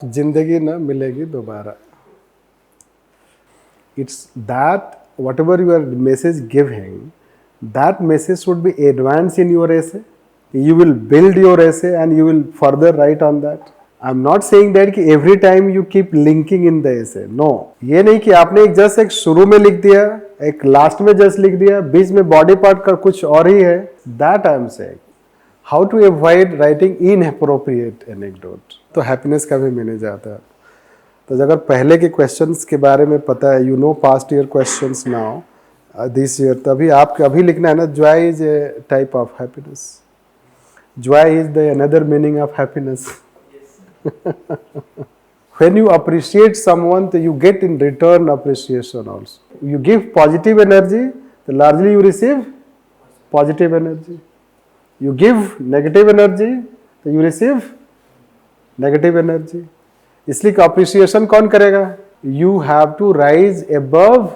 जिंदगी न मिलेगी दोबारा. It's that whatever your message giving, that message should be advanced in your essay. You will build your essay and you will further write on that. I'm not saying that कि every time you keep linking in the essay. No. ये नहीं कि आपने एक just एक शुरू में लिख दिया, एक लास्ट में जस्ट लिख दिया, बीच में बॉडी पार्ट का कुछ और ही है. That I'm saying. How to avoid writing inappropriate anecdote. तो हैप्पीनेस का भी मैंने जाता है. तो अगर पहले के क्वेश्चंस के बारे में पता है, you know past year questions now this year, तभी आपको अभी लिखना है ना. Joy is a type of happiness. Joy is the another meaning of happiness. When you appreciate someone, you get in return appreciation also. You give positive energy, then largely you receive positive energy. You give negative energy, then you receive negative energy. इसलिए appreciation कौन करेगा? You have to rise above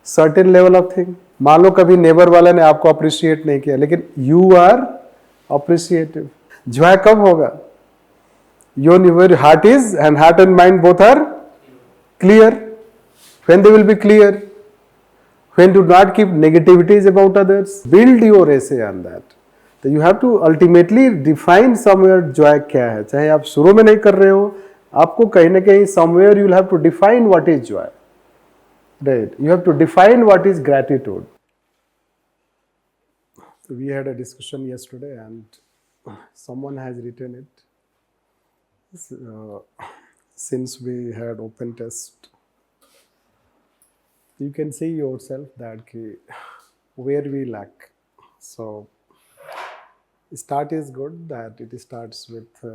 certain level of thing. मान लो कभी neighbour वाला ने आपको appreciate नहीं किया, लेकिन यू आर अप्रिशिएटिव. जॉय कब होगा? Your heart is and heart and mind both are clear. When they will be clear? When do not keep negativities about others. Build your essay on that. तो you have to ultimately define somewhere joy क्या है. चाहे आप शुरू में नहीं कर रहे हो, आपको कहीं ना कहीं somewhere you will have to define what is joy, right? You have to define what is gratitude. So we had a discussion yesterday and someone has written it. Since we had open test, you can see yourself that where we lack. So start is good, that it starts with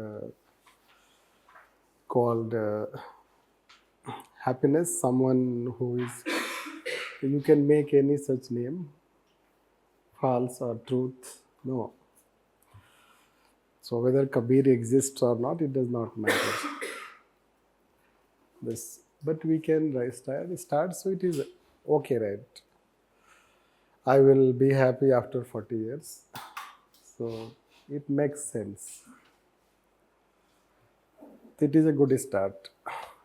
called happiness. Someone who is, you can make any such name, false or truth, no. So whether Kabir exists or not, it does not matter. This, but we can start. So it is okay, right? I will be happy after 40 years. So it makes sense. It is a good start.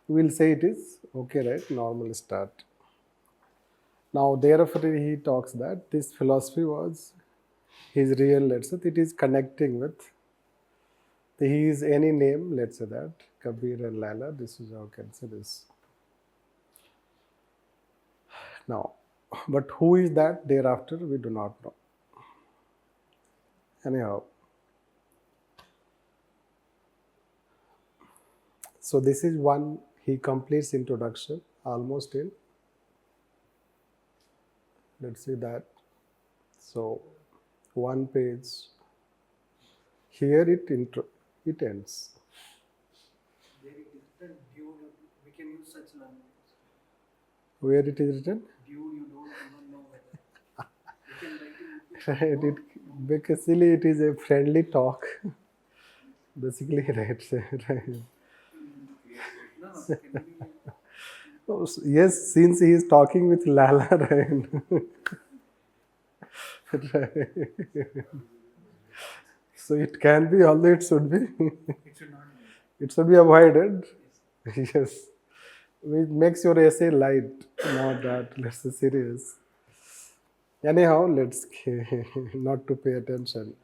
We will say it is okay, right? Normal start. Now therefore he talks that this philosophy was his real, let's say, it is connecting with, he is any name, let's say that Kabir and Lala. This is how I can say this. Now, but who is that thereafter, we do not know. Anyhow, so this is one, he completes introduction almost in, let's see that. So one page. Here it ends. There it is written, dude, we can use such language. Where it is written? Dude, you don't even know whether. You can write Right. Basically, it is a friendly talk. Basically, right. Right. No, can we, Oh, yes, since he is talking with Lala, right? Right. So it can be, although it should be. it should not be. It should be avoided. Yes. It makes your essay light, not that let's say serious. Anyhow, let's not to pay attention.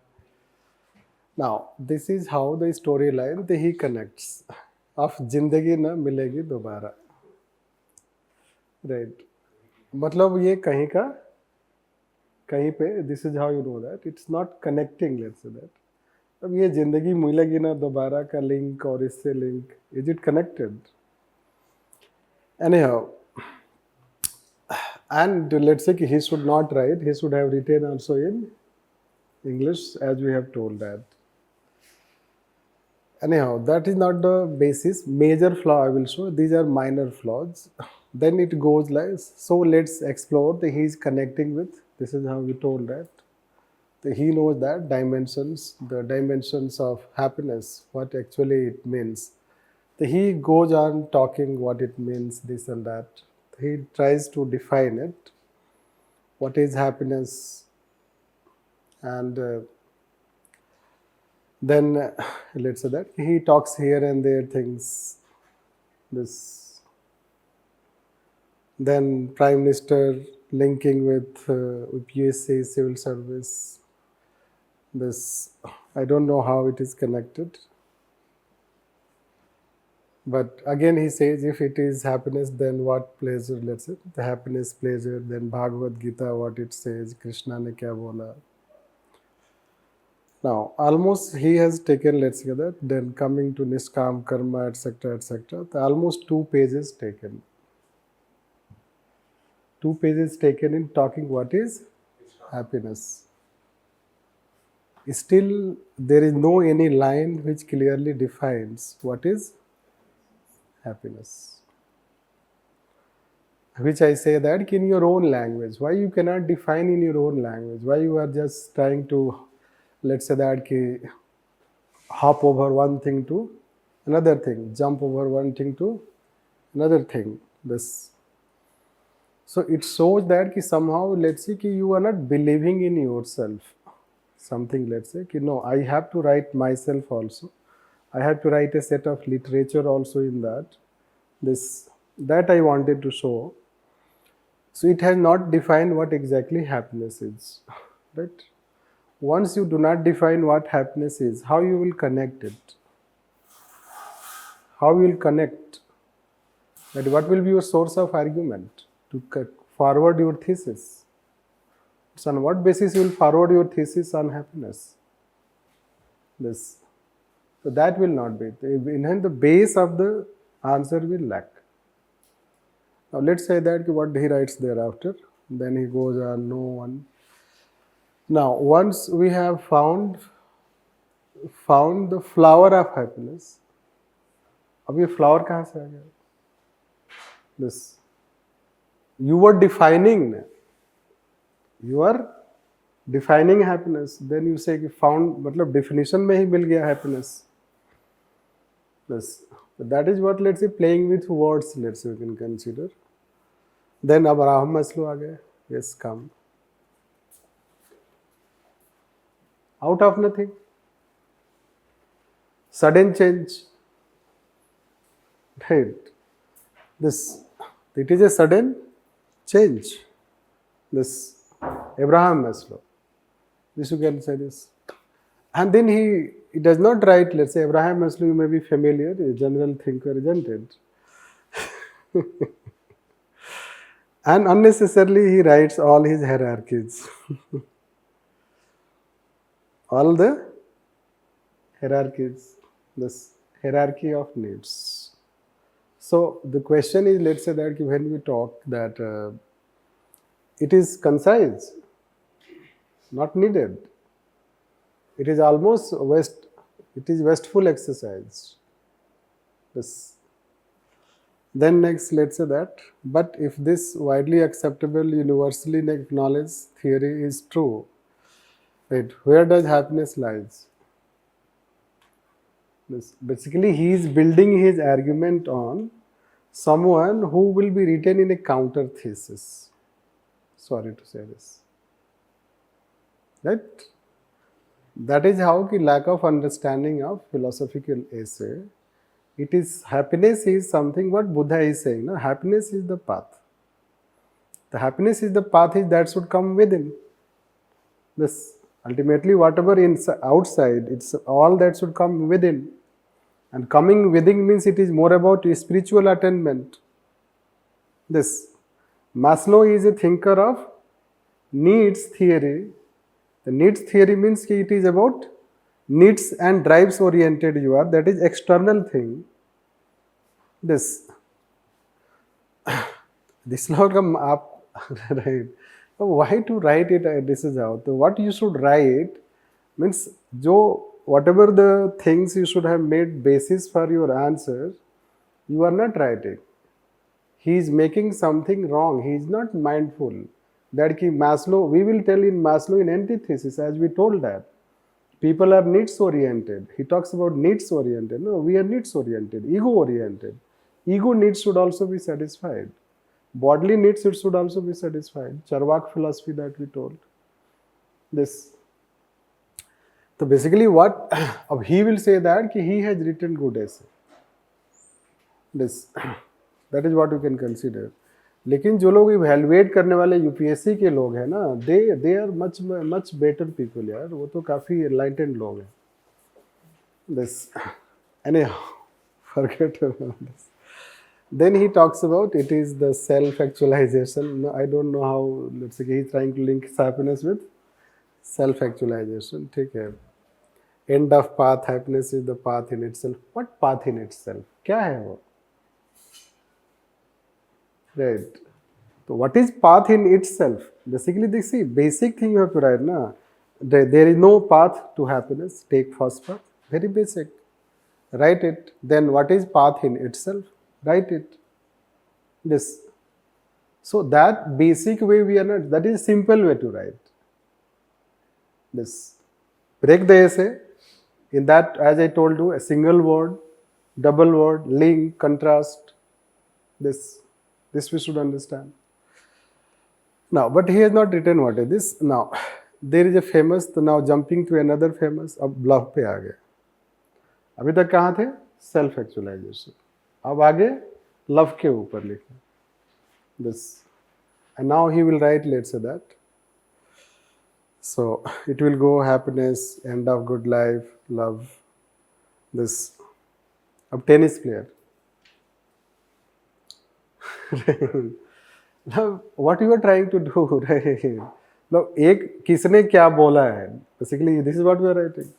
Now, this is how the storyline he connects. Of जिंदगी न मिलेगी दोबारा. Right. मतलब ये कहीं का कहीं पे, this is how you know that it's not connecting, let's say that. अब ये जिंदगी मिलेगी ना दोबारा का लिंक और इससे link, is it connected? Anyhow, and let's say he should not write, he should have written also in English, as we have told that. Anyhow, that is not the basis. Major flaw I will show. These are minor flaws. Then it goes like, so let's explore the he is connecting with. This is how we told that. He knows that dimensions, the dimensions of happiness, what actually it means. He goes on talking what it means, this and that. He tries to define it. What is happiness? And then let's say that he talks here and there things This, then Prime Minister linking with UPSC civil service. This, I don't know how it is connected. But again he says if it is happiness, then what pleasure, let's say, the happiness, pleasure, then Bhagavad Gita, what it says, Krishna ne kya bola. Now, almost he has taken, let's say that, then coming to Niskam Karma, etc., etc., almost 2 pages taken. 2 pages taken in talking what is happiness. Still, there is no any line which clearly defines what is happiness. Which I say that in your own language. Why you cannot define in your own language? Why you are just trying to, let's say that, ki hop over one thing to another thing, jump over one thing to another thing. This. So it shows that ki somehow, let's say, ki you are not believing in yourself. Something, let's say, ki no, I have to write myself also. I have to write a set of literature also in that. This, that I wanted to show. So it has not defined what exactly happiness is, right? Once you do not define what happiness is, how you will connect it? How you will connect? That what will be your source of argument to forward your thesis? So on what basis you will forward your thesis on happiness? This. So that will not be. In the base of the answer will lack. Now let's say that what he writes thereafter, then he goes on, no one. Now once we have found the flower of happiness, अब ये flower कहाँ से आ गया? This, you were defining happiness, then you say कि found मतलब definition में ही मिल गया happiness. This. That is what, let's say, playing with words, let's say, we can consider. Then Abraham Maslow आ गए. Yes, come. Out of nothing. Sudden change. Right. This, it is a sudden change. This, Abraham Maslow. This you can say this. And then he does not write, let's say, Abraham Maslow, you may be familiar, a general thinker, isn't it? And unnecessarily he writes all his hierarchies. All the hierarchies, this hierarchy of needs. So the question is, let's say that when we talk that it is concise, not needed. It is almost wasteful exercise. This. Then next, let's say that, but if this widely acceptable, universally acknowledged theory is true, right, where does happiness lies? This, basically, he is building his argument on someone who will be written in a counter thesis. Sorry to say this. Right? That is how the lack of understanding of philosophical essay. It is, happiness is something what Buddha is saying. No? Happiness is the path. The happiness is the path that should come within. This, ultimately, whatever outside, it's all that should come within. And coming within means it is more about spiritual attainment. This, Maslow is a thinker of needs theory. The needs theory means it is about needs and drives oriented you are, that is external thing. This law come up, right? So why to write it? This is how. So what you should write means, whatever the things you should have made basis for your answer, you are not writing. He is making something wrong. He is not mindful. That ki Maslow, we will tell in Maslow in antithesis, as we told that. People are needs oriented. He talks about needs oriented. No, we are needs oriented, ego oriented. Ego needs should also be satisfied. Bodily needs should also be satisfied. Charvak philosophy that we told. This. So basically what he will say that he has written good essay. This that is what you can consider. लेकिन जो लोग evaluate करने वाले UPSC के लोग हैं ना, they are much much better people यार. वो तो काफ़ी एनलाइटेंड लोग हैं. This any forget about this. Then he talks about it is the self-actualization. No, I don't know how, let's say he's trying to link happiness with self-actualization. ठीक है. End of path, happiness is the path in itself. What path in itself? क्या है वो? Right. So what is path in itself? Basically, this see basic thing you have to write. Na, there is no path to happiness. Take first path. Very basic. Write it. Then what is path in itself? Write it. This. So that basic way we are not. That is simple way to write. This. Break the essay. In that, as I told you, a single word, double word, link, contrast. This we should understand. Now, but he has not written what is this. Now, there is a famous. So now jumping to another famous. अब bluff पे आ गए. अभी तक कहाँ थे? Self actualization. अब आगे love के ऊपर लिखे. This and now he will write let's say that. So it will go happiness, and of good life, love. This अब tennis player. What you are trying to do, right? मतलब एक किसने क्या बोला है, basically this is what we are writing,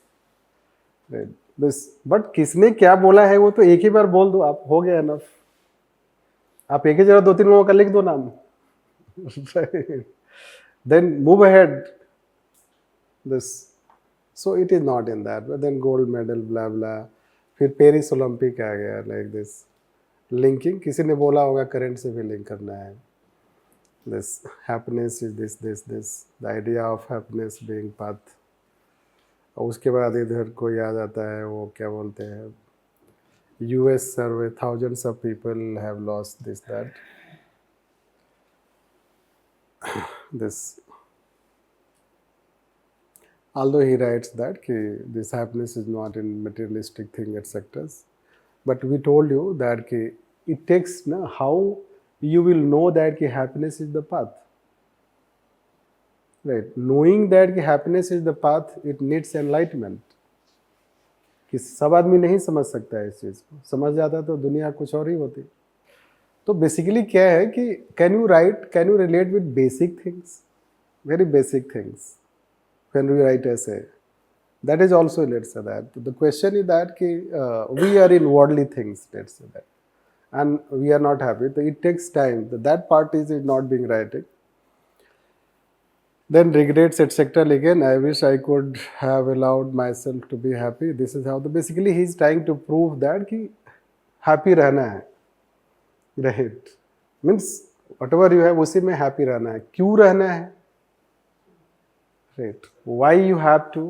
right? This but किसने क्या बोला है वो तो एक ही बार बोल दो आप, हो गया एनफ. आप एक ही जगह 2-3 लोगों का लिख दो नाम. Then move ahead. This so it is not in that. Then gold medal blah blah. फिर पेरिस ओलंपिक आ गया. लाइक दिस लिंकिंग किसी ने बोला होगा, करंट से भी लिंक करना है. This happiness is this the idea of happiness being path. और उसके बाद इधर को याद आता है वो क्या बोलते हैं, US survey, thousands of people have lost this that. This although he writes that ki this happiness is not in materialistic thing etc. But we told you that ki it takes how you will know that ki happiness is the path. Right, knowing that कि happiness is the path, it needs enlightenment. कि सब आदमी नहीं समझ सकता है इस चीज़ को. समझ जाता तो दुनिया कुछ और ही होती. तो बेसिकली क्या है कि can you relate with basic things, very basic things when we write essay. That is also, let's say that. The question is that कि we are in worldly things, let's say that, and we are not happy. So it takes time. That part is not being written. Then regrets etc. Again, I wish I could have allowed myself to be happy. This is how basically he is trying to prove that कि happy रहना है, right? Means whatever you have उसी में happy रहना है. क्यों रहना है, right? Why you have to,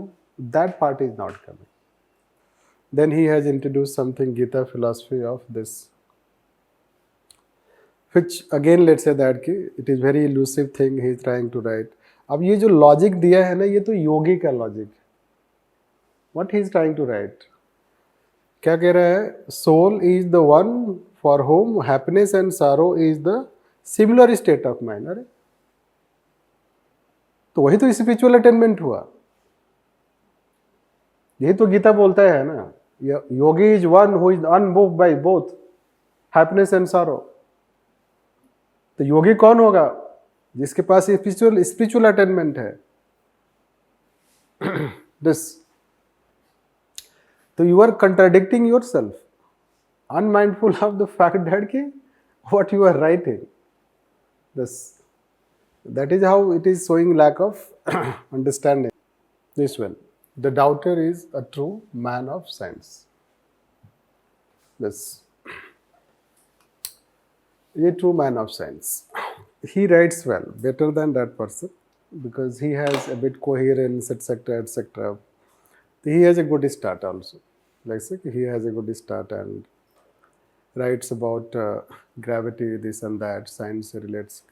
that part is not coming. Then he has introduced something Gita philosophy of this, which again let's say that कि it is very elusive thing he is trying to write. अब ये जो logic दिया है ना, ये तो योगी का logic. What he is trying to write, क्या कह रहा है? Soul is the one for home happiness and sorrow is the similar state of mind. अरे तो वही तो स्पिरिचुअल अटेनमेंट हुआ. यही तो गीता बोलता है ना, yogi is one who is unmoved by both happiness and sorrow. तो योगी कौन होगा? जिसके पास स्पिरिचुअल अटेनमेंट है. दिस तो you are contradicting yourself, unmindful of the fact that कि what you are writing. This that is how it is showing lack of understanding. This one, the doubter is a true man of science. This ये true man of science. He writes well, better than that person, because he has a bit coherence, etc., etc. He has a good start also. Like say, he has a good start and writes about gravity, this and that. Science relates.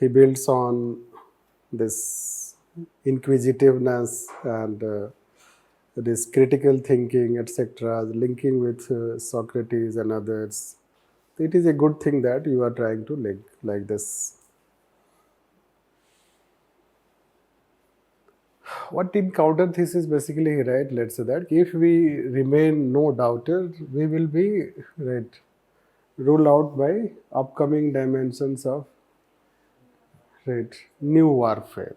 He builds on this inquisitiveness and this critical thinking, etc., linking with Socrates and others. It is a good thing that you are trying to link like this. What in counter thesis basically, right? Let's say that if we remain no doubter, we will be right ruled out by upcoming dimensions of right new warfare.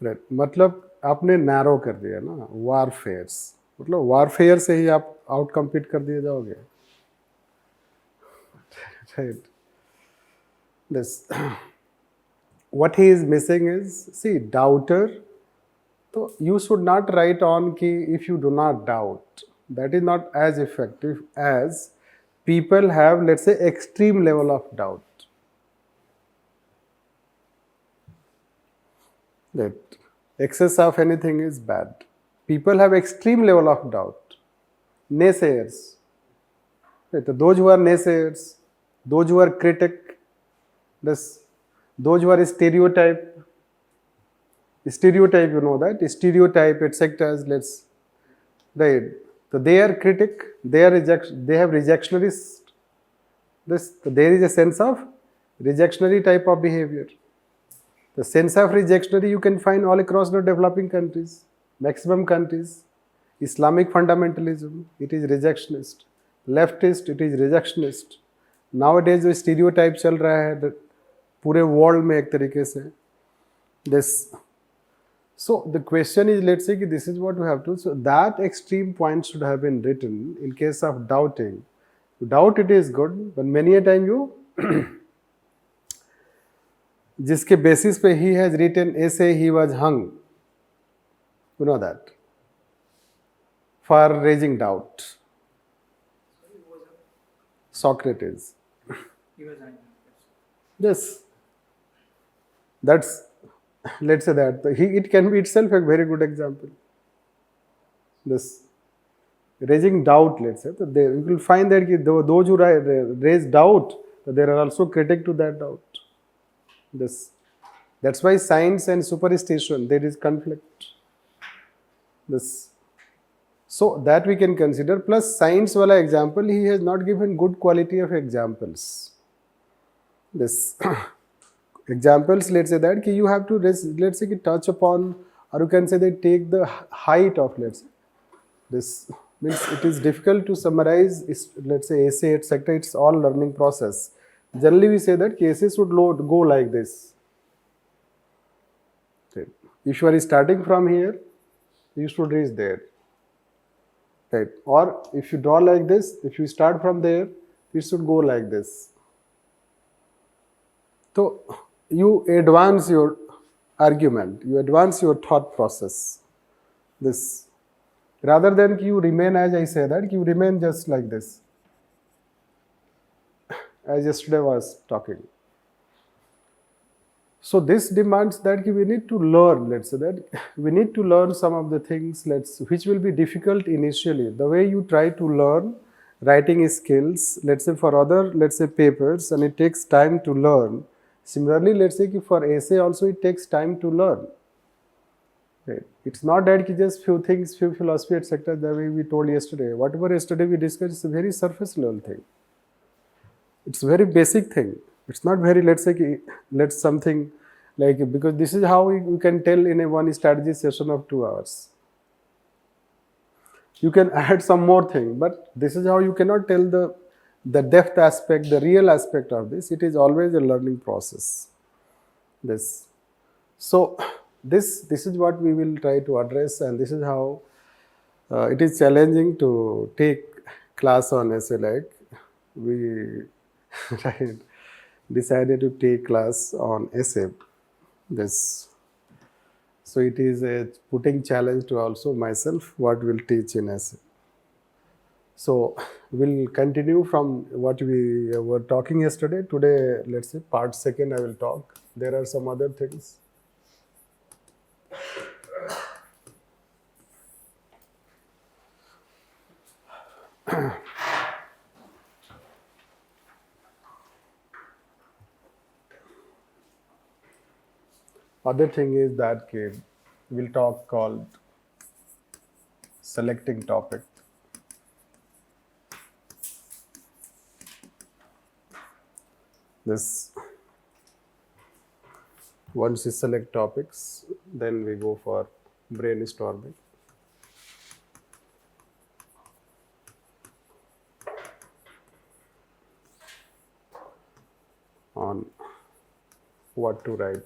Right मतलब आपने narrow कर दिया ना वारफेयर्स मतलब warfare से ही आप out compete कर दिए जाओगे right this what he is missing is see doubter तो you should not write on कि if you do not doubt that is not as effective as people have let's say extreme level of doubt that excess of anything is bad. People have extreme level of doubt. Naysayers. Right? Those who are naysayers, those who are critic, those who are stereotype, you know that, stereotype, etc. Let's right. So they are critic, they are they have rejectionist. There is a sense of rejectionary type of behavior. The sense of rejectionary you can find all across the developing countries, maximum countries. Islamic fundamentalism, it is rejectionist. Leftist, it is rejectionist. Nowadays जो stereotype चल रहा है पूरे world में एक तरीके से. This. So the question is, let's say this is what we have to. So that extreme point should have been written in case of doubting. Doubt it is good, but many a time you जिसके basis पे he has written essay he was hung. You know that for raising doubt. Socrates. He was hanged. Yes. That's let's say that it can be itself a very good example. This raising doubt, let's say, you will find that those who raise doubt, there are also critics to that doubt. That's why science and superstition, there is conflict. So that we can consider. Plus science wala example, he has not given good quality of examples. Examples, let's say that you have to let's say touch upon, or you can say they take the height of, let's say, this means it is difficult to summarize, let's say essay, etc. It's all learning process. Generally we say that essays should go like this. Okay. If you are starting from here, you should reach there. Right. Or if you draw like this, if you start from there, it should go like this. So you advance your argument, you advance your thought process. This rather than you remain, as I say that you remain just like this. As yesterday was talking. So this demands that we need to learn, let's say that we need to learn some of the things which will be difficult initially. The way you try to learn writing skills, let's say for other, let's say papers, and it takes time to learn. Similarly, let's say for essay also it takes time to learn. Right. It's not that just few things, few philosophy, etc. The way we told yesterday. Whatever yesterday we discussed is a very surface level thing. It's a very basic thing. It's not very, let's say, let's something like, because this is how we can tell in a one strategy session of 2 hours. You can add some more thing, but this is how you cannot tell the depth aspect, the real aspect of this. It is always a learning process. So this is what we will try to address, and this is how it is challenging to take class on essay. Like we right, decided to take class on essay. So it is a putting challenge to also myself what we'll teach in essay. So we'll continue from what we were talking yesterday. Today, let's say part second I will talk. There are some other things. Other thing is that we'll talk called selecting topic. This, once you select topics, then we go for brainstorming. On what to write.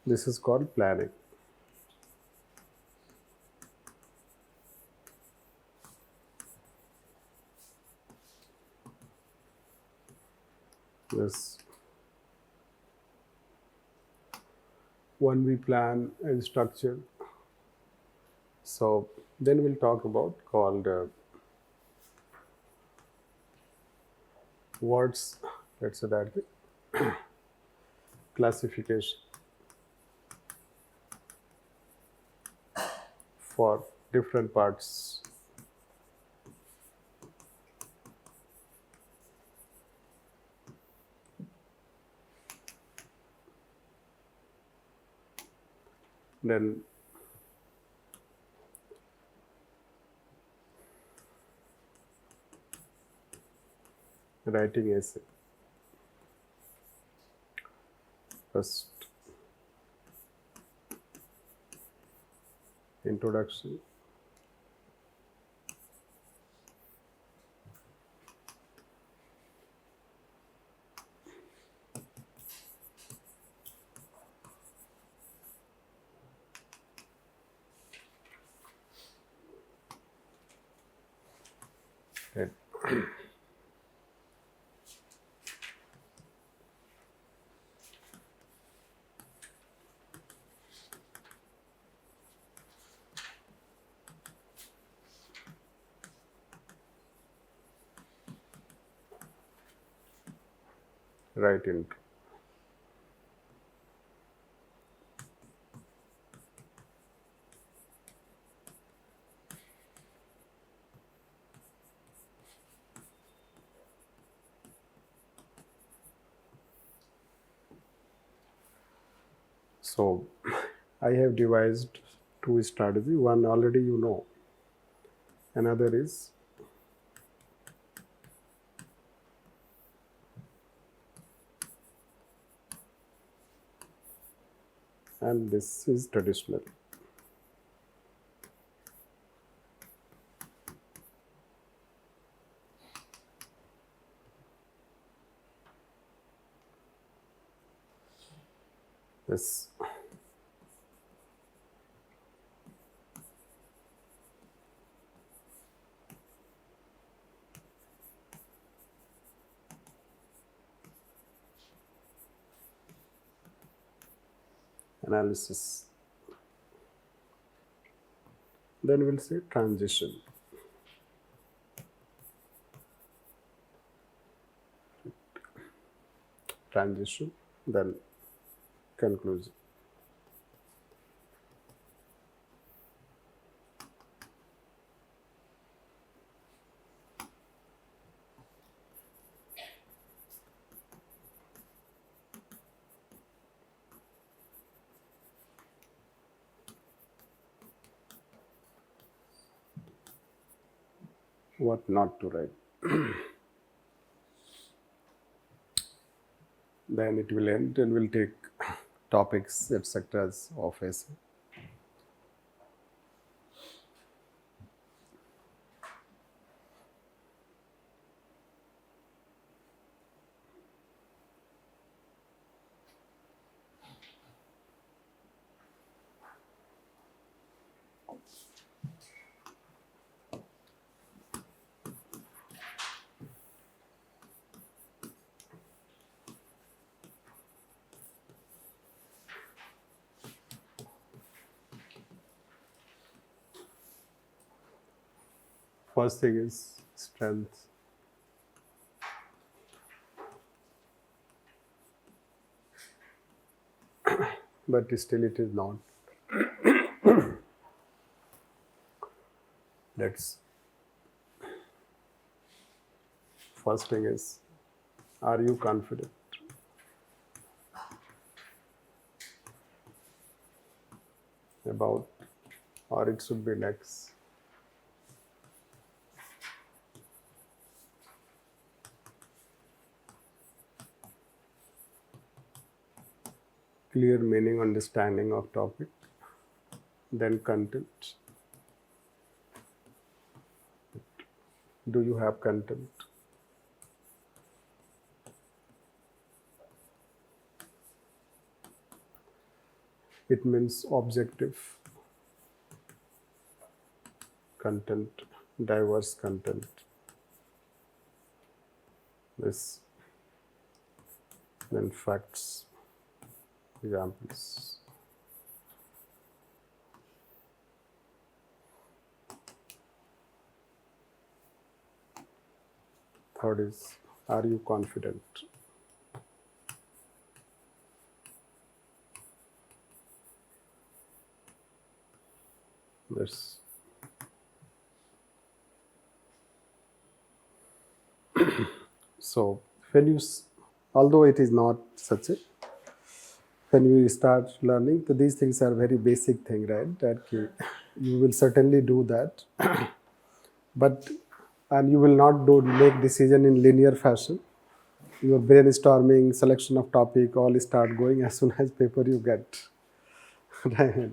This is called planning. This one we plan and structure. So then we'll talk about called words. Let's say that classification for different parts. Then writing essay. First, introduction. Right. Write intro. So I have devised two strategies. One already you know. Another is and this is traditional. This analysis. Then we'll say transition. Transition, then conclusion. What not to write. Then it will end and we'll take topics, etc. of essay. First thing is strength. But still it is not. That's first thing is, are you confident? about, or it should be next. Clear meaning, understanding of topic, then content. Do you have content? It means objective content, diverse content. This, then facts, examples. Third is, are you confident? This. So when you, although it is not such a, when you start learning, so these things are very basic thing, right? That you will certainly do that, but and you will not make decision in linear fashion. Your brainstorming, selection of topic, all start going as soon as paper you get, right?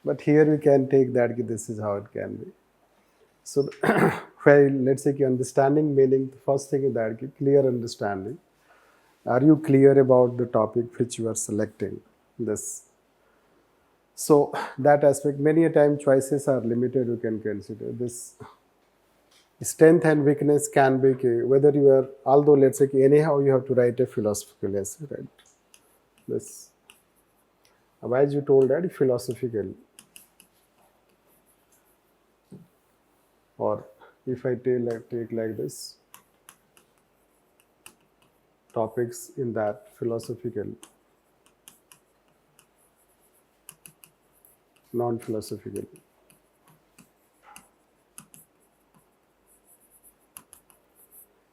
But here we can take that, this is how it can be. So, while let's say understanding meaning, the first thing is that clear understanding. Are you clear about the topic which you are selecting? This. So that aspect, many a time choices are limited. You can consider this. Strength and weakness can be whether you are, although let's say anyhow you have to write a philosophical essay, right? This. Otherwise you told that philosophical. Or if I take like this, topics in that philosophical, non-philosophical.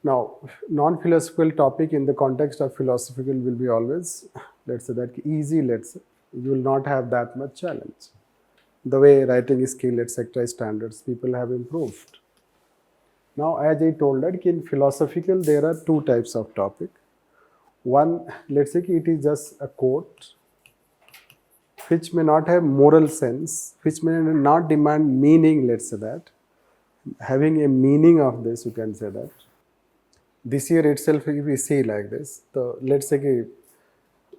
Now, non-philosophical topic in the context of philosophical will be always, let's say that easy, let's say, you will not have that much challenge. The way writing skill, etc. standards, people have improved. Now, as I told that in philosophical, there are two types of topic. One, let's say it is just a quote, which may not have moral sense, which may not demand meaning, let's say that. Having a meaning of this, you can say that. This year itself, if we see like this, let's say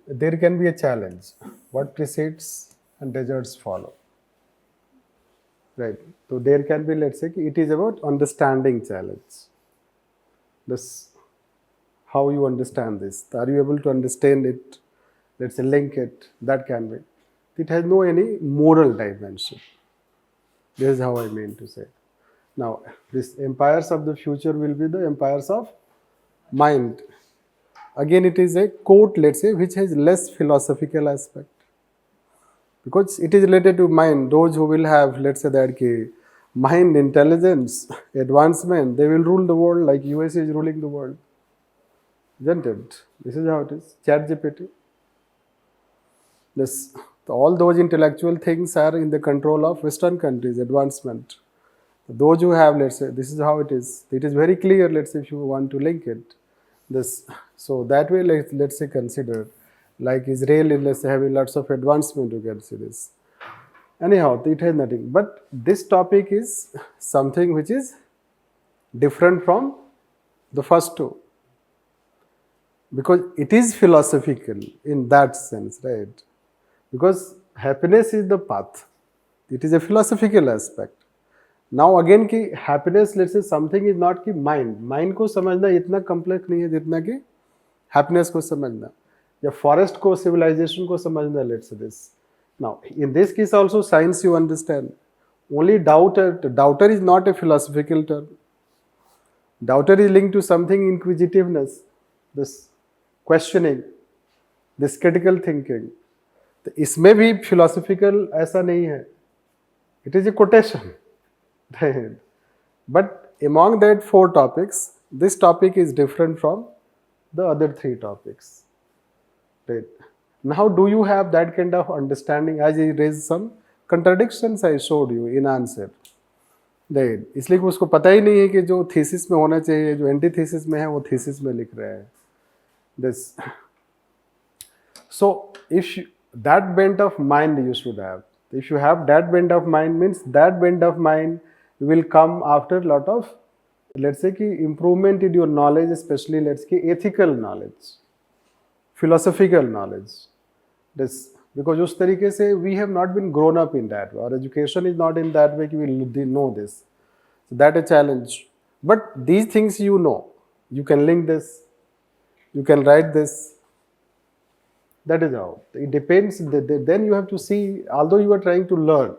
there can be a challenge. What precedes and deserts follow. Right. So there can be, let's say, it is about understanding challenge. This, how you understand this. Are you able to understand it? Let's say link it. That can be. It has no any moral dimension. This is how I mean to say. Now, this empires of the future will be the empires of mind. Again, it is a quote, let's say, which has less philosophical aspect. Because it is related to mind. Those who will have, let's say that mind, intelligence, advancement, they will rule the world like US is ruling the world. Isn't it? This is how it is. ChatGPT. This, all those intellectual things are in the control of Western countries, advancement. Those who have, let's say, this is how it is. It is very clear, let's say, if you want to link it. This, so that way, let's say, consider. Like Israel, let's say, having lots of advancement, you can see this. Anyhow, it has nothing. But this topic is something which is different from the first two. Because it is philosophical in that sense, right? Because happiness is the path. It is a philosophical aspect. Now again कि happiness, let's say something is not कि mind को समझना इतना complex नहीं है जितना कि happiness को समझना या forest को civilization को समझना, let's say this. Now in this case also science you understand. Only doubter is not a philosophical term. Doubter is linked to something inquisitiveness, this questioning, this critical thinking. तो इसमें भी philosophical ऐसा नहीं है. It is a quotation. But among that 4 topics, this topic is different from the other 3 topics. Right. Now, do you have that kind of understanding? As I raised some contradictions I showed you in answer. Right, इसलिए कि उसको पता ही नहीं है कि जो thesis में होना चाहिए, जो एंटीथीसिस में है, वो थीसिस में लिख रहे हैं. This so if that bent of mind you should have. If you have that bent of mind, means that bent of mind will come after lot of, let's say कि improvement in your knowledge, especially let's say ethical knowledge, philosophical knowledge. This because उस तरीके से we have not been grown up in that way. Our education is not in that way कि we know this. So that a challenge. But these things you know, you can link this, you can write this. That is how. It depends. Then you have to see, although you are trying to learn,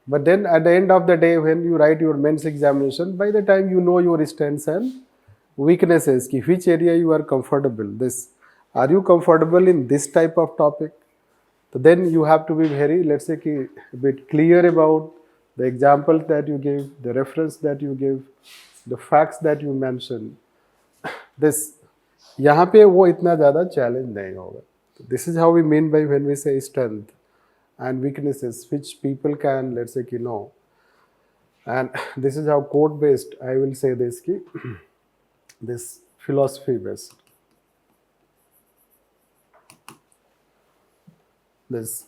but then at the end of the day, when you write your mains examination, by the time you know your strengths and weaknesses, ki which area you are comfortable. This, are you comfortable in this type of topic? So then you have to be very, let's say, a bit clear about the examples that you give, the reference that you give, the facts that you mention. This, यहाँ पे वो इतना ज़्यादा challenge नहीं होगा. This is how we mean by when we say strength and weaknesses, which people can, let's say, know. And this is how code based, I will say this, this philosophy based. This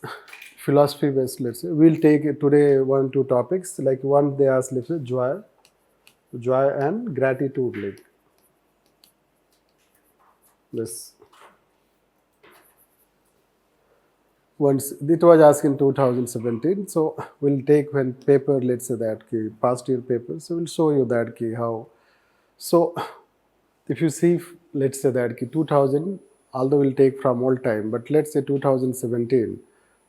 philosophy based, let's say, we'll take today 1-2 topics. Like one they ask, let's say, joy and gratitude link. This once it was asked in 2017, so we'll take one paper, let's say that past year paper, so we'll show you that how. So if you see, let's say that 2000, although we'll take from all time, but let's say 2017,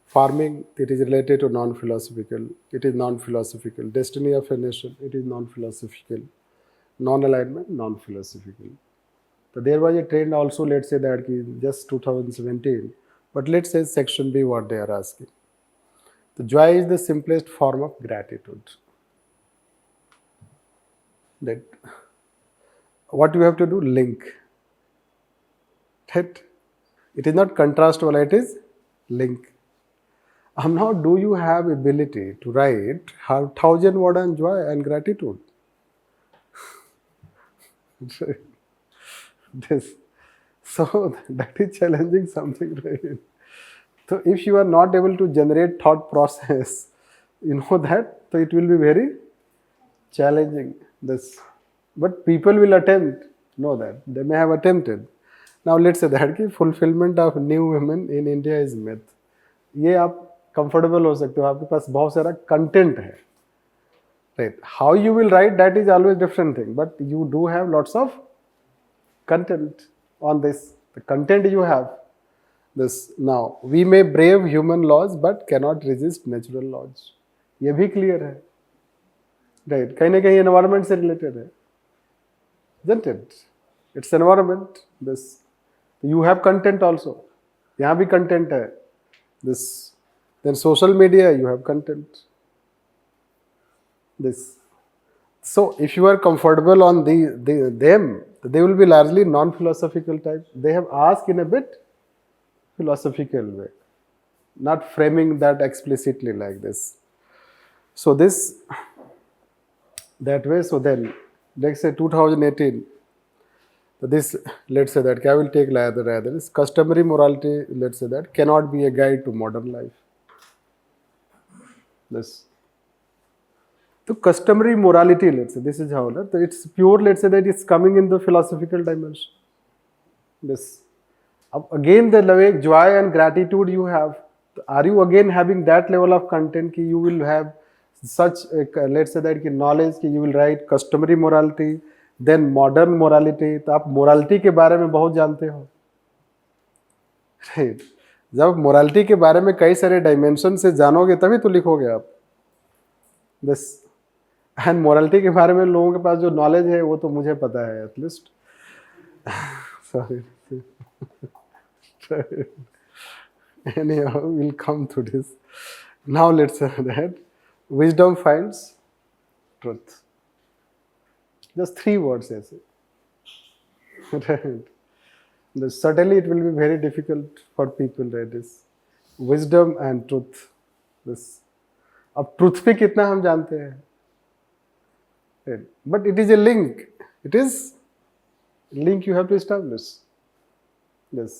farming, it is related to non-philosophical, it is non-philosophical, destiny of a nation, it is non-philosophical, non-alignment, non-philosophical. So there was a trend also, let's say that just 2017, but let's say section B, what they are asking. The joy is the simplest form of gratitude. That what you have to do, link. That it is not contrast, it is link. Now, do you have ability to write 1,000 words on joy and gratitude? This. So that is challenging something, right? So if you are not able to generate thought process, you know that, so it will be very challenging. This, but people will attempt. Know that they may have attempted. Now let's say that fulfillment of new women in India is myth. ये आप comfortable हो सकते हो, आपके पास बहुत सारा content है, right? How you will write, that is always different thing, but you do have lots of content on this. The content you have. This, now we may brave human laws but cannot resist natural laws. ये भी clear है, right? कहीं ना कहीं environment से related है, isn't it? It's environment. This, you have content also. यहाँ भी content है. This, then social media, you have content. This. So if you are comfortable on them, they will be largely non-philosophical type. They have asked in a bit philosophical way, not framing that explicitly like this. So this, that way. So then, let's say 2018. This, let's say that I will take rather this customary morality, let's say that cannot be a guide to modern life. This. So customary morality, let's say, this is how, it's pure, let's say that it's coming in the philosophical dimension. This. Again, the level joy and gratitude you have, are you again having that level of content कि you will have such, let's say that knowledge कि you will write customary morality, then modern morality. तो आप morality के बारे में बहुत जानते हो, right? जब morality के बारे में कई सारे dimension से जानोगे तभी तो लिखोगे आप. This, and morality के बारे में लोगों के पास जो knowledge है वो तो मुझे पता है at least. Sorry. Anyhow, we'll come to this. Now let's say that wisdom finds truth. Just 3 words, I say. Right. Certainly, it will be very difficult for people, right? This wisdom and truth. This. अब truth पे कितना हम जानते हैं, but it is a link, it is link you have to establish. Yes.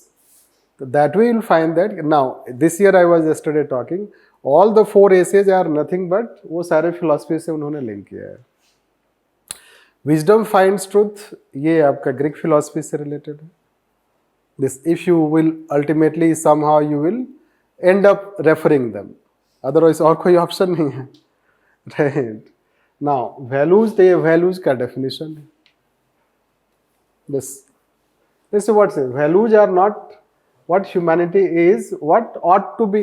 So that way you'll find that now this year I was yesterday talking, all the 4 essays are nothing but वो सारे philosophy से उन्होंने link किया है. Wisdom finds truth, ये आपका Greek philosophy से related है. This if you will ultimately somehow you will end up referring them. Otherwise और कोई option नहीं है. Right. Now values, तो ये values का definition है. This is what say values are not what humanity is, what ought to be.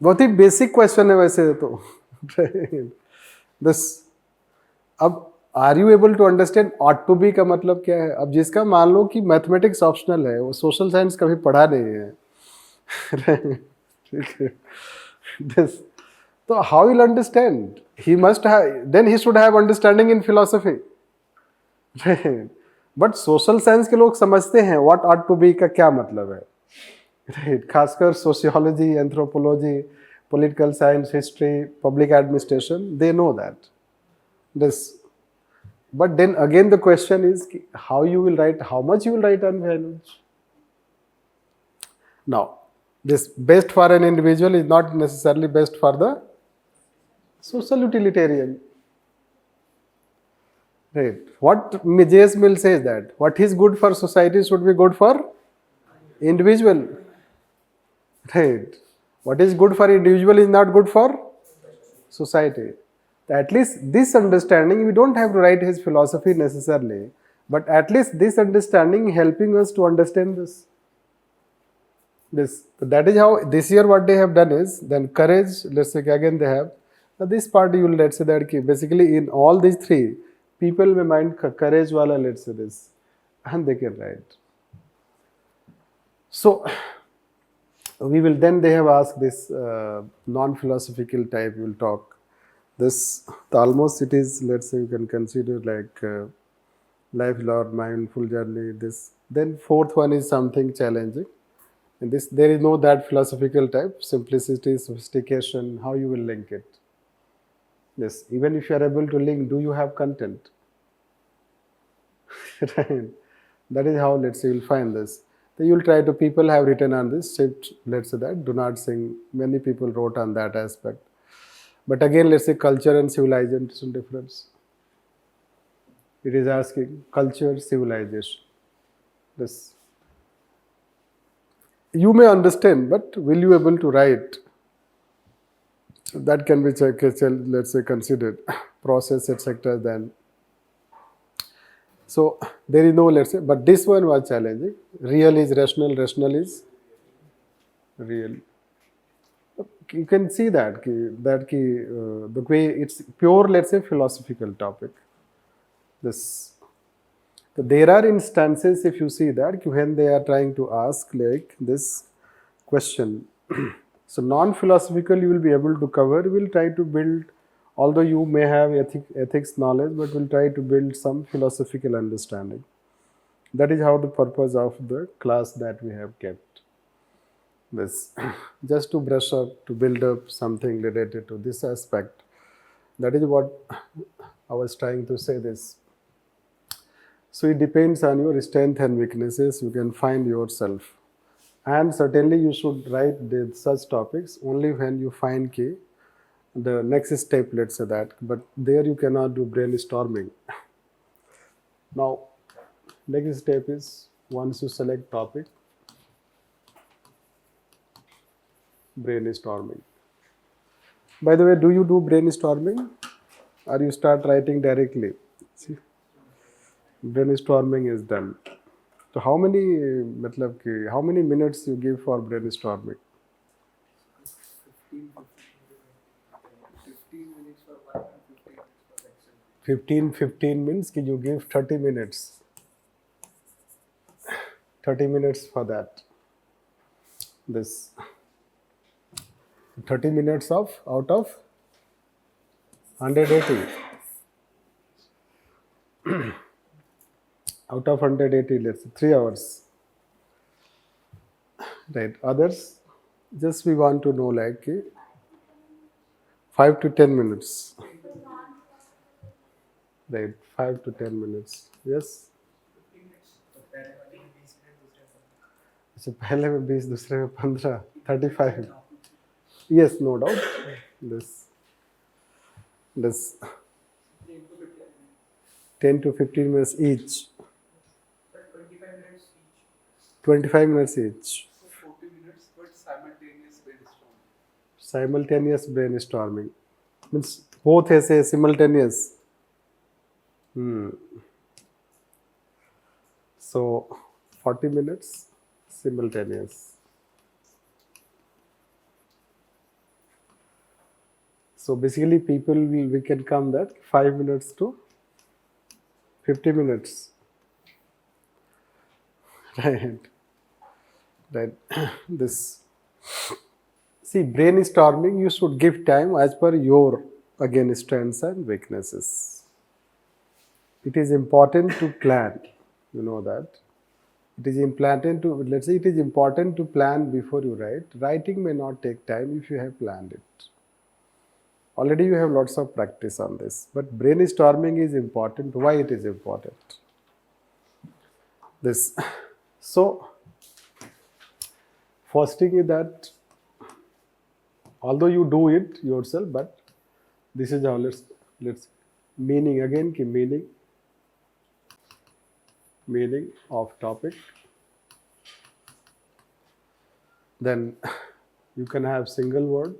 बहुत ही basic question है वैसे तो. This अब are you able to understand ought to be का मतलब क्या है. अब जिसका मान लो कि मैथमेटिक्स ऑप्शनल है, वो सोशल साइंस कभी पढ़ा नहीं है, ठीक है. This तो how will understand, he must have, then he should have understanding in philosophy. But social science के लोग समझते हैं व्हाट ऑट टू बी का क्या मतलब है, राइट. खासकर sociology, anthropology, political science, history, public administration, they know that. This but then again the question is how you will write, how much you will write on values. Now this best for an individual is not necessarily best for the social utilitarian. Right. What J.S. Mill says that what is good for society should be good for individual. Right. What is good for individual is not good for society. At least this understanding, we don't have to write his philosophy necessarily, but at least this understanding helping us to understand this. That is how this year what they have done is, then courage, let's say again they have, this part you will let's say that basically in all these 3, people may mind courage wala, let's say this, and they can write. So we will then, they have asked this non-philosophical type, we will talk this, almost it is, let's say you can consider like lifelong mindful journey. This then 4th one is something challenging, and this there is no that philosophical type, simplicity, sophistication, how you will link it. Yes, even if you are able to link, do you have content? Right. That is how, let's say, you will find this. Then you will try to, people have written on this, let's say that, do not sing. Many people wrote on that aspect. But again, let's say culture and civilization difference. It is asking culture, civilization. This you may understand, but will you able to write? That can be, let's say, considered process, etc. Then, so there is no, let's say, but this one was challenging. Real is rational, rational is real. You can see that the way it's pure, let's say, philosophical topic. This, so there are instances, if you see that when they are trying to ask like this question. So non-philosophical you will be able to cover. We will try to build, although you may have ethics knowledge, but we'll try to build some philosophical understanding. That is how the purpose of the class that we have kept. This just to brush up, to build up something related to this aspect. That is what I was trying to say this. So it depends on your strength and weaknesses. You can find yourself. And certainly you should write such topics only when you find the next step, let's say that. But there you cannot do brainstorming. Now, next step is once you select topic, brainstorming. By the way, do you do brainstorming or you start writing directly? See, brainstorming is done. So how many minutes you give for brainstorming? 15 minutes for one and 15 minutes for section. 15 means you give 30 minutes. 30 minutes for that. This 30 minutes out of 180. Out of 180, let's say 3 hours. Right. Others, just we want to know like 5 to 10 minutes. Right, 5 to 10 minutes. Yes. 15 minutes तो पहले वाले में 20 minute दूसरे में 15 अच्छा पहले में 20 दूसरे में 15 35. Yes, no doubt. This 10 to 15 minutes each. but 25 minutes each 25 minutes each. So 40 minutes, but simultaneous brainstorming. Simultaneous brainstorming means both ऐसे simultaneous. So 40 minutes simultaneous. So basically we can come that 5 minutes to 50 minutes. Right. This. See, brainstorming, you should give time as per your, again, strengths and weaknesses. It is important to plan, you know that. It is important to, let's say it is important to plan before you write. Writing may not take time if you have planned it. Already you have lots of practice on this, but brainstorming is important. Why it is important? This. So, first thing is that although you do it yourself, but this is how let's meaning again ki meaning of topic. Then you can have single word.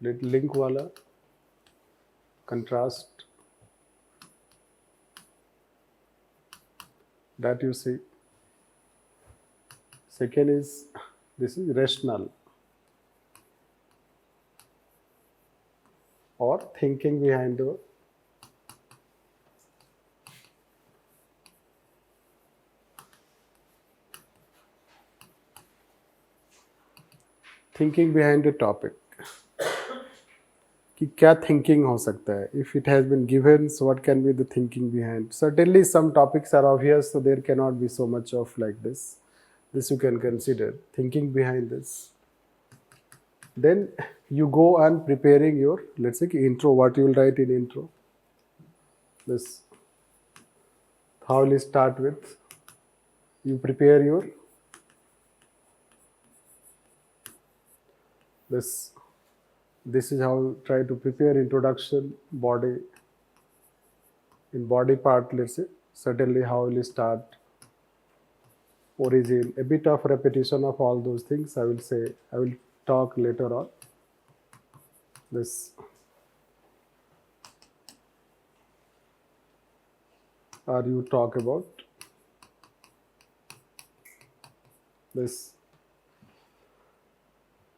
Let link wala contrast that you see. Second is this is rational or thinking behind the topic. कि क्या thinking हो सकता है? If it has been given, so what can be the thinking behind? Certainly some topics are obvious, so there cannot be so much of like this. This you can consider, thinking behind this. Then you go on preparing your, let's say intro, what you will write in intro. This, how will you start with? You prepare your, this is how you try to prepare introduction, body. In body part, let's say, certainly how will you start, origin, a bit of repetition of all those things. I will talk later on. This, or you talk about this.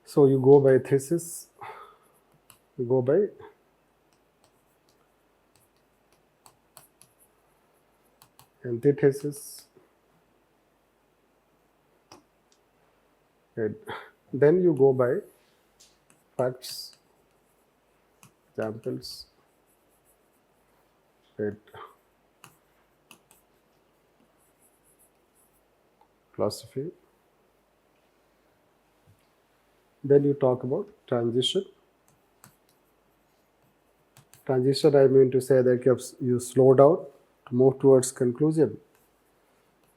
So you go by thesis, you go by antithesis, and then you go by facts, examples, and philosophy. Then you talk about transition. Transition, I mean to say that you slow down to move towards conclusion,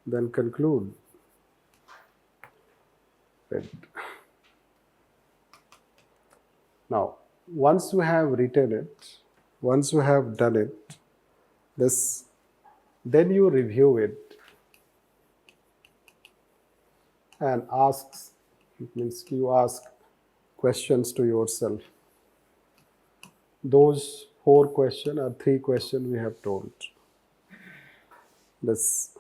then conclude. Right. Now, once you have written it, once you have done it, then you review it and asks. It means you ask questions to yourself. Those 4 questions or 3 questions we have told. This,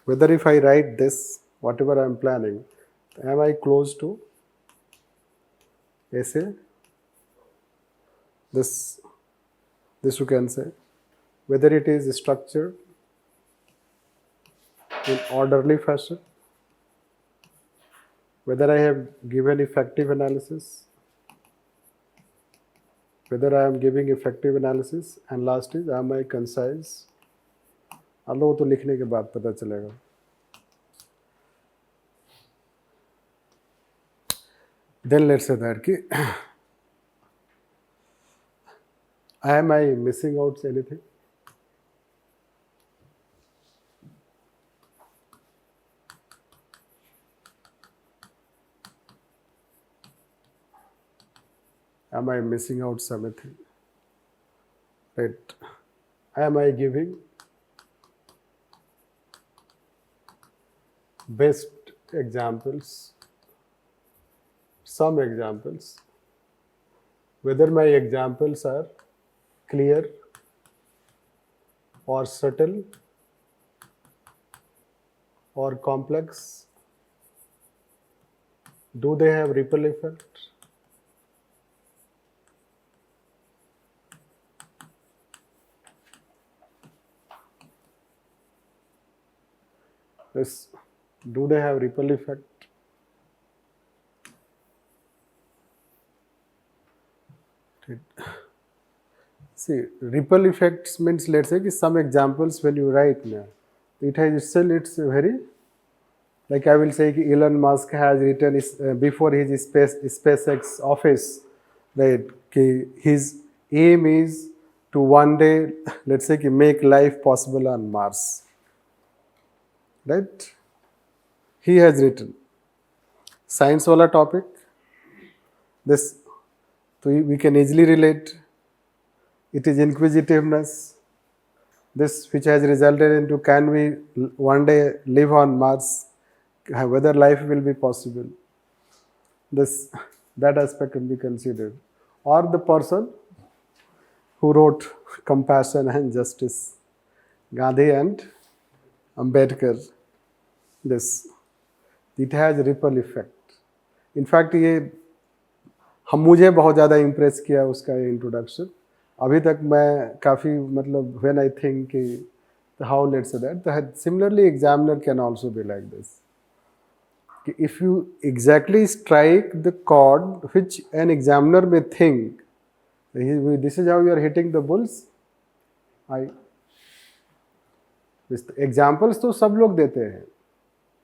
whether if I write this, whatever I am planning, am I close to essay? This you can say. Whether it is structured in orderly fashion, whether I have given effective analysis, whether I am giving effective analysis, and last is, am I concise? वो तो लिखने के बाद पता चलेगा. Then let's say that ki, am I missing out anything? Am I missing out something? Right? Am I giving best examples? Some examples. Whether my examples are clear or subtle or complex? Do they have ripple effect? Yes. Do they have ripple effect? See, ripple effects means, let's say some examples when you write now, it has still, it's very, like I will say Elon Musk has written before his SpaceX office, right? His aim is to one day, let's say make life possible on Mars, right? He has written science wala topic. This, so we can easily relate. It is inquisitiveness. This which has resulted into can we one day live on Mars, whether life will be possible. This, that aspect can be considered. Or the person who wrote Compassion and Justice, Gandhi and Ambedkar. This, it has ripple effect. In fact, ये मुझे बहुत ज़्यादा impress किया उसका ये introduction. अभी तक मैं काफ़ी मतलब when I think how let's say that similarly examiner can also be like this. If you exactly strike the chord which an examiner may think, this is how you are hitting the bull's eye. Examples तो सब लोग देते हैं.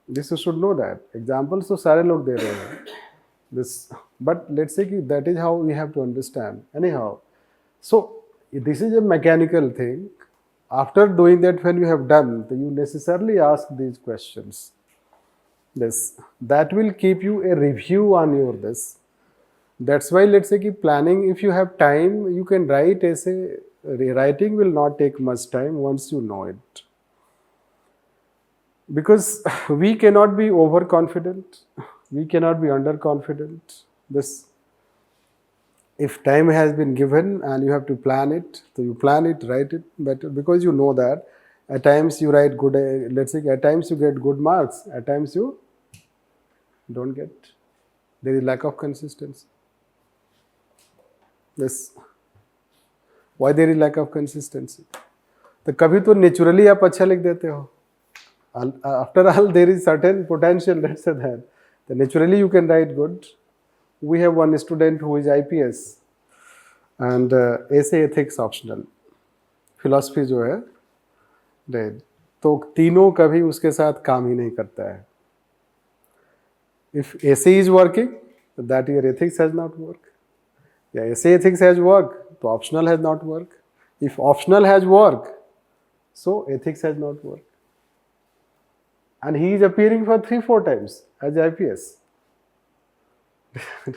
This you should know that. Examples तो सारे लोग दे रहे हैं. This, but let's say that is how we have to understand. Anyhow, so this is a mechanical thing. After doing that, when you have done, you necessarily ask these questions. This, that will keep you a review on your this. That's why let's say planning, if you have time, you can write essay. Writing will not take much time once you know it. Because we cannot be overconfident. We cannot be underconfident. This, if time has been given and you have to plan it, so you plan it, write it better, because you know that at times you write good, let's say at times you get good marks, at times you don't get. There is lack of consistency. This, why there is lack of consistency? तो कभी तो naturally आप अच्छा लिख देते हो. After all, there is certain potential, let's say that. So naturally you can write good. We have one student who is IPS and essay ethics optional. Philosophy जो है, right? तो तीनों कभी उसके साथ काम ही नहीं करता है. If essay is working, that year ethics has not worked. Yeah, essay ethics has worked, so optional has not worked. If optional has worked, so ethics has not worked. And he is appearing for 3-4 times as IPS.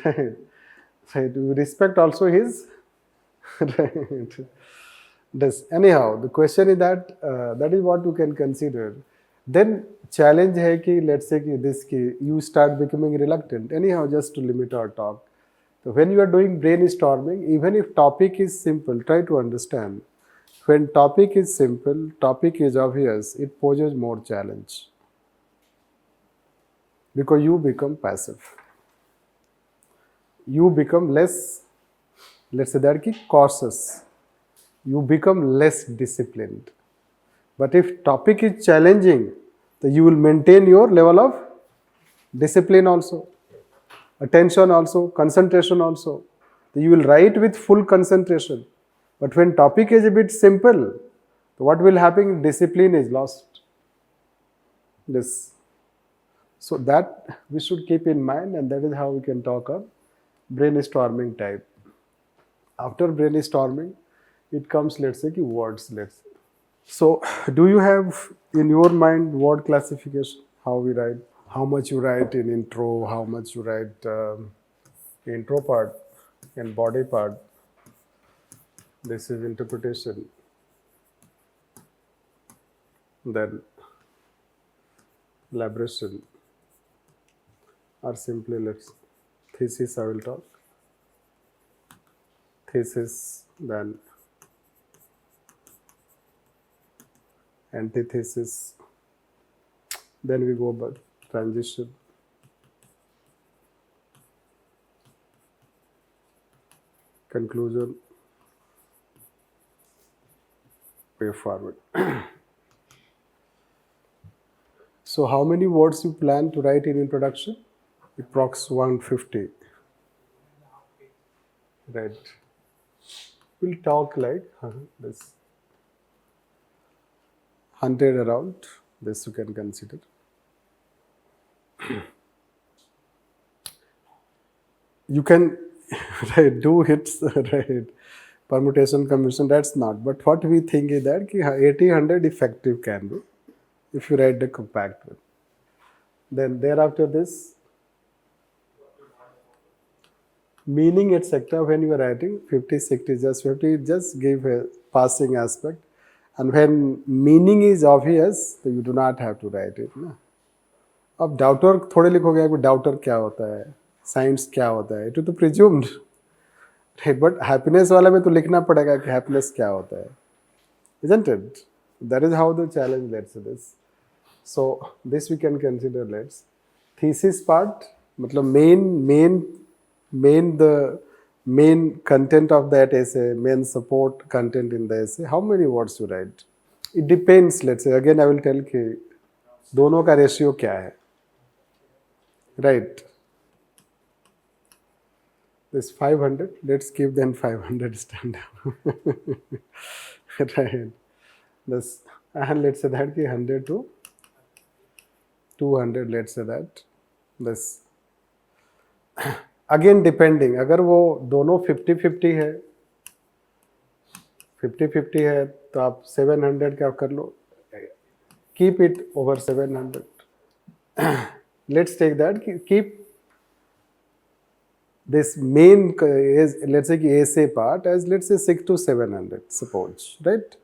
Right. Right. We respect also his. Right. This, anyhow, the question is that that is what you can consider. Then challenge hai ki, let's say ki this ki you start becoming reluctant. Anyhow, just to limit our talk. So when you are doing brainstorming, even if topic is simple, try to understand. When topic is simple, topic is obvious, it poses more challenge. Because you become passive. You become less, let's say that ki cautious. You become less disciplined. But if topic is challenging, then you will maintain your level of discipline also, attention also, concentration also. You will write with full concentration. But when topic is a bit simple, what will happen? Discipline is lost. This. So that we should keep in mind, and that is how we can talk on brainstorming type. After brainstorming, it comes, let's say, words. Let's say. So, do you have in your mind word classification? How we write? How much you write in intro? How much you write intro part and body part? This is interpretation. Then elaboration, or simply let's thesis. I will talk thesis, then antithesis, then we go back transition, conclusion, way forward. So how many words you plan to write in introduction? Approx 150. Right. We'll talk like this 100 around. This you can consider. You can do hits, right? Permutation, combination, that's not. But what we think is that 80-100 effective can be if you write the compact one. Then thereafter this meaning, etc. When you are writing 50, 60, just 50, just give a passing aspect. And when meaning is obvious, so you do not have to write it. ना? अब daughter थोड़े लिखोगे कि daughter क्या होता है, science क्या होता है, इट तो प्रिज्यूम्ड, राइट? बट हैप्पीनेस वाला में तो लिखना पड़ेगा कि हैप्पीनेस क्या होता है, isn't it? That is how the challenge, let's say this. So this we can consider. Let's thesis part, मतलब main content of that essay, main support content in the essay. How many words you write? It depends. Let's say again I will tell कि दोनों का ratio क्या है, right? This 500. Let's give them 500 standard, right? This, and let's say that कि 100 to 200. Let's say that this. Again depending, अगर वो दोनों 50-50 है, 50-50 है तो आप 700 का कर लो, keep it over 700. Let's take that, keep this main is, let's say essay part as, let's say 600 to 700, suppose, right?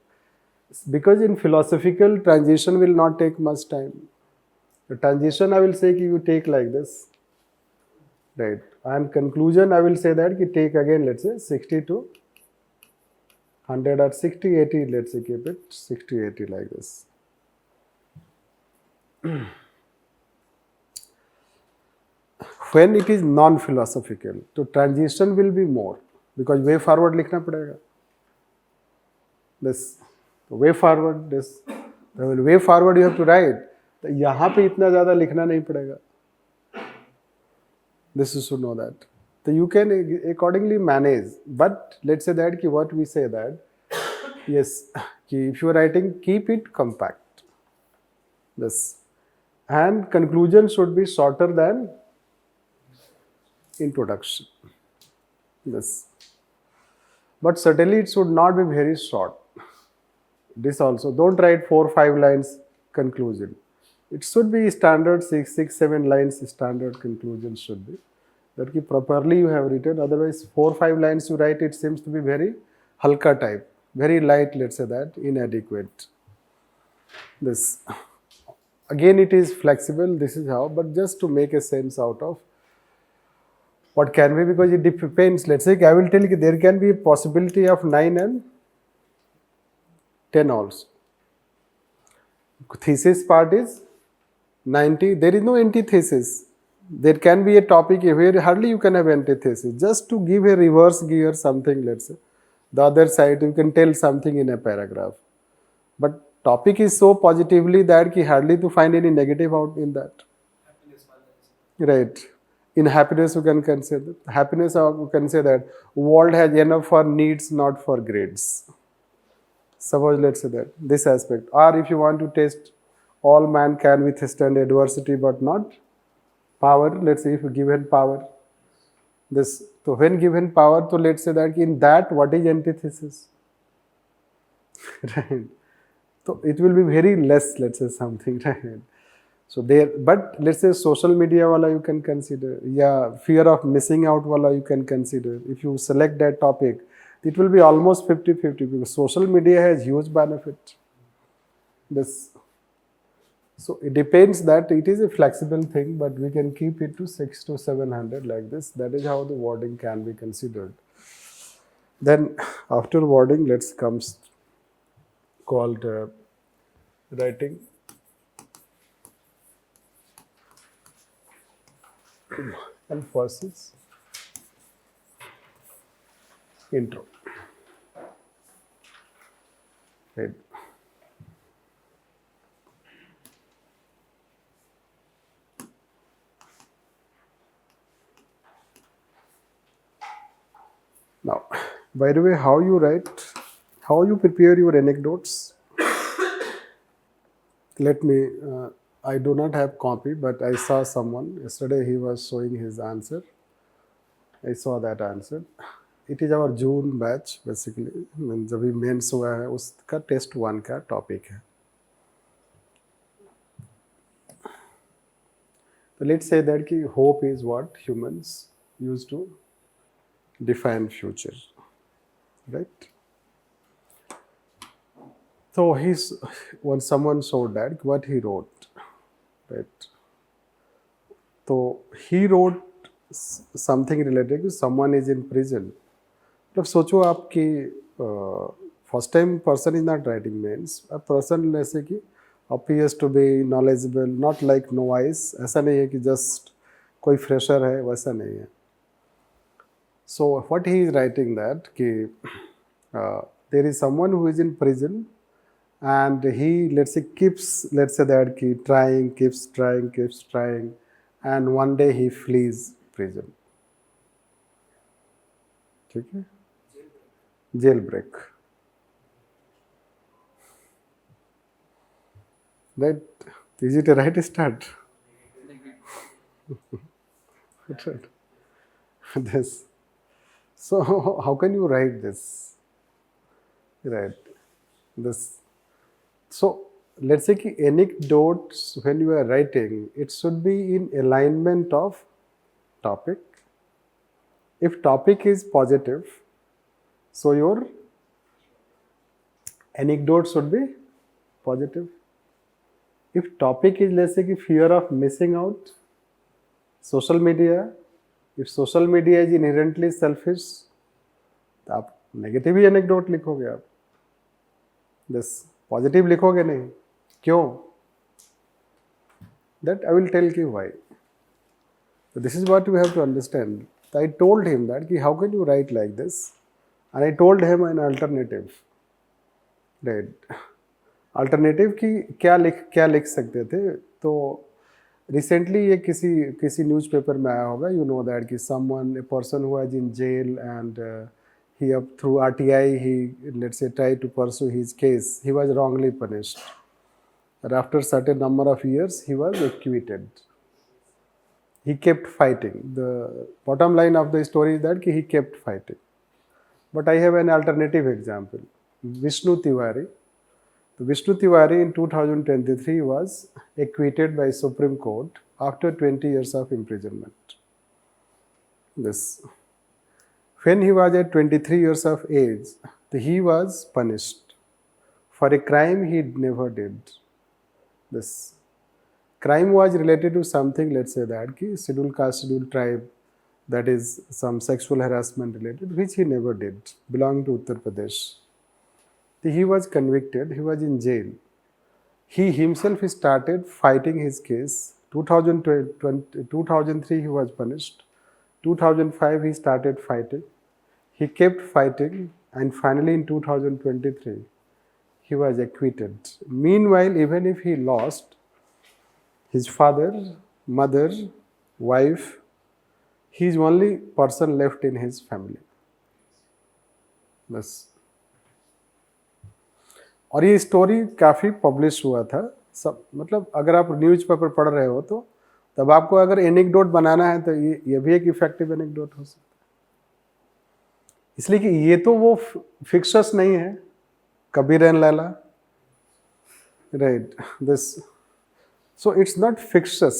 Because in philosophical, transition will not take much time. The transition I will say कि you take like this, right? And conclusion I will say that you take again, let's say 60 to 100 or 60-80, let's say keep it 60-80 like this. When it is non-philosophical, so transition will be more because way forward लिखना पड़ेगा. This way forward, this way forward you have to write. तो यहाँ पे इतना ज़्यादा लिखना नहीं पड़ेगा. This you should know that. So you can accordingly manage. But let's say that what we say that, yes, if you are writing, keep it compact. This. And conclusion should be shorter than introduction. This. But certainly it should not be very short. This also. Don't write 4-5 lines conclusion. It should be standard 6-7 lines standard conclusion should be. That ki properly you have written. Otherwise 4-5 lines you write, it seems to be very halka type. Very light, let's say that, inadequate. This. Again it is flexible, this is how, but just to make a sense out of what can be, because it depends. Let's say I will tell you there can be a possibility of 9 and 10 also. Thesis part is 90. There is no antithesis. There can be a topic where hardly you can have antithesis. Just to give a reverse gear something, let's say. The other side, you can tell something in a paragraph. But topic is so positively that hardly to find any negative out in that. Right. In happiness, you can consider happiness. You can say that world has enough for needs, not for grades. Suppose let's say that this aspect. Or if you want to test all man can withstand adversity, but not power, let's say if you given power, this, so when given power, so let's say that in that what is antithesis? Right. So it will be very less, let's say something, right? So there, but let's say social media wala you can consider, yeah, fear of missing out wala you can consider. If you select that topic, it will be almost 50-50 because social media has huge benefit. This, so it depends that it is a flexible thing, but we can keep it to 6 to 700 like this. That is how the wording can be considered. Then after wording, let's comes called writing. And first is intro. Right. Now, by the way, how you write, how you prepare your anecdotes. Let me, I do not have copy, but I saw someone, yesterday he was showing his answer. I saw that answer. It is our June batch basically. जब भी mains हुआ है उसका test 1 का topic है. So let's say that कि hope is what humans use to define future, right? So when someone showed that what he wrote, right? So he wrote something related to someone is in prison. मतलब सोचो आपकी first time person is not writing means a person ऐसे कि appears to be knowledgeable, not like novice, ऐसा नहीं है कि just कोई फ्रेशर है, वैसा नहीं है. So what he is writing that कि there is someone who is in prison and he, let's say, keeps, let's say that कि trying, keeps trying, and one day he flees prison. ठीक है? Jailbreak. Right? Is it a right start? Right. This. So how can you write this? Right. This. So let's say कि anecdotes when you are writing, it should be in alignment of topic. If topic is positive, so your anecdote should be positive. If topic is, let's say, fear of missing out, social media, if social media is inherently selfish, तो आप negative ही anecdote लिखोगे आप. बस positive लिखोगे नहीं. क्यों? That I will tell you why. So this is what you have to understand. So I told him that कि how can you write like this, and I told him an alternative. Right. Alternative की क्या लिख सकते थे. तो recently ये किसी newspaper में आया होगा, यू नो दैट कि someone, a person who was in jail and he through RTI he, let's say, tried to pursue his case. He was wrongly punished, and after certain number of years he was acquitted. He kept fighting. The bottom line of the story is that he kept fighting. But I have an alternative example. Vishnu Tiwari. Vishnu Tiwari in 2023 was acquitted by Supreme Court after 20 years of imprisonment. This. When he was at 23 years of age, he was punished for a crime he never did. This crime was related to something, let's say that ki scheduled caste, scheduled tribe, that is some sexual harassment related, which he never did, belonging to Uttar Pradesh. He was convicted, he was in jail. He himself started fighting his case. 2003 he was punished. 2005 he started fighting. He kept fighting, and finally in 2023 he was acquitted. Meanwhile, even if he lost his father, mother, wife, he is only person left in his family. बस. और ये story काफ़ी publish हुआ था. सब मतलब अगर आप न्यूज़पेपर पढ़ रहे हो तो तब आपको अगर एनेक्डोट बनाना है तो ये भी एक इफेक्टिव एनेक्डोट हो सकता है, इसलिए कि ये तो वो फिक्सस नहीं है, Kabir and Laila, right, this, so it's not fictitious,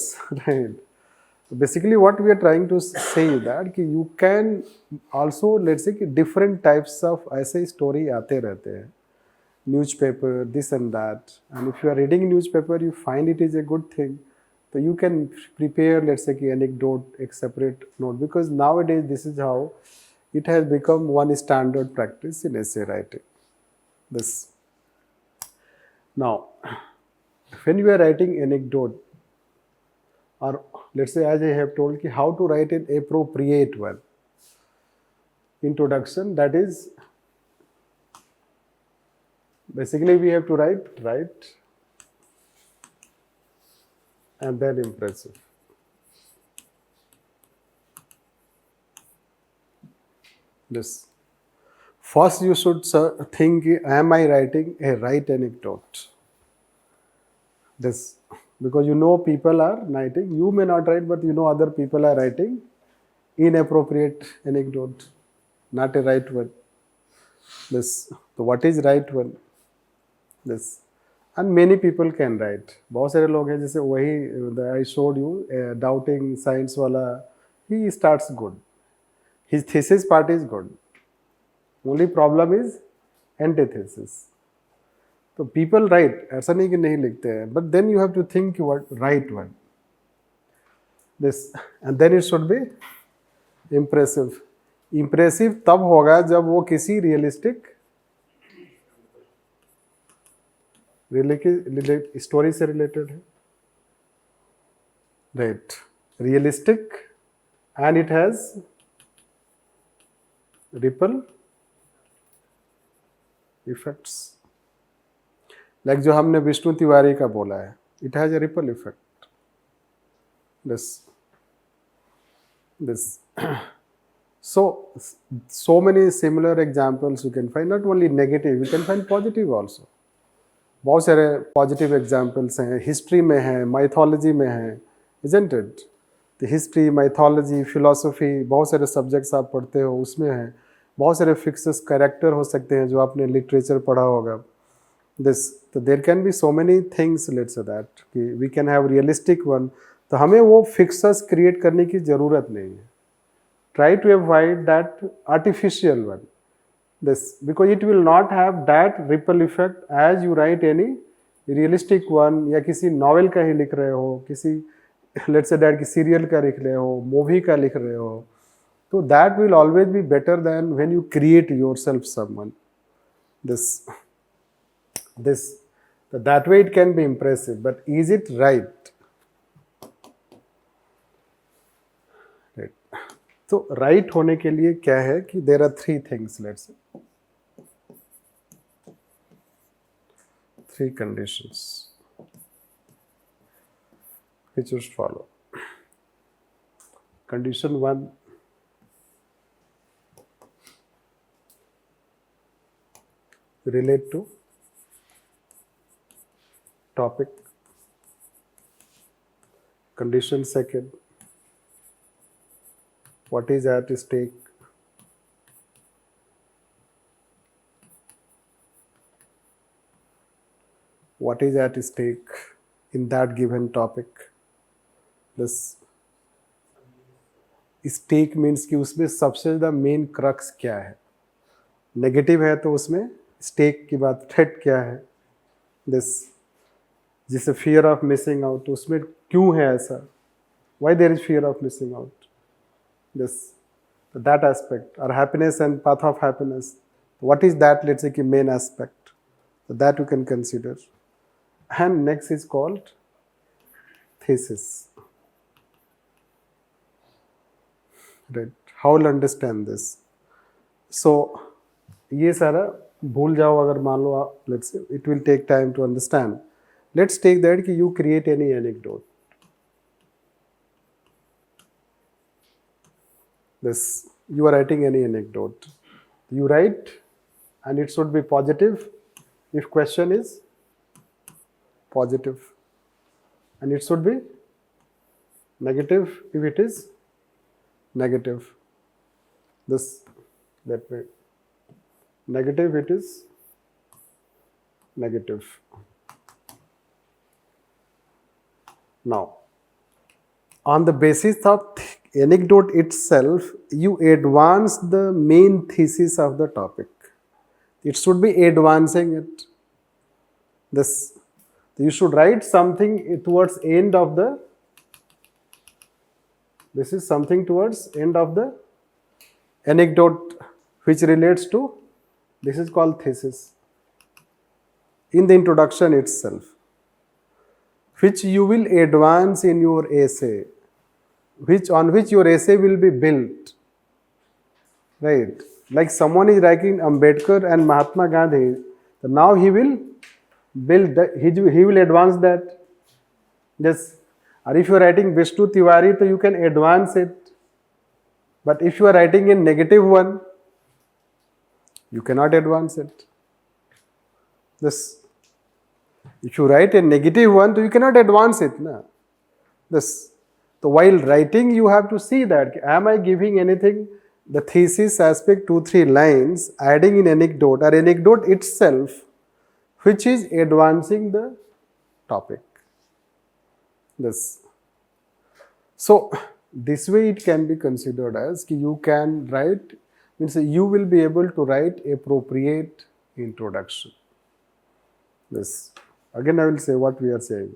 right? Basically what we are trying to say is that कि you can also, let's say कि different types of ऐसे story आते रहते हैं, newspaper, this and that, and if you are reading newspaper you find it is a good thing, so you can prepare, let's say कि anecdote, एक separate note, because nowadays this is how it has become one standard practice in essay writing. This now, when you are writing anecdote, or let's say as I have told ki how to write an appropriate one, introduction, that is basically we have to write and then impressive. This first you should think, am I writing a right anecdote? This, because you know people are writing, you may not write, but you know other people are writing inappropriate anecdote, not a right one. This, so what is right one? This, and many people can write. बहुत सारे लोग हैं, जैसे वही I showed you doubting science वाला, he starts good, his thesis part is good, only problem is antithesis. तो people write, ऐसा नहीं कि नहीं लिखते हैं, but then you have to think write one, this, and then it should be impressive. Impressive तब होगा जब वो किसी रियलिस्टिक स्टोरी से रिलेटेड है, right, realistic, and it has ripple effects. Like जो हमने विष्णु तिवारी का बोला है, it has a ripple effect. This so many similar examples you can find, not only negative, you can find positive also. बहुत सारे positive examples हैं, history में हैं, माइथोलॉजी में हैं, isn't it? तो हिस्ट्री, माइथोलॉजी, फिलोसफी, बहुत सारे सब्जेक्ट्स आप पढ़ते हो उसमें हैं. बहुत सारे फिक्सेस कैरेक्टर हो सकते हैं जो आपने लिटरेचर पढ़ा होगा. दिस, तो there can be so many things, let's say that कि we can have realistic one. तो हमें वो फिक्सेस क्रिएट करने की ज़रूरत नहीं है. Try to avoid that artificial one, this, because it will not have that ripple effect as you write any realistic one, या किसी नॉवेल का ही लिख रहे हो, किसी let's say that कि सीरियल का लिख रहे हो, मूवी का लिख रहे हो, तो that will always be better than when you create yourself someone. This, so that way it can be impressive, but is it right? तो राइट होने के लिए क्या है कि there are three things, let's say three conditions which you should follow. Condition 1, relate to topic. Condition 2, what is at stake. What is at stake in that given topic. This stake means कि उसमें सबसे ज़्यादा main crux क्या है. Negative है तो उसमें stake की बात, थ्रेट क्या है. दिस, जिसे फियर ऑफ मिसिंग आउट, उसमें क्यों है ऐसा, why there is fear of missing out. this, that aspect, or happiness and path of happiness, what is that, let's say, main aspect, so that you can consider. And next is called thesis, right? How will understand this? So ये सारा भूल जाओ अगर मान लो आप, let's say it will take time to understand. Let's take that कि you create any anecdote. This, you are writing any anecdote. You write and it should be positive if question is positive, and it should be Negative if it is negative. This, let me, negative it is negative. Now, on the basis of anecdote itself, you advance the main thesis of the topic. It should be advancing it. This, you should write something towards end of the, this is something towards end of the anecdote which relates to, this is called thesis. In the introduction itself, which you will advance in your essay, on which your essay will be built, right? Like someone is writing Ambedkar and Mahatma Gandhi, so now he will build that, he will advance that. Yes. Or if you are writing Vishnu Tiwari, so you can advance it. But if you are writing in negative one, you cannot advance it. This, if you write a negative one, so you cannot advance it. Na? This. So while writing, you have to see that, am I giving anything, the thesis aspect, 2-3 lines, adding in anecdote or anecdote itself, which is advancing the topic. This. So this way it can be considered as you can write, means you will be able to write appropriate introduction. This. Again I will say what we are saying.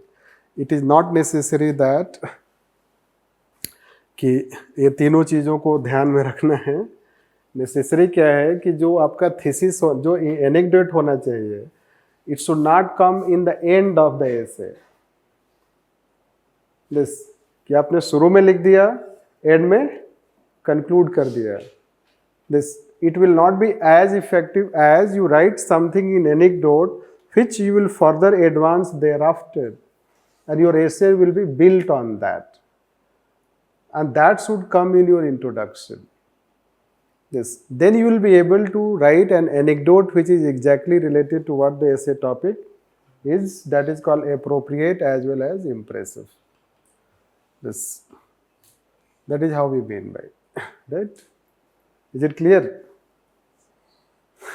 It is not necessary that कि ये तीनों चीज़ों को ध्यान में रखना है. Necessary क्या है कि जो आपका थीसिस जो एनेक्डोट होना चाहिए, it should not come in the end of the essay. This, कि आपने शुरू में लिख दिया, एंड में कंक्लूड कर दिया. This, it will not be as effective as you write something in anecdote which you will further advance thereafter, and your essay will be built on that. And that should come in your introduction. Yes. Then you will be able to write an anecdote which is exactly related to what the essay topic is. That is called appropriate as well as impressive. This. That is how we mean by it. Right? Is it clear?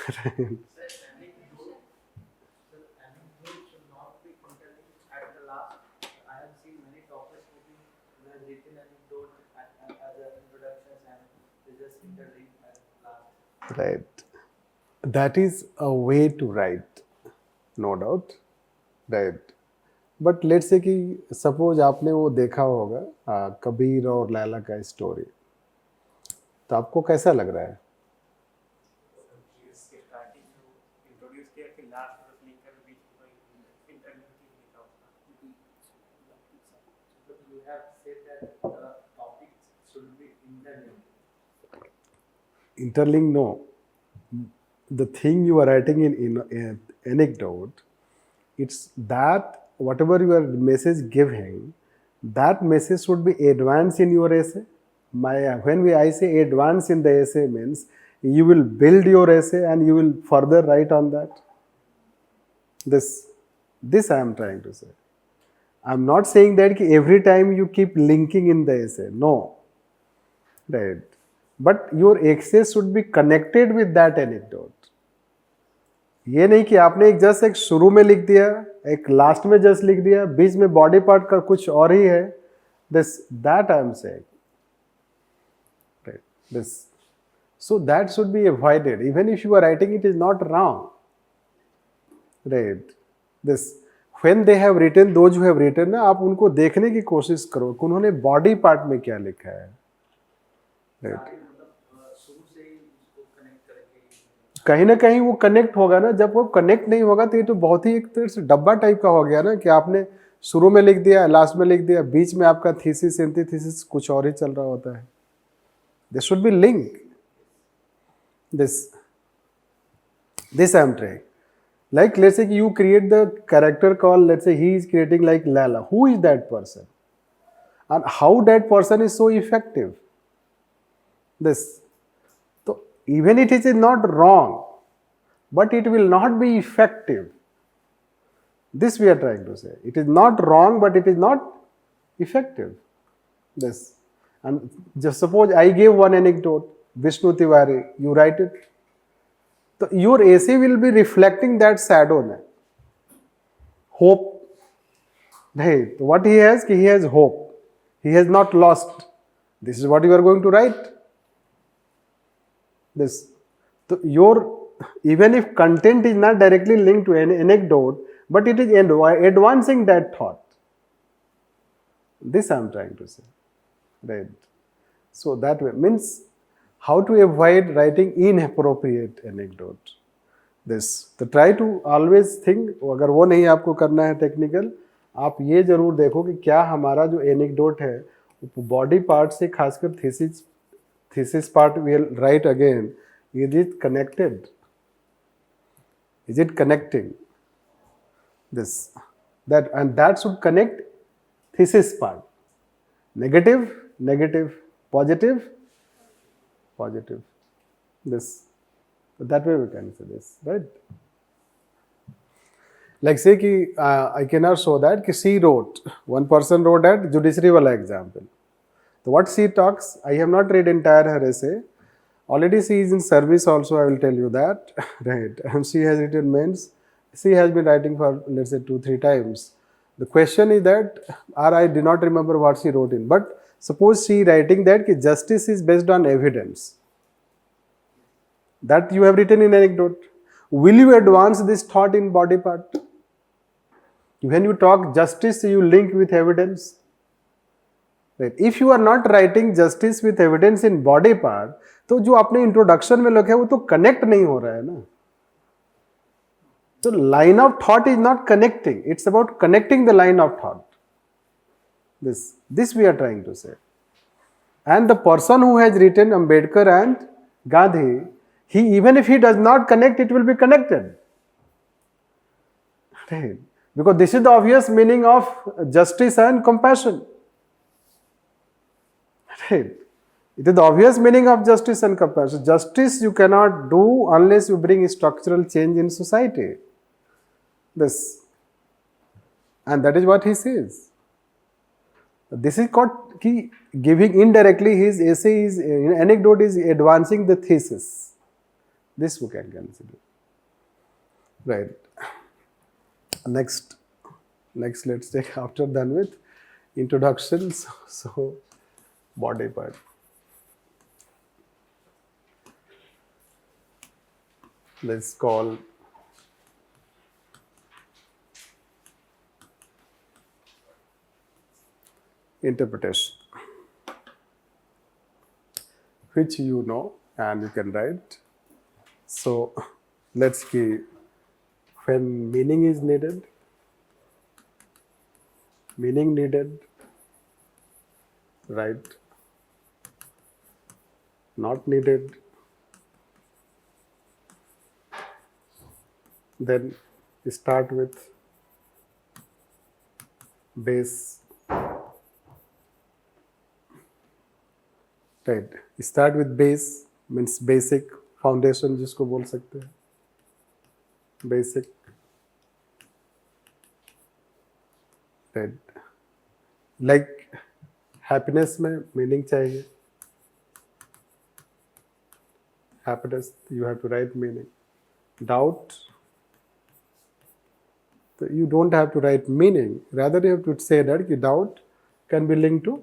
Anecdote should not be interlinked at the last. I have seen many topics who have written anecdote as an introduction and they just interlink at the last. Right. That is a way to write, no doubt. Right. But let's say कि suppose आपने वो देखा होगा कबीर और लैला का story, तो आपको कैसा लग रहा है? Interlink, no. The thing you are writing in anecdote, it's that whatever your message giving, that message should be advanced in your essay. When I say advance in the essay means you will build your essay and you will further write on that. This I am trying to say. I am not saying that every time you keep linking in the essay. No. Right. But your essay should be connected with that anecdote. ये नहीं कि आपने एक just एक शुरू में लिख दिया, एक लास्ट में जस्ट लिख दिया, बीच में बॉडी पार्ट का कुछ और ही है. That I am saying. Right. So that should be avoided. Even if you are writing, it is not wrong. Right. When they have written, those who have written, ना आप उनको देखने की कोशिश करो कि उन्होंने बॉडी पार्ट में क्या लिखा है. Right. कहीं ना कहीं वो कनेक्ट होगा ना. जब वो कनेक्ट नहीं होगा तो ये तो बहुत ही एक तरह से डब्बा टाइप का हो गया ना, कि आपने शुरू में लिख दिया, लास्ट में लिख दिया, बीच में आपका थीसिस एंटीथीसिस कुछ और ही चल रहा होता है. This should be link. This I am trying. Like let's say you create the character called, let's say he is creating like Lala. Who is that person? And how that person is so effective? So even it is not wrong, but it will not be effective. This we are trying to say. It is not wrong, but it is not effective. this. And just suppose I gave one anecdote, Vishnu Tiwari, you write it. So your essay will be reflecting that shadow. Hope. Hey, what he has? He has hope. He has not lost. This is what you are going to write. This. So your, even if content is not directly linked to an anecdote, but it is advancing that thought. This I am trying to say. Right. So that way means how to avoid writing inappropriate anecdote. This. तो try to always think, अगर वो नहीं आपको करना है technical, आप ये जरूर देखो कि क्या हमारा जो एनेक्डोट है बॉडी पार्ट से खासकर thesis part will write again, is it connected, is it connecting this that, and that should connect thesis part, negative negative, positive positive, this. That way we can say this, right? Like say कि I cannot show that कि she wrote, one person wrote at judiciary वाला example. So what she talks, I have not read entire her essay. Already she is in service also, I will tell you that, right? And she has written mains. She has been writing for let's say 2-3 times. The question is that, or I do not remember what she wrote in, but suppose she writing that कि justice is based on evidence. That you have written in anecdote. Will you advance this thought in body part? When you talk justice, you link with evidence. Right. If you are not writing justice with evidence in body part, तो जो आपने introduction में लिखा है वो तो connect नहीं हो रहा है ना. So line of thought is not connecting. It's about connecting the line of thought. This we are trying to say. And the person who has written Ambedkar and Gandhi, he, even if he does not connect, it will be connected. Right. Because this is the obvious meaning of justice and compassion. Right. It is the obvious meaning of justice and compassion. Justice you cannot do unless you bring a structural change in society. This. And that is what he says. This is called giving indirectly his essay is, anecdote is advancing the thesis. This we can consider. Right. Next let's take, after done with introductions, so body part. Let's call interpretation, which you know and you can write. So let's see, when meaning is needed, right? Not needed, then start with base. Right. Start with base means basic, foundation जिसको बोल सकते हैं, basic. Right. Like happiness में meaning चाहिए. Happiness you have to write meaning. Doubt, तो you don't have to write meaning, rather you have to say that कि doubt can be linked to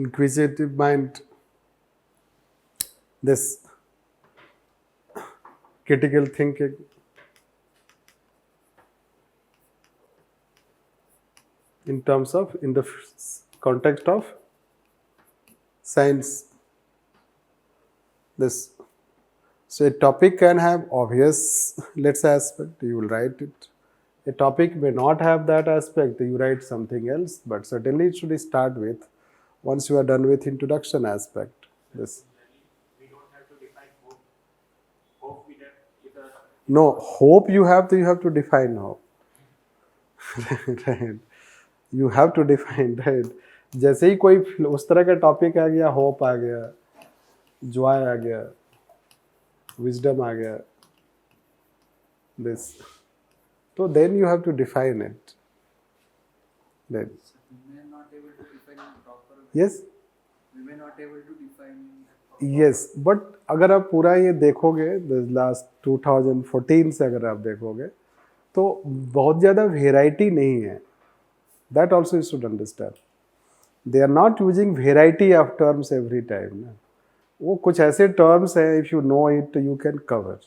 inquisitive mind, this critical thinking, in terms of, in the context of science. This. So a topic can have obvious, let's say, aspect, you will write it. A topic may not have that aspect, you write something else, but certainly it should start with, once you are done with introduction aspect. This. We don't have to define hope. Hope with a No, hope you have to define hope. Right. You have to define, right. जैसे ही कोई उस तरह का topic आ गया, hope आ गया, Joy आ गया, wisdom आ गया, this, So then you have to define it. Then, We may not able to define in proper way. yes? We may not able to define. Yes but अगर आप पूरा ये देखोगे last 2014 से अगर आप देखोगे तो बहुत ज़्यादा वेराइटी नहीं है. That also you should understand. They are not using variety of terms every time ना. वो कुछ ऐसे टर्म्स हैं if you know it you can cover.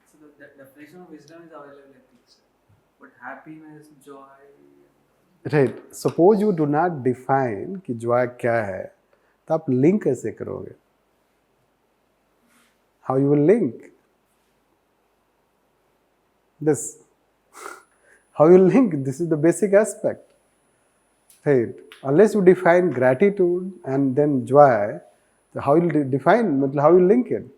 So the definition of wisdom is available, I think, sir. But happiness, joy. Right. Suppose you do not define कि Joy क्या है तो आप लिंक कैसे करोगे? How you will link this? How you link? This is the basic aspect. Right. Unless you define gratitude and then joy, so how you define, how you link it?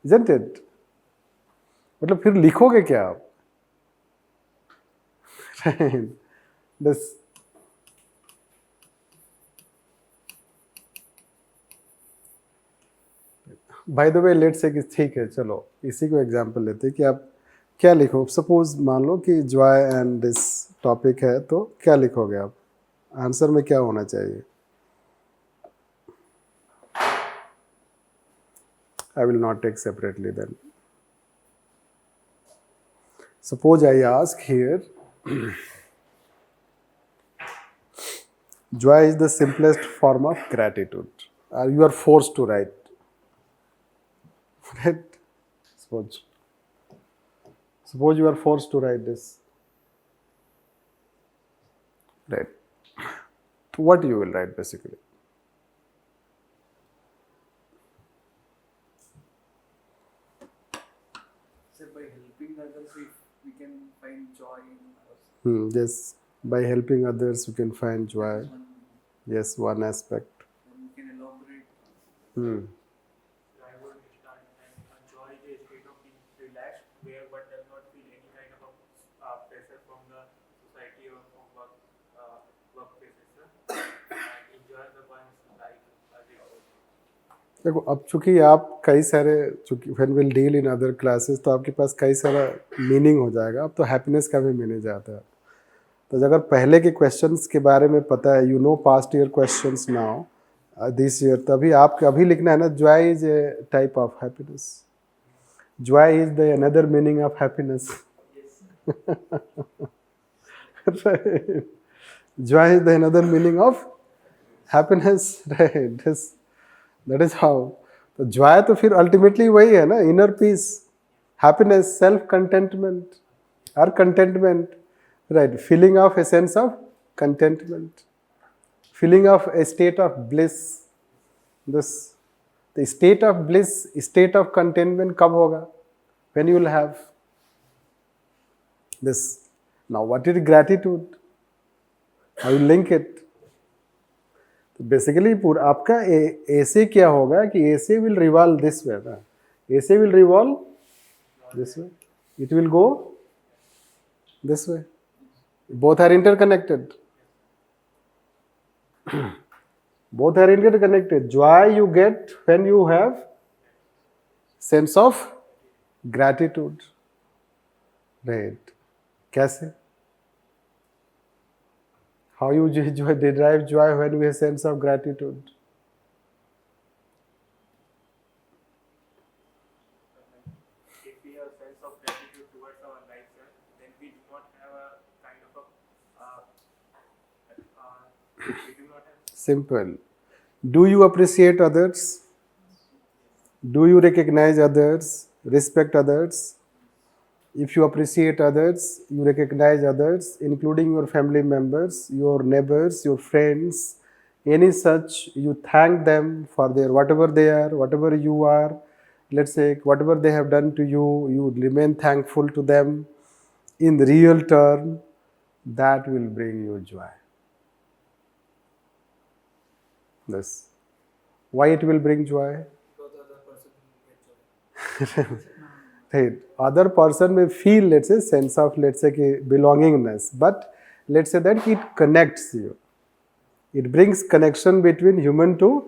Isn't it? मतलब फिर लिखोगे क्या आप? This. By the way, let's say कि ठीक है, चलो इसी को एग्जाम्पल लेते हैं कि आप क्या लिखो. सपोज मान लो कि जॉय एंड दिस टॉपिक है तो क्या लिखोगे आप? आंसर में क्या होना चाहिए? I will not take separately then. Suppose I ask here, joy is the simplest form of gratitude. You are forced to write. Right? Suppose you are forced to write this. Right. So what you will write basically? So by helping others, we can find joy in ourselves. Yes. By helping others, you can find joy. Yes, one aspect. And we can elaborate. I would start and joy is a state of being relaxed where one does not feel any kind of pressure from the society or from workplaces, sir. And enjoy the one's life as it goes. देखो अब चूंकि आप कई सारे when will deal in other classes तो आपके पास कई सारा मीनिंग हो जाएगा. अब तो हैप्पीनेस का भी मीनिंग आता है. तो अगर पहले के क्वेश्चंस के बारे में पता है, you know past year questions now this year, तभी आपको अभी लिखना है ना, joy is a type of happiness. Joy is the another meaning of happiness. Joy is the another meaning of happiness. Right. That is how. तो joy तो फिर ultimately वही है ना, inner peace, happiness, self contentment और contentment. Right, feeling of a sense of contentment, feeling of a state of bliss. This, the state of bliss, state of contentment कब होगा? When you will have this. Now, what is gratitude? How you link it? तो basically पूरा आपका ऐसे क्या होगा कि ऐसे will revolve this way ना, ऐसे will revolve this way, it will go this way. Both are interconnected. Both are interconnected. Joy you get when you have sense of gratitude. Right. कैसे? How you derive joy when we have sense of gratitude? If we have sense of gratitude towards our life, sir, then we do not have a kind of a we do not have. Simple. Do you appreciate others? Do you recognize others? Respect others? If you appreciate others, you recognize others, including your family members, your neighbors, your friends, any such, you thank them for their whatever they are, whatever you are. Let's say whatever they have done to you, you remain thankful to them in the real term. That will bring you joy. This. Why it will bring joy? Because the other person will get joy. Right. Other person may feel, let's say, sense of, let's say, belongingness, but let's say that it connects you. It brings connection between human to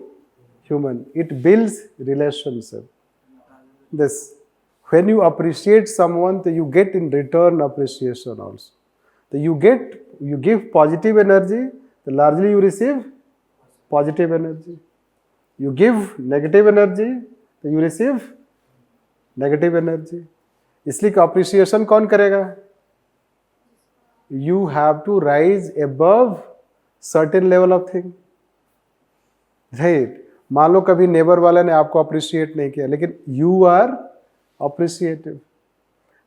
human. It builds relationship. This. when you appreciate someone, you get in return appreciation also. You give positive energy, largely you receive positive energy. You give negative energy, you receive negative energy. इसलिए appreciation कौन करेगा? You have to rise above certain level of thing. Right? मान लो कभी neighbour वाले ने आपको appreciate नहीं किया, लेकिन यू आर अप्रिशिएटिव,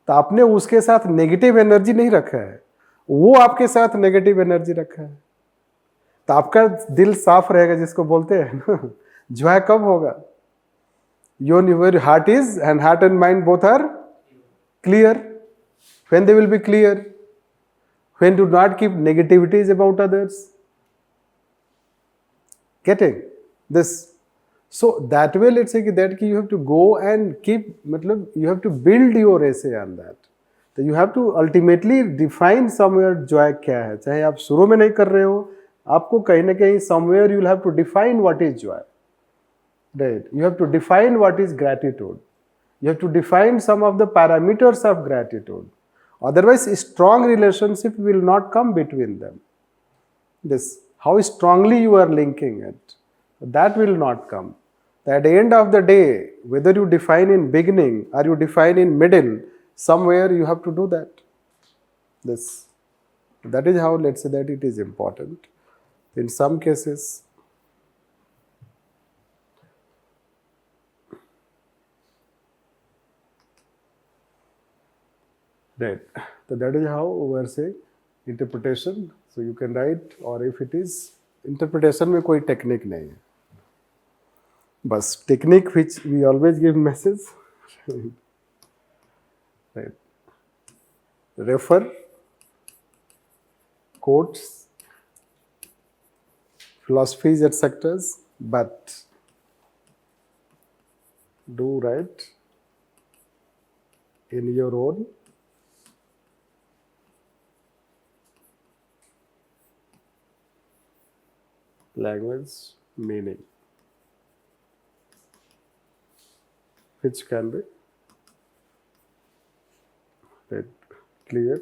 तो आपने उसके साथ नेगेटिव एनर्जी नहीं रखा है, वो आपके साथ नेगेटिव एनर्जी रखा है, तो आपका दिल साफ रहेगा, जिसको बोलते हैं ना, जॉय कब होगा? Your heart is and heart and mind both are clear. When they will be clear? When do not keep negativities about others. Getting this? So that way, let's say that you have to go and keep, matlab, you have to build your essay on that. So you have to ultimately define somewhere joy क्या है. चाहे आप शुरू में नहीं कर रहे हो, आपको कहीं ना कहीं somewhere you will have to define what is joy. Right? You have to define what is gratitude. You have to define some of the parameters of gratitude. Otherwise, a strong relationship will not come between them. This, how strongly you are linking it, that will not come. At the end of the day, whether you define in beginning or you define in middle, somewhere you have to do that. This, that is how, let's say, that it is important. In some cases, right, so that is how we are saying interpretation. So you can write, or if it is interpretation में कोई technique नहीं है, बस technique which we always give message. Right. Refer, quotes, philosophies, etc. But do write in your own language meaning, which can be clear.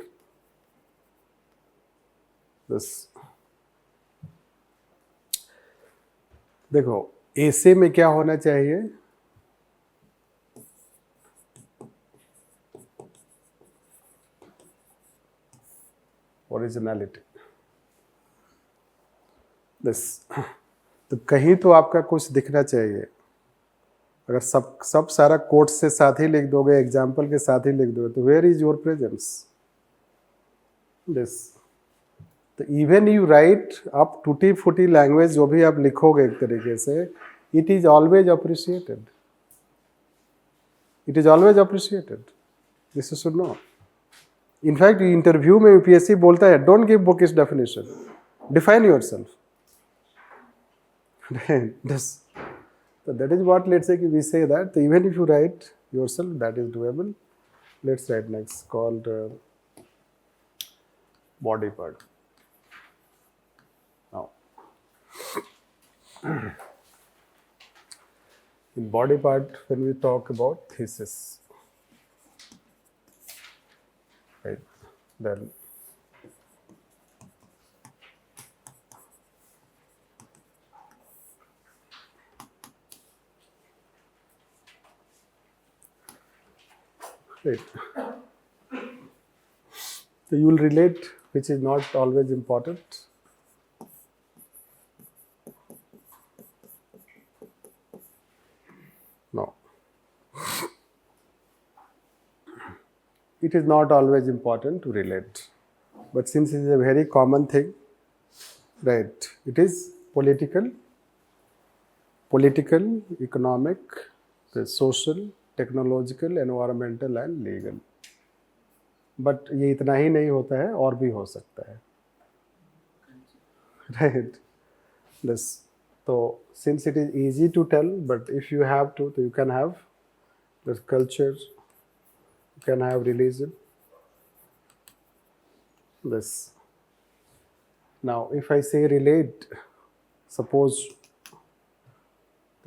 This, देखो ऐसे में क्या होना चाहिए? ओरिजिनलिटी. बस, तो कहीं तो आपका कुछ दिखना चाहिए. अगर सब सारा कोट से साथ ही लिख दोगे, एग्जाम्पल के साथ ही लिख दोगे, तो where is your presence? This, तो इवन यू राइट आप टूटी फूटी लैंग्वेज जो भी आप लिखोगे एक तरीके से, it is always appreciated. It is always appreciated. This you should know. In fact interview में यूपीएससी बोलता है, don't give bookish definition, define yourself. This, so that is what, let's say, we say that even if you write yourself, that is doable. Let's write next, called body part. Now, in body part, when we talk about thesis, right, then right. So you will relate, which is not always important. No. It is not always important to relate. But since it is a very common thing, right, it is political, economic, social, technological, environmental and legal. But ये इतना ही नहीं होता है, और भी हो सकता है. राइट. दिस, तो since it is easy to tell, but if you have to, तो you can have this culture, you can have religion. This, now if I say relate, suppose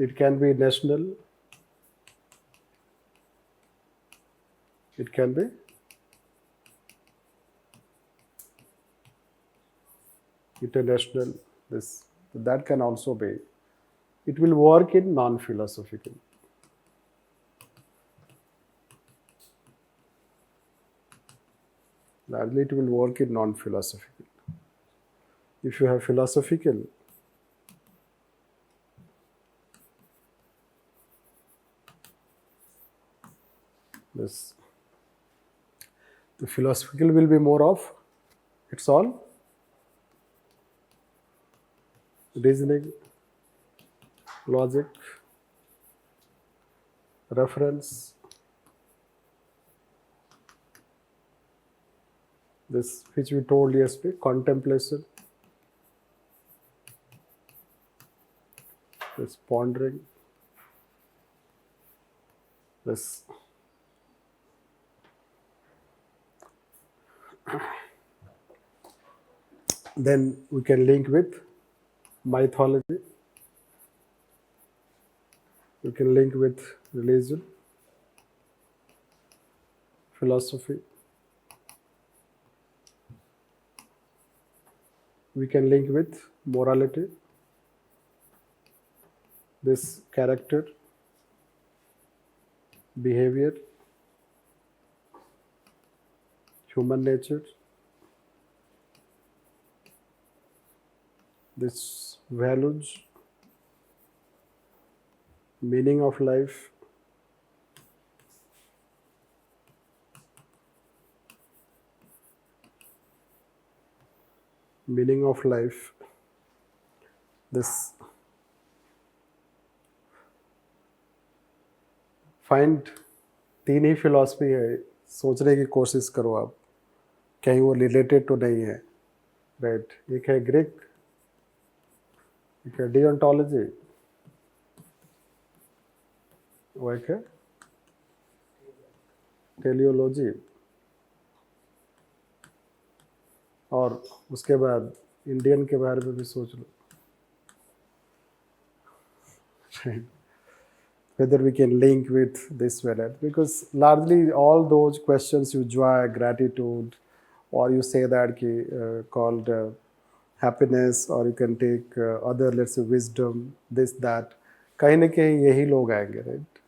it can be national, It can be international. This that can also be. It will work in non-philosophical. Largely, it will work in non-philosophical. If you have philosophical, this the philosophical will be more of it's all reasoning, logic, reference. This which we told yesterday, contemplation, this pondering, this then we can link with mythology, we can link with religion, philosophy, we can link with morality, this character, behavior, human nature, this values, meaning of life, meaning of life, this find तीन ही philosophy है, सोचने की कोशिश करो आप कहीं वो related तो नहीं है, राइट. एक है ग्रीक, एक है डियोंटोलॉजी, वो एक है टेलियोलॉजी, और उसके बाद इंडियन के बारे में भी सोच लो, whether we can link with this or that, because largely all those questions you joy, gratitude, or you say that called happiness, or you can take other, let's say wisdom, this that, कहीं न कहीं यही लोग आएंगे, right?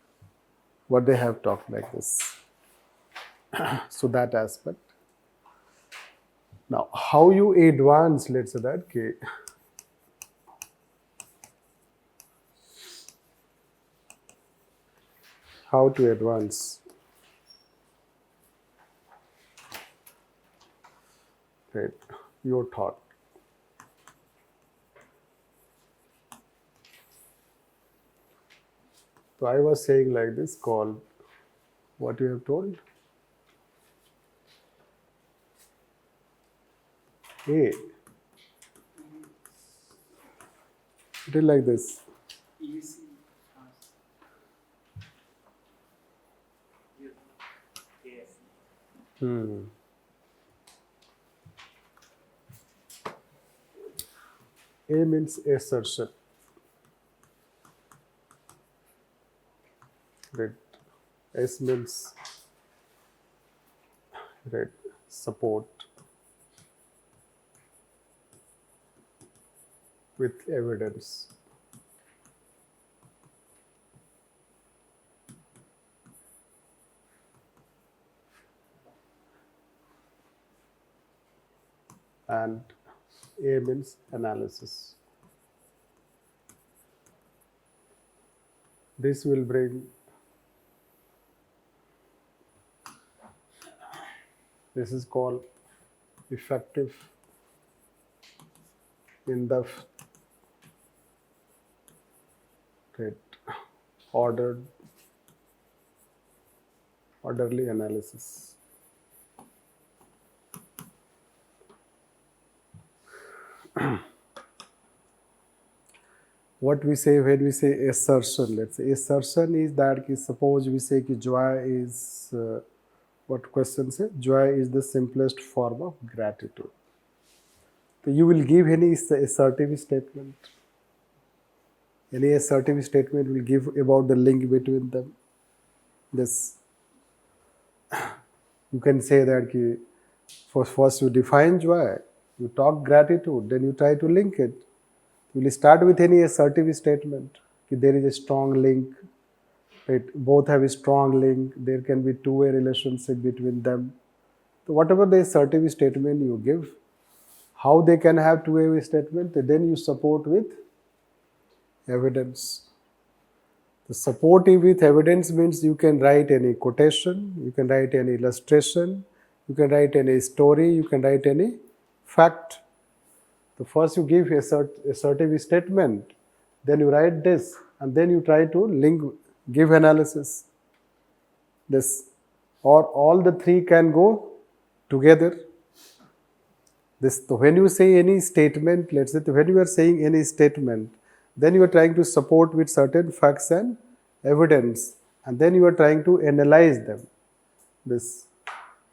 What they have talked like this. So that aspect. Now, how you advance, let's say that, how to advance. Right, your thought. So I was saying like this, called what you have told. A. It is like this. Easy. A means assertion. Right. S means right, support with evidence. And A means analysis. This will bring, this is called effective in the orderly analysis. What we say when we say assertion, let's say assertion is that suppose we say that joy is what question say, joy is the simplest form of gratitude. So you will give any assertive statement. Any assertive statement will give about the link between them. This You can say that ki, first you define joy, you talk gratitude, then you try to link it. You will start with any assertive statement. Ki there is a strong link, right? Both have a strong link. There can be two-way relationship between them. So whatever the assertive statement you give, how they can have two-way statement, then you support with evidence. The supportive with evidence means you can write any quotation, you can write any illustration, you can write any story, you can write any fact. So first you give assertive statement, then you write this, and then you try to link, give analysis. This, or all the three can go together. This, so when you say any statement, let's say when you are saying any statement, then you are trying to support with certain facts and evidence, and then you are trying to analyze them. This,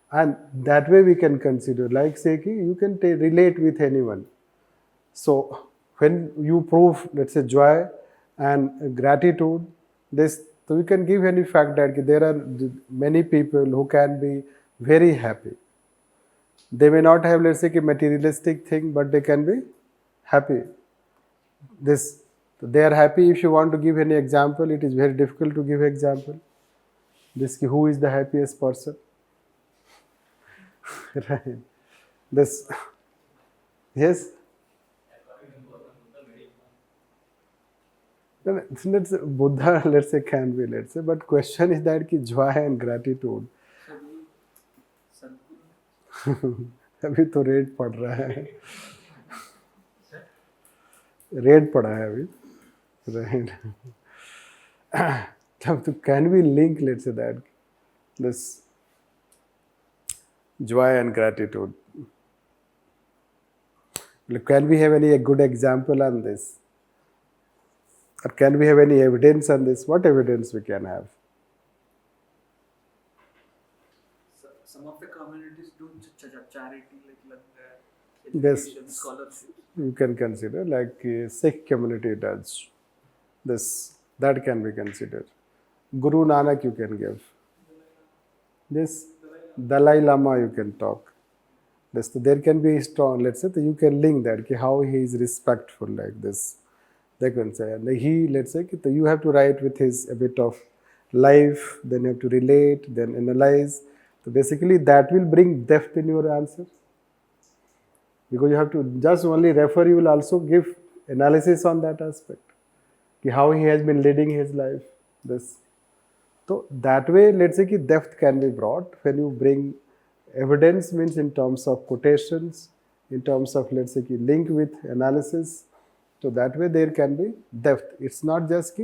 and that way we can consider, like say you can relate with anyone. So when you prove, let's say, joy and gratitude, this, so you can give any fact that there are many people who can be very happy. They may not have, let's say, a materialistic thing, but they can be happy. This, they are happy. If you want to give any example, it is very difficult to give example. This, who is the happiest person? Right. This, yes. Let's say Buddha, let's say, can be, let's say, but question is that ki joy and gratitude. अभी तो red पढ़ रहा है, red पढ़ा है अभी, right? So can we link, let's say, that this joy and gratitude? Can we have any good example on this? Or can we have any evidence on this? What evidence we can have? Some of the communities do charity, like Yes. education, scholarships. You can consider, like Sikh community does. This, that can be considered. Guru Nanak you can give. This, Dalai Lama you can talk. This, there can be strong, let's say, you can link that, how he is respectful like this. They can say, and he, let's say, you have to write with his a bit of life, then you have to relate, then analyze. So basically that will bring depth in your answer. Because you have to just only refer, you will also give analysis on that aspect. How he has been leading his life. This. So that way, let's say, depth can be brought when you bring evidence, means in terms of quotations, in terms of, let's say, link with analysis. So that way there can be depth. It's not just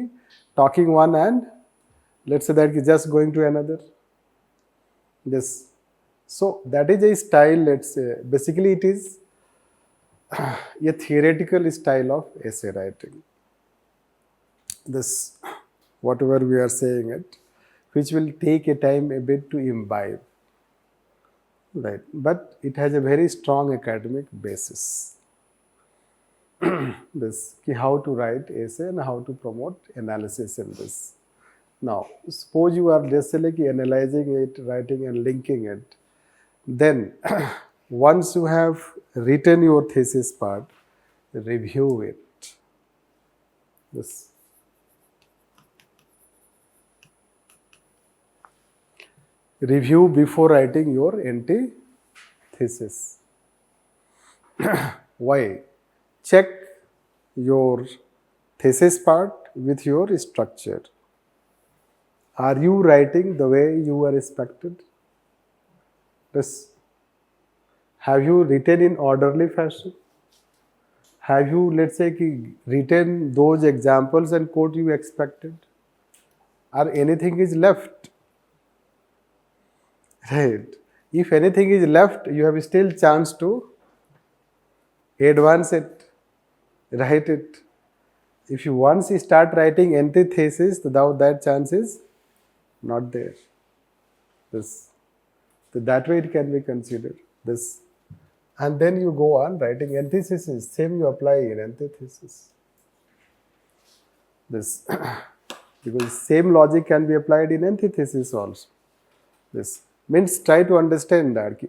talking one and, let's say, that just going to another. Yes. So that is a style, let's say, basically it is a theoretical style of essay writing. This, whatever we are saying it, which will take a time a bit to imbibe. Right. But it has a very strong academic basis. This, how to write essay and how to promote analysis in this. Now, suppose you are just like analyzing it, writing and linking it. Then, once you have written your thesis part, review it. This. Review before writing your antithesis. Why? Check your thesis part with your structure. Are you writing the way you were expected? Yes. Have you written in orderly fashion? Have you, let's say, written those examples and quote you expected? Or anything is left? Right. If anything is left, you have still chance to advance it, write it. If you once start writing antithesis, that chance is not there. This. So that way it can be considered. This. And then you go on writing antithesis. Same you apply in antithesis. This. Because same logic can be applied in antithesis also. This. Means try to understand that कि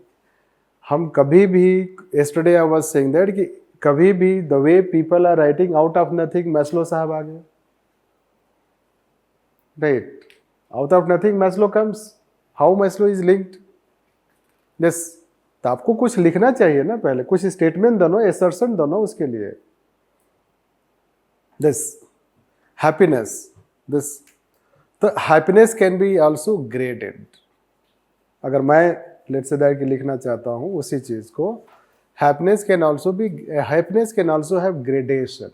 हम कभी भी, yesterday I was saying that कि कभी भी the way people are writing out of nothing, Maslow साहब आ गए, right? Out of nothing Maslow comes. How Maslow is linked? Yes. तो आपको कुछ लिखना चाहिए ना, पहले कुछ स्टेटमेंट दो ना, assertion दो ना उसके लिए. This happiness, this the happiness can be also graded. अगर मैं let's say that कि लिखना चाहता हूँ उसी चीज को, happiness can also have gradation.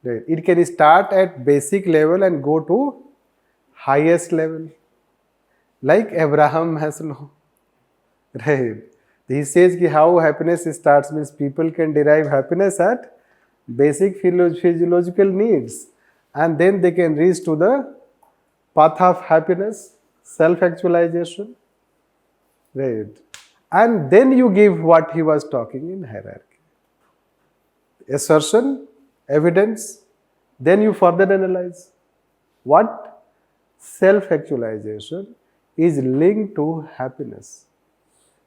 Right? It can start at basic level and go to highest level, like Abraham Maslow. Right? He says कि how happiness starts means people can derive happiness at basic physiological needs, and then they can reach to the path of happiness, self-actualization. Right? And then you give what he was talking in hierarchy. Assertion, evidence, then you further analyze. What? Self-actualization is linked to happiness.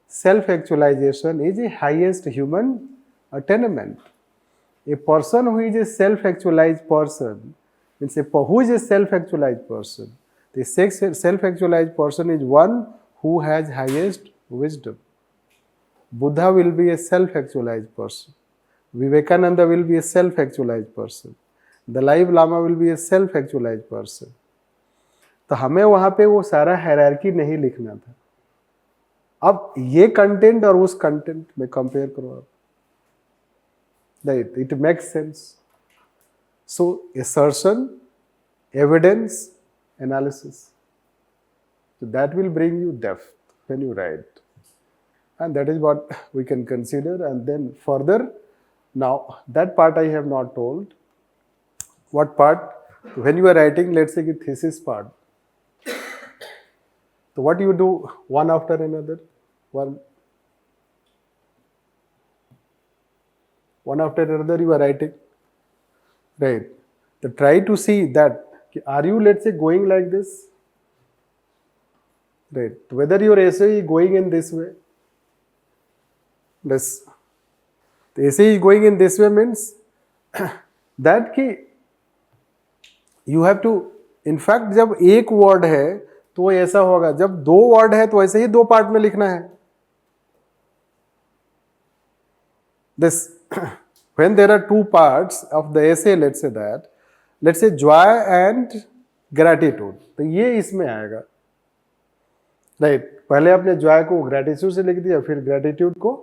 Self-actualization is the highest human attainment. A person who is a self-actualized person, means who is a self-actualized person? The self-actualized person is one who has highest wisdom. Buddha will be a self-actualized person. Vivekananda will be a self-actualized person. Dalai Lama will be a self-actualized person. तो हमें वहाँ पे वो सारा hierarchy नहीं लिखना था. अब ये कंटेंट और उस कंटेंट में कंपेयर करो आप. Right, it makes sense. So assertion, evidence, analysis. So that will bring you depth when you write. And that is what we can consider. And then further, now that part I have not told. What part? When you are writing, let's say the thesis part. So what do you do one after another? One after another you are writing. Right. So try to see that. Are you, let's say, going like this? Right. Whether your essay is going in this way. This. The essay is going in this way means that कि you have to, in fact, जब एक word है तो वो ऐसा होगा, जब दो word है तो ऐसे ही दो part में लिखना है. This. When there are two parts of the essay, let's say joy and gratitude, तो ये इसमें आएगा. Right? पहले आपने joy को gratitude से लिख दिया, फिर gratitude को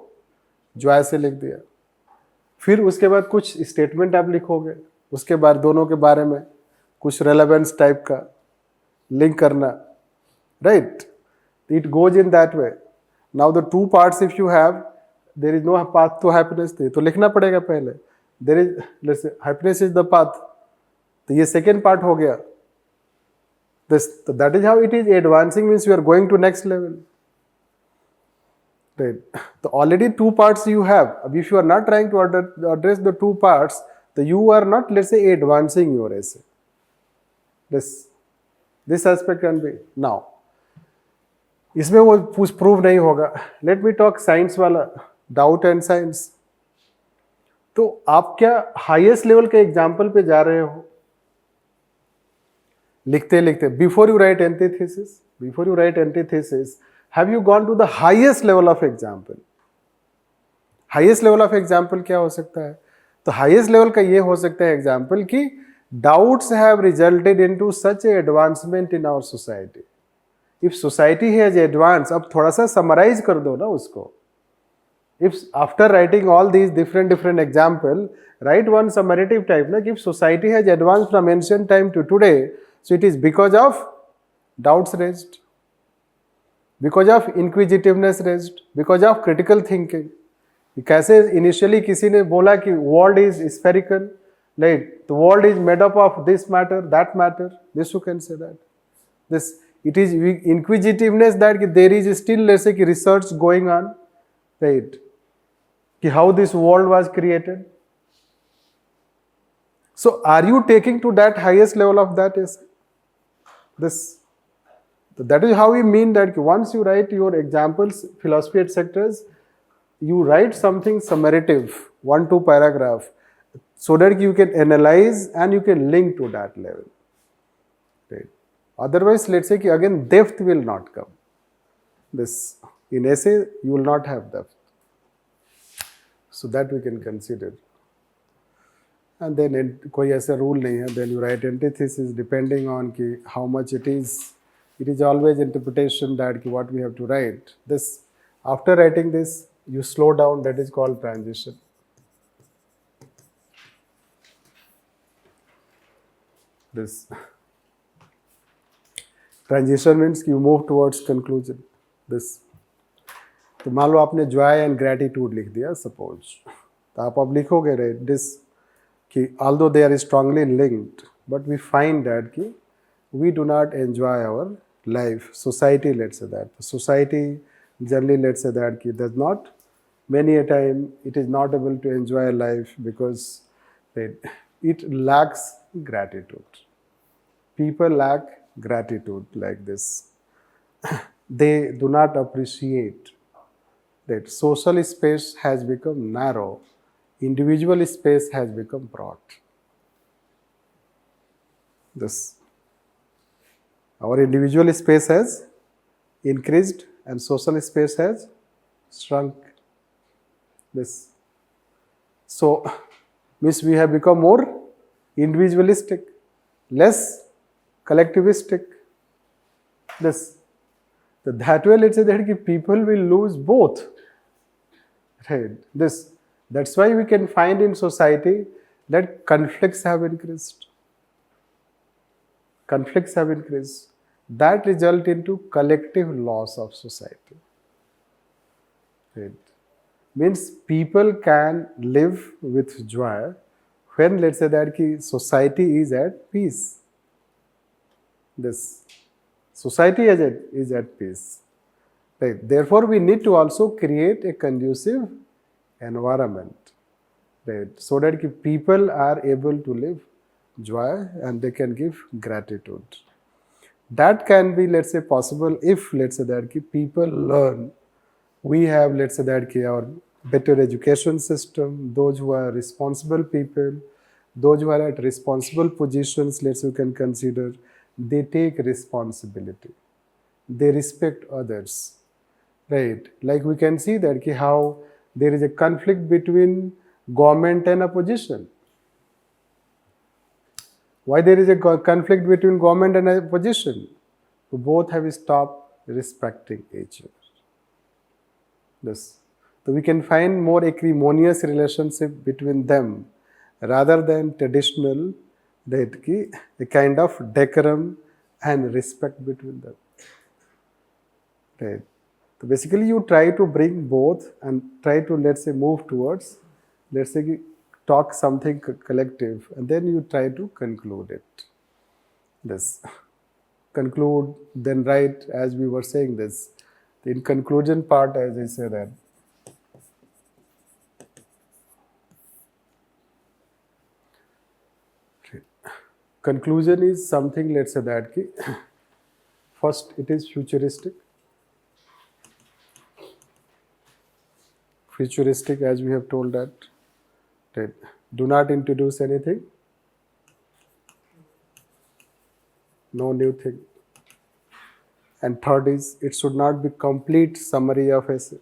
joy से लिख दिया, फिर उसके बाद कुछ statement आप लिखोगे, उसके बाद दोनों के बारे में कुछ relevance type का link करना. Right? It goes in that way. Now the two parts if you have, there is no path to happiness, तो लिखना पड़ेगा पहले. There is, let's say, happiness is the path. तो ये second part हो गया. This, so that is how it is advancing, means you are going to next level. Right. So already two parts you have. If you are not trying to address the two parts, so you are not, let's say, advancing your essay. This aspect can be. Now, इसमें वो prove नहीं होगा. Let me talk science वाला. Doubt and science. तो आप क्या highest level के example पे जा रहे हो लिखते लिखते? Before you write antithesis, have you gone to the highest level of example? Highest level of example क्या हो सकता है? तो हाईएस्ट लेवल का ये हो सकता है एग्जाम्पल कि doubts have resulted into such a advancement in our society. If society has advance, अब थोड़ा सा समराइज कर दो ना उसको. If after writing all these different example, write one summative type. Like if society has advanced from ancient time to today, so it is because of doubts raised, because of inquisitiveness raised, because of critical thinking. कैसे initially किसी ने बोला कि world is spherical, like the world is made up of this matter, that matter. This you can say that. This, it is inquisitiveness that there is still, let's say, research going on, right? How this world was created. So are you taking to that highest level of that essay? This. So that is how we mean that once you write your examples, philosophy etc., you write something summative, 1-2 paragraph, so that you can analyze and you can link to that level. Right? Otherwise, let's say again depth will not come. This in essay you will not have depth. So that we can consider. And then कोई ऐसा rule नहीं है. Then you write antithesis depending on how much it is. It is always interpretation that what we have to write. This after writing this, you slow down. That is called transition. This transition means you move towards conclusion. This तो मान लो आपने joy and gratitude लिख दिया suppose, तो आप अब लिखोगे right this कि although they are strongly linked, but we find that कि we do not enjoy our life. Society, let's say that society generally, let's say that कि does not, many a time it is not able to enjoy life because it lacks gratitude. People lack gratitude like this. They do not appreciate that social space has become narrow, individual space has become broad. This our individual space has increased and social space has shrunk. This so means we have become more individualistic, less collectivistic. This so that way, let's say that people will lose both. Right? That's why we can find in society that conflicts have increased. Conflicts have increased. That result into collective loss of society. Right? Means people can live with joy when, let's say that society is at peace. This society is at peace. Right? Therefore, we need to also create a conducive environment, right? So that people are able to live joy and they can give gratitude. That can be, let's say, possible if, let's say that people learn. We have, let's say that our better education system, those who are responsible people, those who are at responsible positions, let's say you can consider, they take responsibility. They respect others. Right? Like we can see that how there is a conflict between government and opposition. Why there is a conflict between government and opposition? So both have stopped respecting each other. This. So we can find more acrimonious relationship between them rather than traditional, that a kind of decorum and respect between them. Right. So basically you try to bring both and try to, let's say, move towards, let's say, talk something collective, and then you try to conclude it. This conclude, then write, as we were saying this. In conclusion part, as I say that. Conclusion is something, let's say that first it is futuristic. Futuristic, as we have told that do not introduce anything, no new thing. And third is, it should not be complete summary of essay.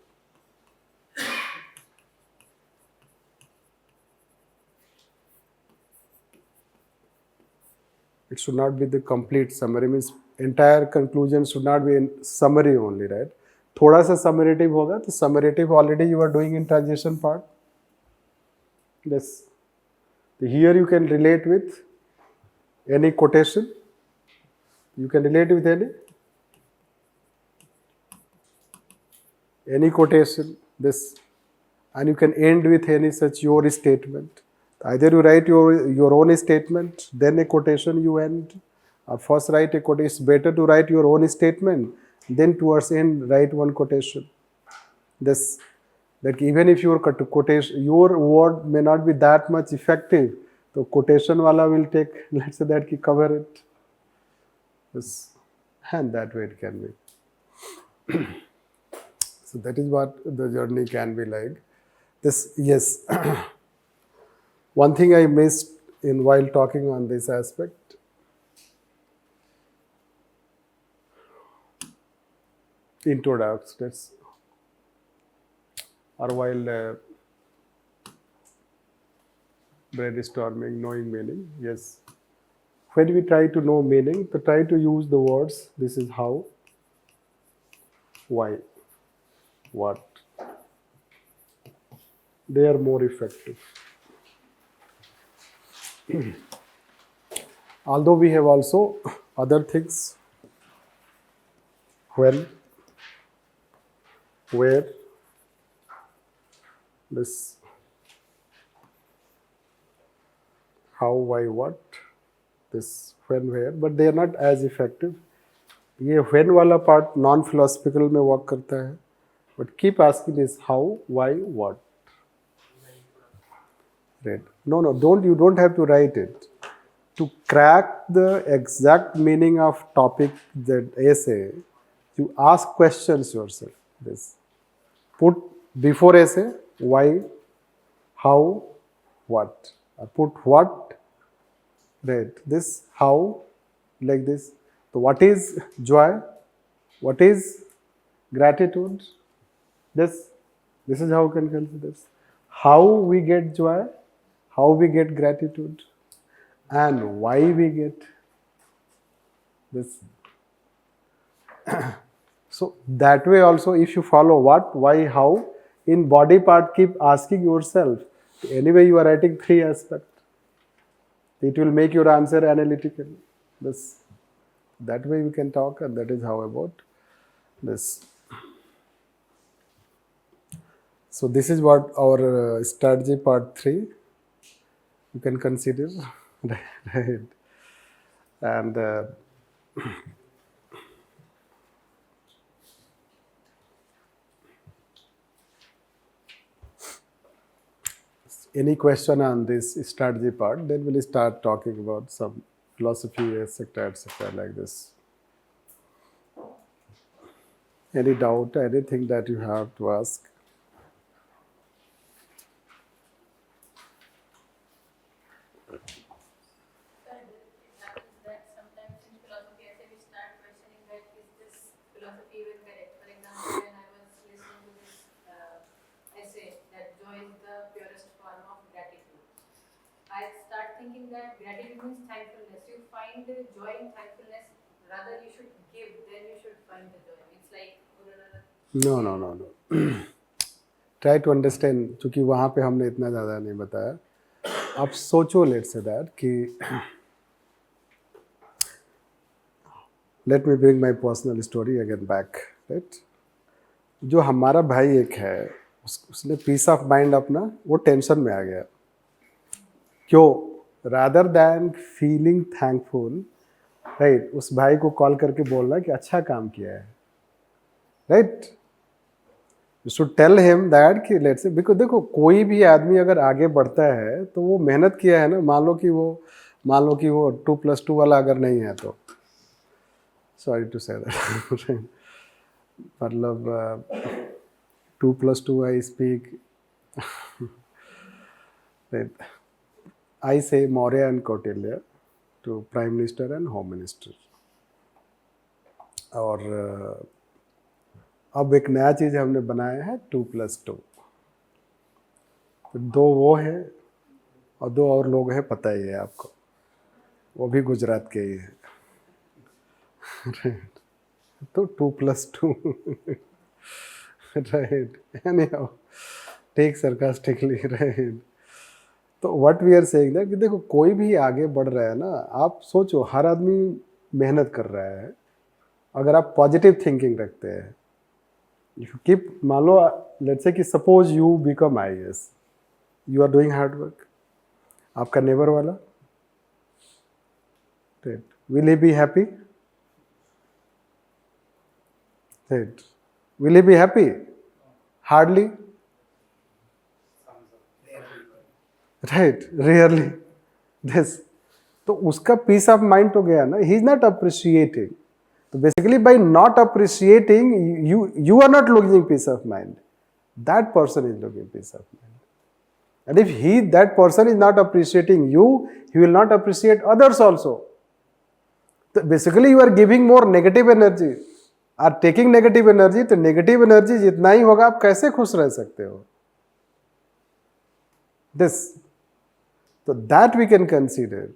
It should not be the complete summary, means entire conclusion should not be in summary only, right? थोड़ा सा summative होगा तो summative already you are doing in transition part. Yes. Here you can relate with any quotation. You can relate with any quotation. This, and you can end with any such your statement. Either you write your own statement, then a quotation you end. Or first write a quotation. It's better to write your own statement, then towards end write one quotation. This, that even if your quotation, your word may not be that much effective, so quotation wala will take, let's say that cover it. Yes. and that way it can be. So that is what the journey can be like. This, yes. One thing I missed in while talking on this aspect, introducts, that's, or while brainstorming, knowing meaning, yes. When we try to know meaning, to try to use the words, this is how, why, what. They are more effective. Although we have also other things, when, where, this, how, why, what, this, when, where, but they are not as effective. ये when वाला part non philosophical में work करता है, but keep asking is how, why, what. Right? No, you don't have to write it. To crack the exact meaning of topic, that essay, you ask questions yourself. This, put before essay, why, how, what. Put what, right? This, how, like this. So what is joy? What is gratitude? This is how we can consider this. How we get joy, how we get gratitude, and why we get this. So that way also, if you follow what, why, how, in body part keep asking yourself. Anyway, you are writing 3 aspects. It will make your answer analytical. This, that way we can talk, and that is how about this. So this is what our strategy part 3 you can consider, right? And any question on this strategy part, then we'll start talking about some philosophy, etc., like this. Any doubt, anything that you have to ask? That sometimes in philosophy essay we start questioning that is this philosophy even correct? For example, when I was listening to this essay that joy is the purest form of gratitude, I start thinking that gratitude means thankfulness. You find the joy in thankfulness, rather you should give, then you should find the joy. It's like No. Try to understand, क्योंकि वहाँ पे हमने इतना ज़्यादा नहीं बताया. आप सोचो, लेट्स से दैट कि let me bring my personal story again back, right. जो हमारा भाई एक है, उसने पीस ऑफ माइंड अपना, वो टेंशन में आ गया. क्यों? Rather than feeling thankful, right, उस भाई को कॉल करके बोलना कि अच्छा काम किया है, right. You should tell him that कि लेट्स से, बिकॉज देखो कोई भी आदमी अगर आगे बढ़ता है तो वो मेहनत किया है ना. मान लो कि वो 2+2 वाला अगर नहीं है तो, सॉरी टू से दैट, मतलब 2+2 I speak, I say Maurya and Kautilya to Prime Minister and Home Minister. और अब एक नया चीज़ हमने बनाया है 2+2. तो 2 वो है और 2 और लोग हैं, पता ही है आपको, वो भी गुजरात के ही हैं. तो 2+2, right? Anyhow, take sarcastically, right? तो what we are saying that कि देखो कोई भी आगे बढ़ रहा है ना, आप सोचो हर आदमी मेहनत कर रहा है. अगर आप पॉजिटिव थिंकिंग रखते हैं, इफ यू कीप, मान लो लेट्स से कि suppose you become IAS, you are doing hard work. आपका नेबर वाला, right, will he be happy? Right, will he be happy? Hardly, right, rarely. This, तो उसका peace of mind तो गया ना, he is not appreciating. So basically, by not appreciating, you are not losing peace of mind. That person is losing peace of mind. And if that person is not appreciating you, he will not appreciate others also. So basically, you are giving more negative energy. Are taking negative energy, तो negative energy जितना ही होगा आप कैसे खुश रह सकते हो? This, so that we can consider.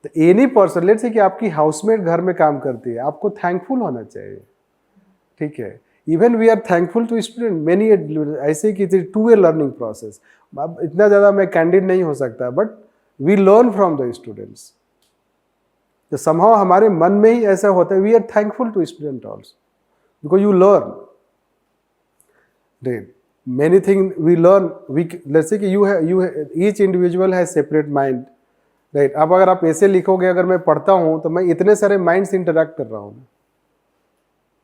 तो any person, let's say कि आपकी हाउसमेट घर में काम करती है, आपको थैंकफुल होना चाहिए, ठीक है? Even we are thankful to student. Many ऐसे कि it's two-way learning process. अब इतना ज़्यादा मैं कैंडिड नहीं हो सकता, but we learn from the students. तो somehow हमारे मन में ही ऐसा होता है, we are thankful to student also. Because you learn, right? Many things we learn. Let's say कि each individual has separate mind, right? अब अगर आप ऐसे लिखोगे, अगर मैं पढ़ता हूँ तो मैं इतने सारे माइंड से इंटरेक्ट कर रहा हूँ,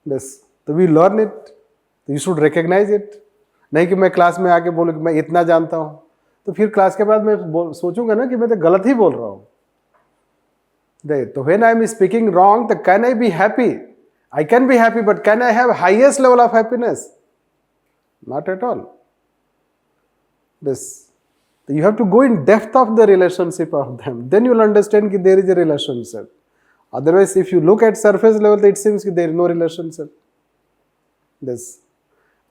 बस तो we learn it. You should recognize it. नहीं कि मैं क्लास में आके बोलूँ कि मैं इतना जानता हूँ, तो फिर क्लास के बाद मैं सोचूंगा ना कि मैं तो गलत ही बोल रहा हूँ, right? तो when I am speaking wrong, तो can I be happy? I can be happy, but can I have highest level of happiness? Not at all. This, you have to go in depth of the relationship of them. Then you will understand that there is a relationship. Otherwise, if you look at surface level, it seems that there is no relationship. This,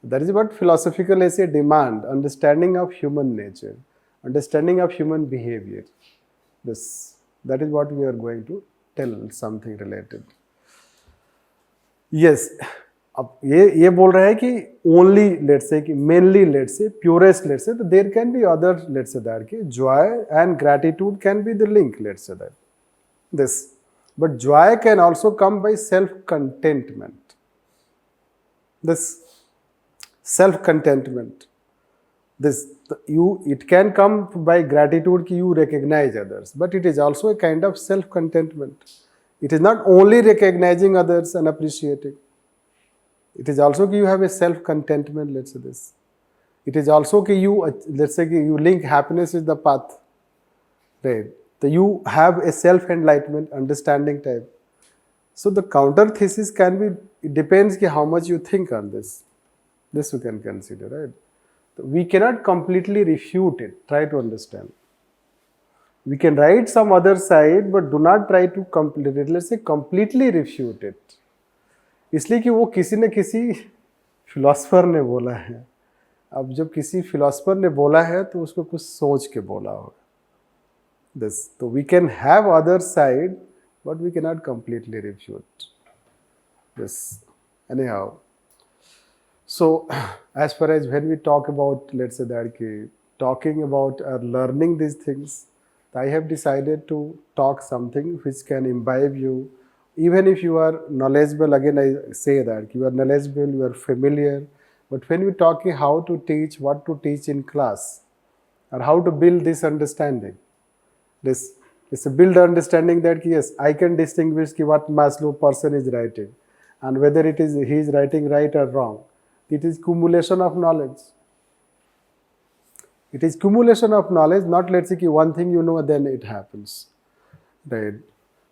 that is what philosophical essay demand: understanding of human nature, understanding of human behavior. This, that is what we are going to tell something related. Yes, अब ये बोल रहा है कि only let's say कि mainly let's say purest let's say, तो there can be other let's say that कि joy and gratitude can be the link, let's say that this, but joy can also come by self-contentment. This self-contentment, this it can come by gratitude कि you recognize others, but it is also a kind of self-contentment. It is not only recognizing others and appreciating. It is also that you have a self-contentment, let's say this. It is also that you, let's say you link happiness with the path, right? So you have a self-enlightenment, understanding type. So the counter thesis can be, it depends on how much you think on this. This you can consider, right? So we cannot completely refute it. Try to understand. We can write some other side, but do not try to complete it. Let's say completely refute it. इसलिए कि वो किसी न किसी philosopher ने बोला है. अब जब किसी फिलोसफर ने बोला है तो उसको कुछ सोच के बोला होगा. This, so we can have other side, but we cannot completely refute this. Anyhow, so as far as when we talk about, let's say that talking about or learning these things, I have decided to talk something which can imbibe you. Even if you are knowledgeable, again I say that you are knowledgeable, you are familiar, but when you talk how to teach, what to teach in class, or how to build this understanding, this is a build understanding that yes, I can distinguish what Maslow person is writing, and whether it is he is writing right or wrong. It is cumulation of knowledge. It is cumulation of knowledge, not let's say one thing you know, then it happens, right?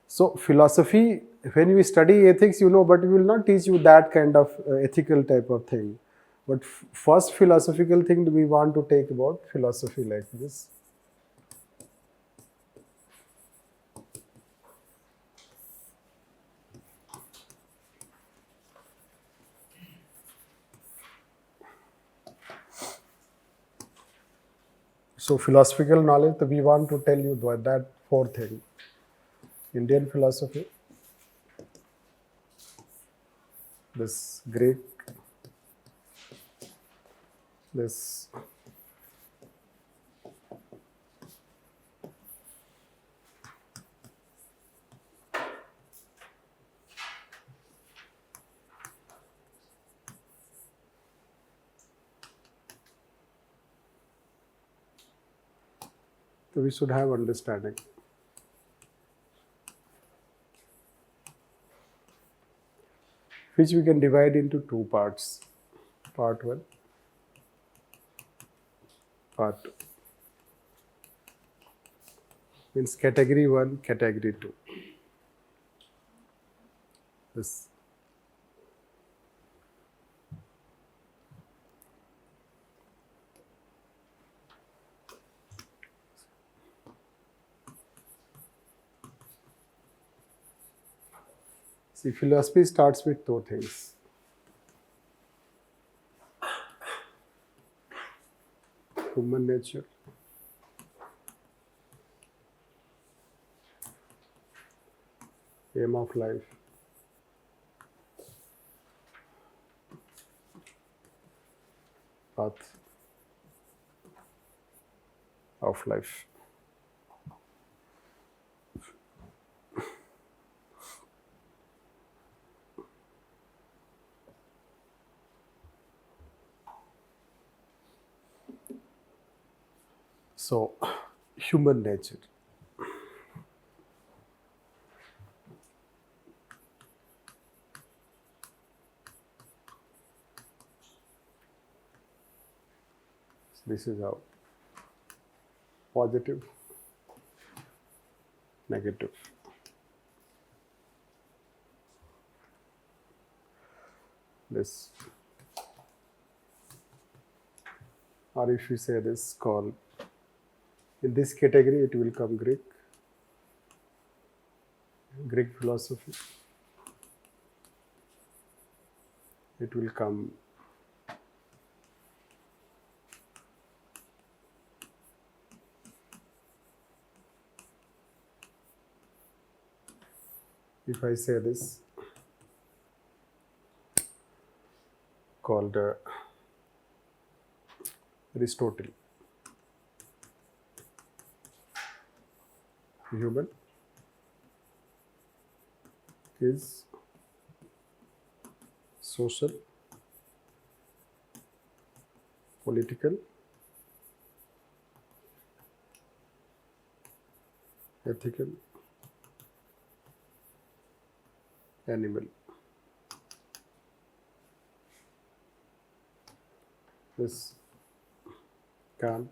So philosophy, when you study ethics, you know, but we will not teach you that kind of ethical type of thing. But first philosophical thing we want to take about philosophy like this. So philosophical knowledge, we want to tell you that four thing. Indian philosophy, this Greek, this so we should have understanding. Which we can divide into two parts. Part 1, Part 2. Means category 1, category 2. This See, philosophy starts with two things. Human nature, aim of life, path of life. So, human nature. This is how positive, negative. This, or if you say this, called in this category, it will come Greek philosophy. It will come if I say this, called Aristotle. Human is social, political, ethical animal. This Kant,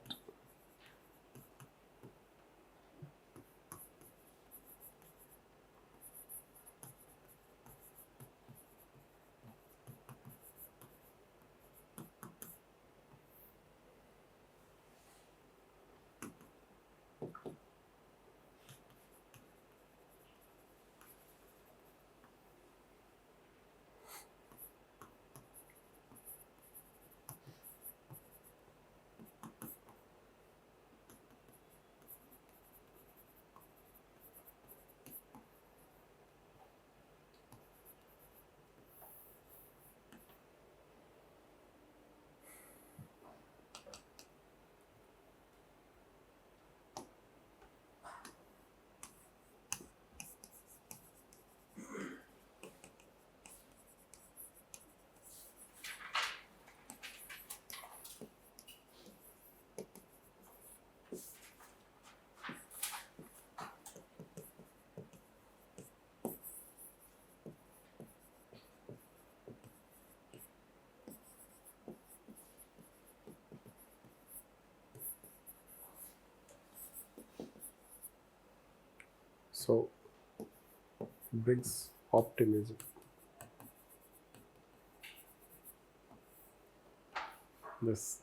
so brings optimism. This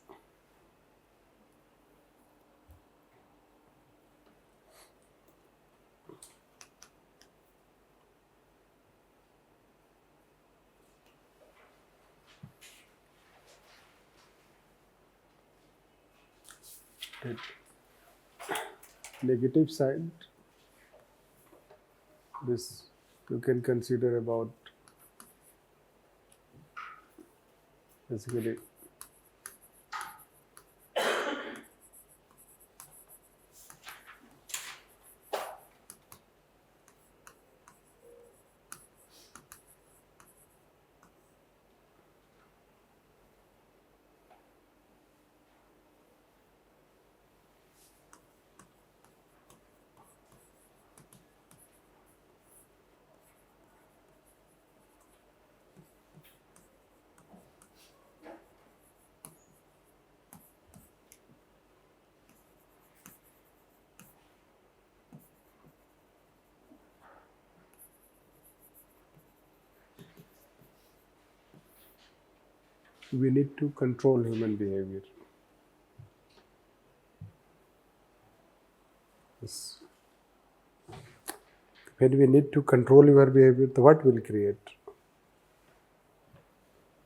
negative side, this you can consider about basically we need to control human behavior. Yes. when we need to control your behavior, तो what will create?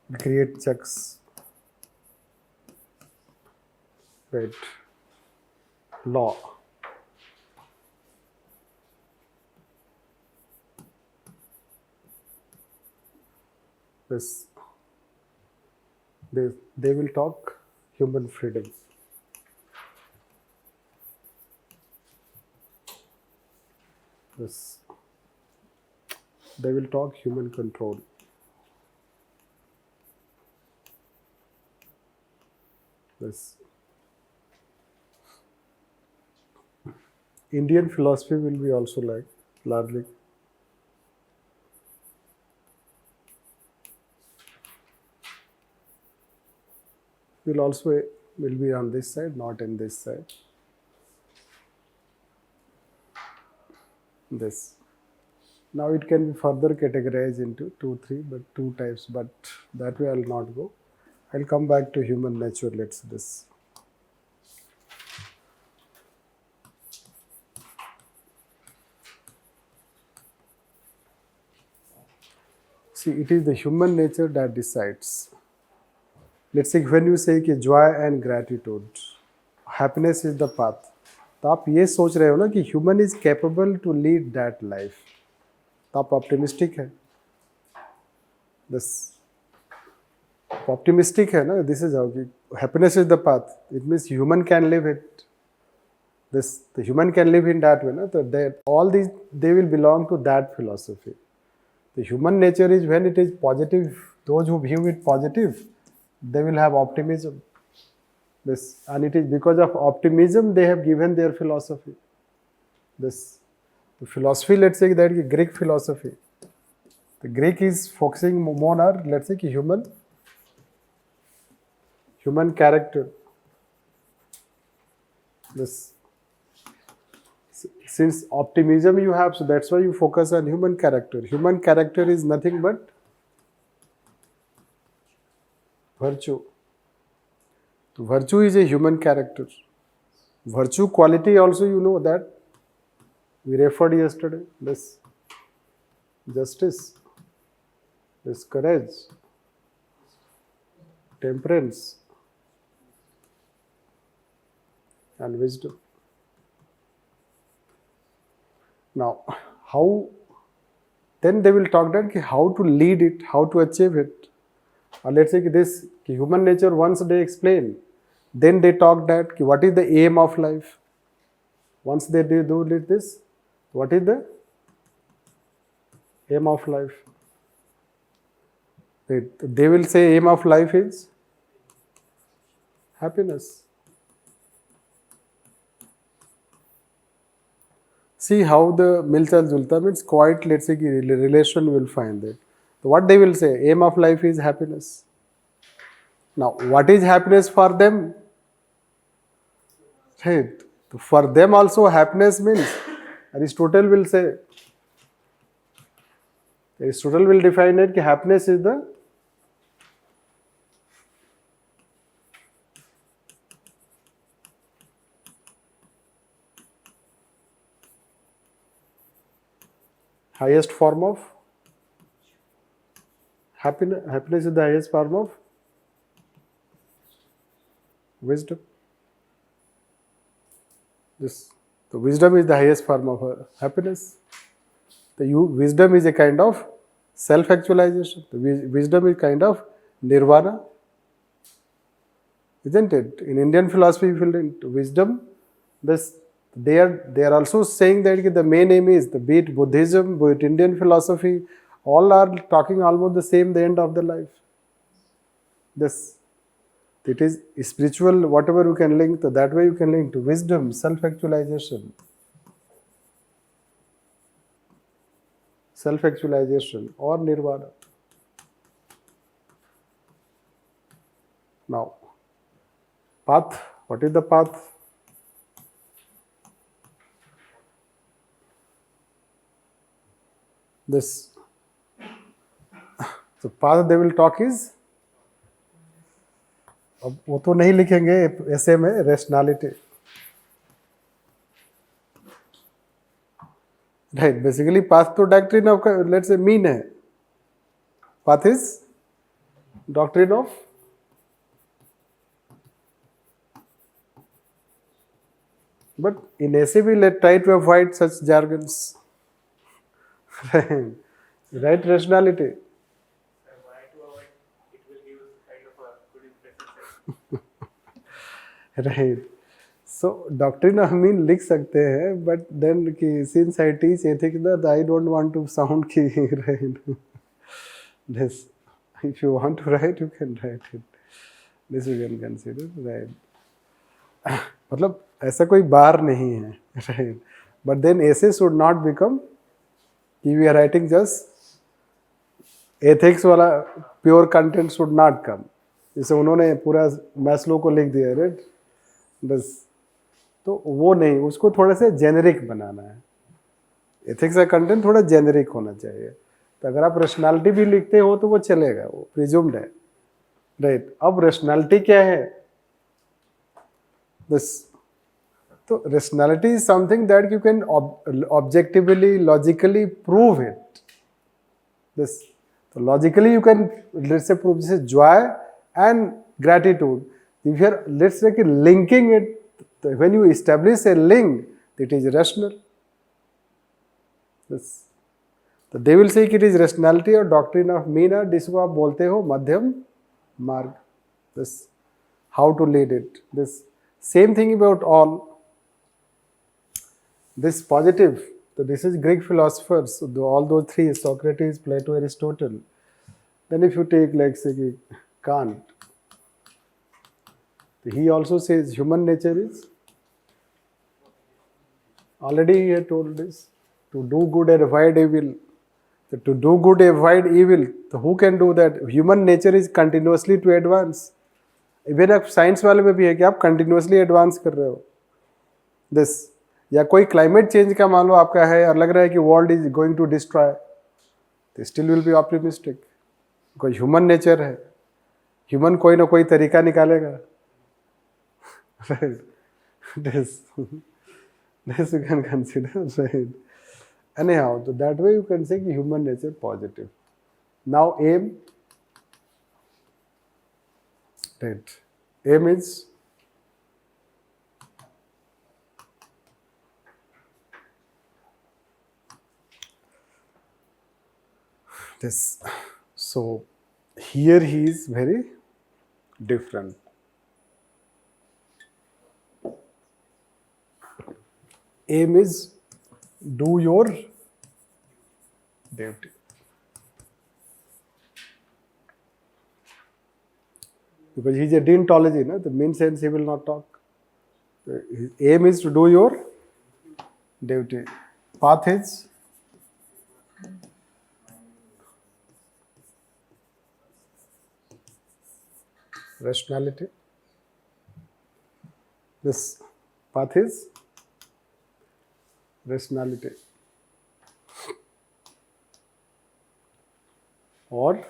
We create checks, right? Law. This, they will talk human freedom. This, they will talk human control. This, Indian philosophy will be also like largely. Will be on this side, not in this side. This. Now it can be further categorized into 2 types, but that way I'll not go. I'll come back to human nature. Let's this. See, it is the human nature that decides. Let's say when you say कि joy and gratitude, happiness is the path, तो आप ये सोच रहे हो ना कि human is capable to lead that life, तो आप optimistic है. This optimistic है ना. This is how कि happiness is the path. It means human can live it. The human can live in that way, ना. So that all these they will belong to that philosophy. The human nature is when it is positive. Those who view it positive, they will have optimism. This, and it is because of optimism they have given their philosophy. This, the philosophy, let's say that is Greek philosophy. The Greek is focusing more on, let's say, human character. This, since optimism you have, so that's why you focus on human character. Human character is nothing but virtue. So virtue is a human character. Virtue quality also, you know that we referred yesterday. This justice, this courage, temperance, and wisdom. Now, how then they will talk that how to lead it, how to achieve it. Or let's say this human nature once they explain, then they talk that what is the aim of life. Once they do this, what is the aim of life? They will say aim of life is happiness. See how the Milcha Julta means quite, let's say, relation will find it. So what they will say, aim of life is happiness. Now, what is happiness for them? Right. For them also happiness means, Aristotle will say, Aristotle will define it, happiness is the highest form of happiness. Happiness is the highest form of wisdom. The wisdom is the highest form of happiness. Wisdom is a kind of self-actualization. The wisdom is kind of nirvana, isn't it? In Indian philosophy, if you look wisdom, they are also saying that the main aim is, be it Buddhism, be it Indian philosophy, all are talking almost the same, the end of the life. It is spiritual, whatever you can link to, that way you can link to wisdom, self-actualization. Self-actualization or nirvana. Now, path, what is the path? So path they will talk is, अब वो तो नहीं लिखेंगे ऐसे में, rationality. Right. Basically, path to doctrine of, let's say, mean है. Path is doctrine of but in essay we let try to avoid such jargons. Right rationality. Why to avoid? It will give kind of a good impression. Right. So doctrine of mean लिख सकते हैं but then कि since I teach ethics that I don't want to sound कि right. This if you want to write you can write it. This you can consider right. मतलब ऐसा कोई बार नहीं है right. But then essay should not become कि we are writing just ethics वाला pure content should not come. जैसे उन्होंने पूरा मैस्लो को लिख दिया राइट बस तो वो नहीं उसको थोड़ा सा जेनेरिक बनाना है. एथिक्स का कंटेंट थोड़ा जेनेरिक होना चाहिए. तो अगर आप रेशनैलिटी भी लिखते हो तो वो चलेगा, वो प्रिज्यूम्ड है राइट. अब रेशनैलिटी क्या है दिस. तो rationality is something that you can objectively logically prove it this. तो logically you can let's say prove जैसे joy and gratitude. If you are, let's say, linking it, when you establish a link, it is rational. Yes. So they will say कि it is rationality or doctrine of mean or जिसको आप बोलते हो मध्यम मार्ग. This how to lead it. This same thing about all. This positive. So this is Greek philosophers. So all those three: Socrates, Plato, Aristotle. Then if you take like say Kant, he also says human nature is already he had told this to do good and avoid evil. So to do good and avoid evil, so who can do that? Human nature is continuously to advance. Even आप science वाले में भी है कि आप continuously advance कर रहे हो दिस. या कोई क्लाइमेट चेंज का मान लो आपका है और लग रहा है कि world is going to destroy, तो स्टिल विल बी ऑप्टिमिस्टिक. कोई ह्यूमन नेचर है, ह्यूमन कोई ना कोई तरीका निकालेगा. this you can consider right. Anyhow, so that way you can say human nature positive. Now aim, right. Aim is this. So here he is very different. Aim is do your duty. Because he is a deontology, na? The mean sense he will not talk. His aim is to do your duty. Path is rationality. This path is rationality or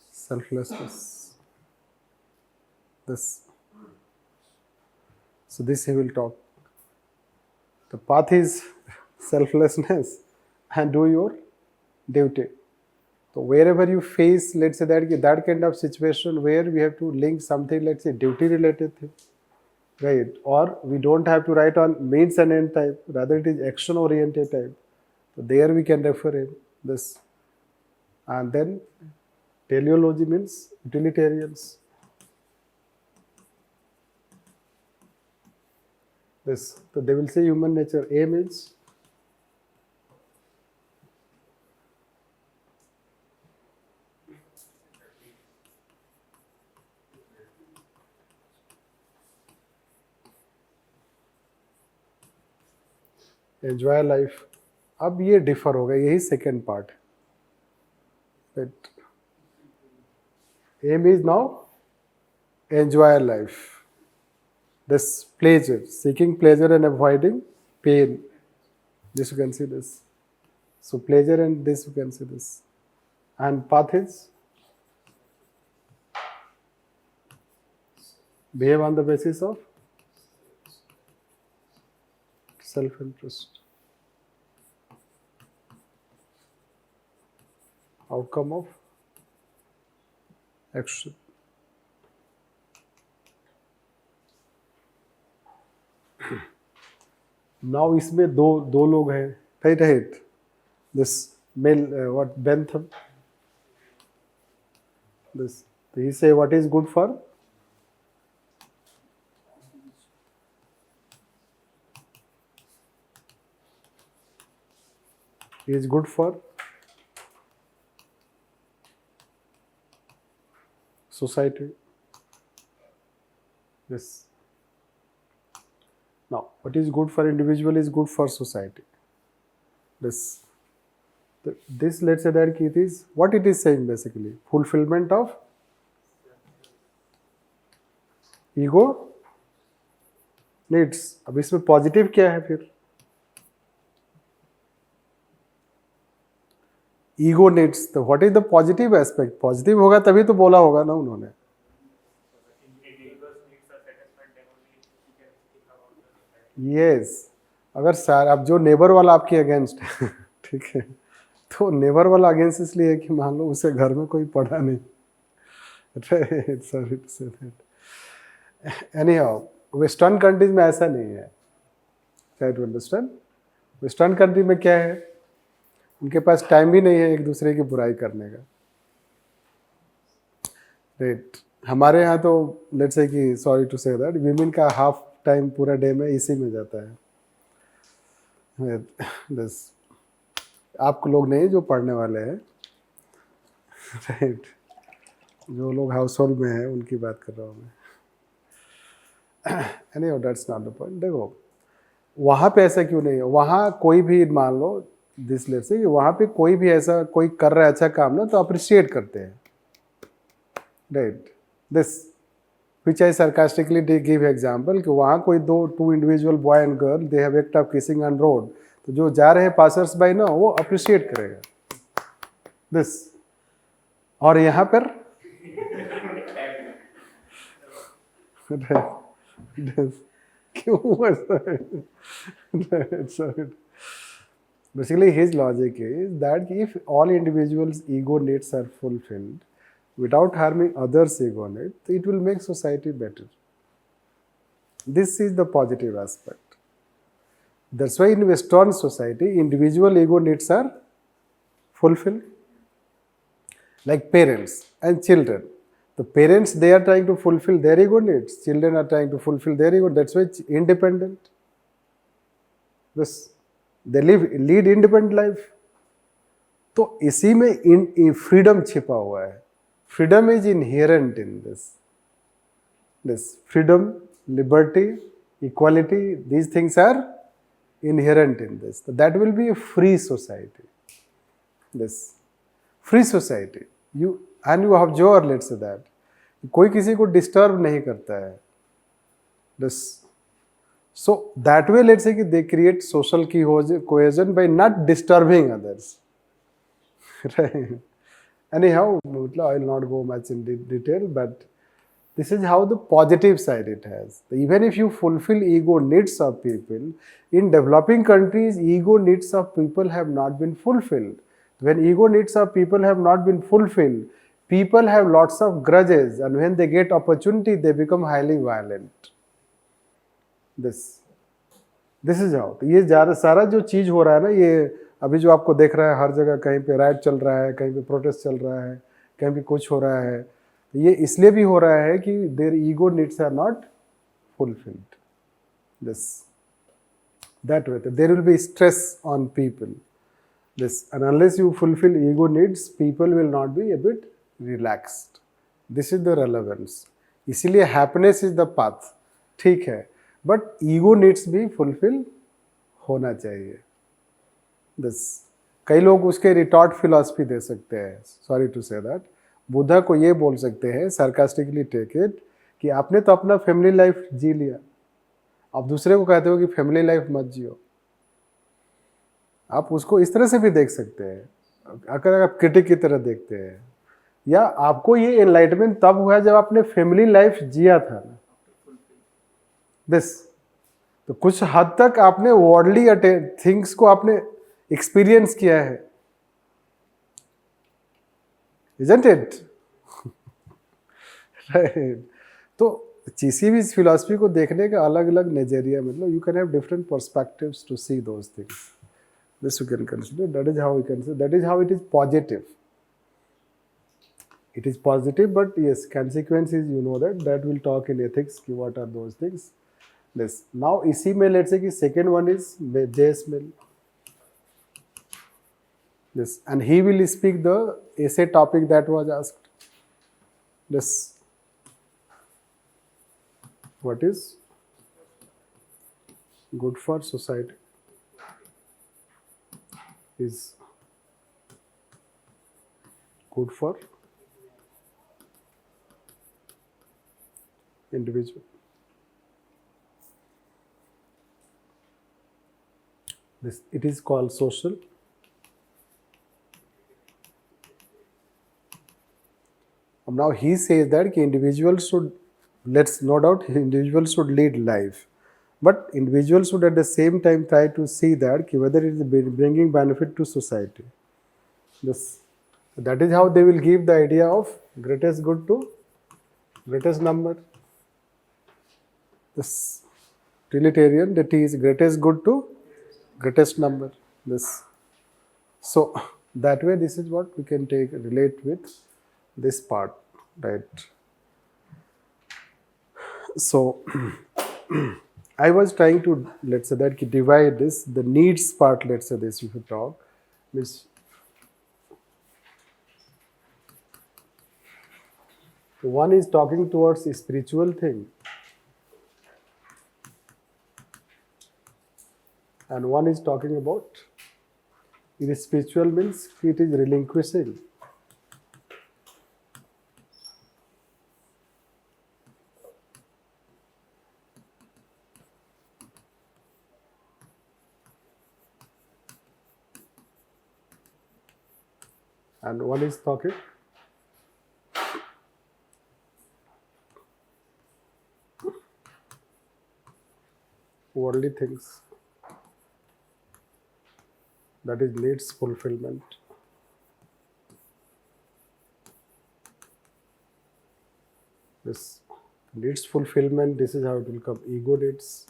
selflessness. This. So this he will talk. The path is selflessness and do your duty. So wherever you face, let's say that kind of situation where we have to link something, let's say duty related thing, right? Or we don't have to write on means and end type, rather it is action oriented type. So there we can refer in this. And then teleology means utilitarians. This. So they will say human nature. A means enjoy life. अब ये differ होगा, यही second part. Aim is now enjoy life. This pleasure, seeking pleasure and avoiding pain. This you can see this. So pleasure and this you can see this. And path is behave on the basis of self interest. Outcome of action. Now इसमें दो लोग हैं, right? This male, what Bentham. This he say what is good for. He is good for society. Yes. Now, what is good for individual is good for society. This let's say that it is what it is saying basically fulfillment of ego needs. अब इसमें positive क्या है फिर? Ego needs, तो what is the positive aspect? Positive होगा तभी तो बोला होगा ना उन्होंने. यस, अगर सर अब जो नेबर वाला आपके अगेंस्ट है ठीक है, तो नेबर वाला अगेंस्ट इसलिए है कि मान लो उसे घर में कोई पढ़ा नहीं. एनी हाउ वेस्टर्न कंट्रीज में ऐसा नहीं है. Try to understand. Western country में क्या है, उनके पास टाइम भी नहीं है एक दूसरे की बुराई करने का. राइट. हमारे यहाँ तो लेट्स से कि sorry to say that women का हाफ टाइम पूरा डे में इसी में जाता है. बस आप लोग नहीं जो पढ़ने वाले हैं, राइट, जो लोग हाउस होल्ड में हैं उनकी बात कर रहा हूँ मैं. Anyway that's not the point. देखो वहाँ पे ऐसा क्यों नहीं है, वहाँ कोई भी मान लो दिस लेट्स से कि वहाँ पे कोई भी ऐसा कोई कर रहा है अच्छा काम ना तो अप्रिशिएट करते हैं. Right. This which I sarcastically give example कि वहाँ कोई two individual boy and girl they have act of kissing on road, तो जो जा रहे हैं passers by ना वो appreciate करेगा. this. और यहाँ पर क्यों ऐसा है? Basically his logic is that if all individuals ego needs are fulfilled without harming others' ego needs, it will make society better. This is the positive aspect. That's why in Western society, individual ego needs are fulfilled. Like parents and children. The parents, they are trying to fulfill their ego needs. Children are trying to fulfill their ego. That's why it's independent. This, they lead independent life. तो इसी में freedom छिपा हुआ है. Freedom is inherent in this. This freedom, liberty, equality, these things are inherent in this. So that will be a free society. This free society. You observe, let's say that. कोई किसी को disturb नहीं करता है. This. So that way, let's say कि they create social cohesion by not disturbing others. Right. Anyhow, I will not go much in detail, but this is how the positive side it has. Even if you fulfill ego needs of people, in developing countries, ego needs of people have not been fulfilled. When ego needs of people have not been fulfilled, people have lots of grudges, and when they get opportunity, they become highly violent. This is how. ये सारा जो चीज़ हो रहा है ना, ये अभी जो आपको देख रहा है हर जगह, कहीं पे राइट चल रहा है, कहीं पे प्रोटेस्ट चल रहा है, कहीं पे कुछ हो रहा है, ये इसलिए भी हो रहा है कि their ego needs are not fulfilled. This that way there will be stress on people. This and unless you fulfil ego needs, people will not be a bit relaxed. This is the relevance. इसीलिए happiness is the path. ठीक है, but ego needs भी fulfil होना चाहिए. This कई लोग उसके retort philosophy दे सकते हैं. Sorry to say that. Buddha को ये बोल सकते हैं सार्कास्टिकली टेक इट कि आपने तो अपना फैमिली लाइफ जी लिया, आप दूसरे को कहते हो कि फैमिली लाइफ मत जियो. आप उसको इस तरह से भी देख सकते हैं अगर आप क्रिटिक की तरह देखते हैं. या आपको ये एनलाइटमेंट तब हुआ जब आपने फैमिली लाइफ जिया था ना. दिस तो कुछ हद तक आपने वर्ल्डली थिंग्स को आपने एक्सपीरियंस किया है, isn't it? Right. तो किसी भी फिलॉसफी को देखने का अलग अलग नजरिया, मतलब you can have different perspectives to see those things. This you can consider. That is how we can say. That is how it is positive. It is positive, but yes, consequences, you know that we'll talk in ethics. What are those things? Yes. Now, इसी में let's say कि second one is J.S. Mill. Yes, and he will speak the essay topic that was asked. Yes. What is good for society is good for individual. This, it is called social. Now he says that individuals should, let's no doubt, individuals should lead life, but individuals should at the same time try to see that whether it is bringing benefit to society. This, that is how they will give the idea of greatest good to greatest number. This utilitarian, that is greatest good to greatest number. This, so that way this is what we can take relate with this part, right? So I was trying to, let's say that divide this, the needs part, let's say this, if you talk, means one is talking towards a spiritual thing, and one is talking about, it is spiritual means it is relinquishing. And one is talking worldly things, that is needs fulfillment. This needs fulfillment, this is how it will come. Ego needs.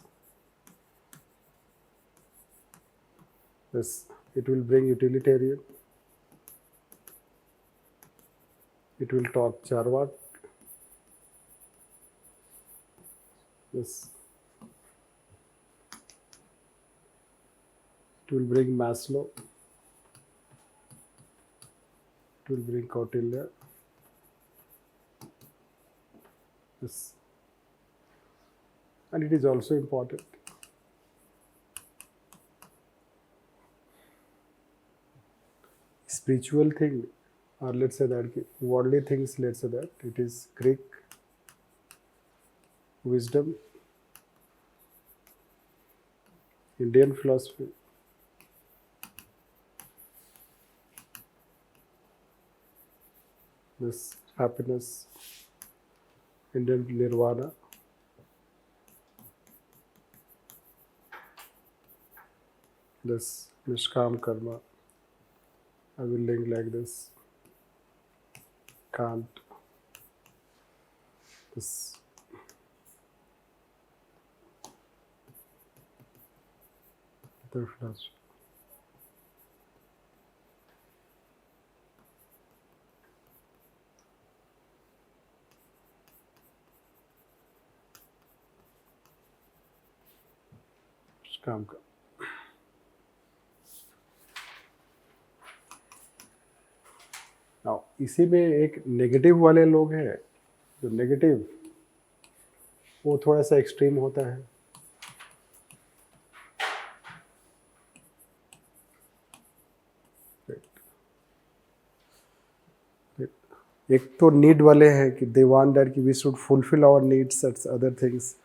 This, it will bring utilitarian. It will talk Charvak. This, it will bring Maslow. It will bring Kautilya. This, and it is also important. Spiritual thing, or let's say that worldly things, let's say that it is Greek wisdom, Indian philosophy, this happiness, Indian nirvana, this nishkam karma. I will link like this. Can't. This. Other philosophy. काम का Now, इसी में एक negative वाले लोग हैं, जो negative वो थोड़ा सा एक्सट्रीम होता है. एक तो नीड वाले हैं कि दे वांट दैट कि we should fulfil our needs its other things.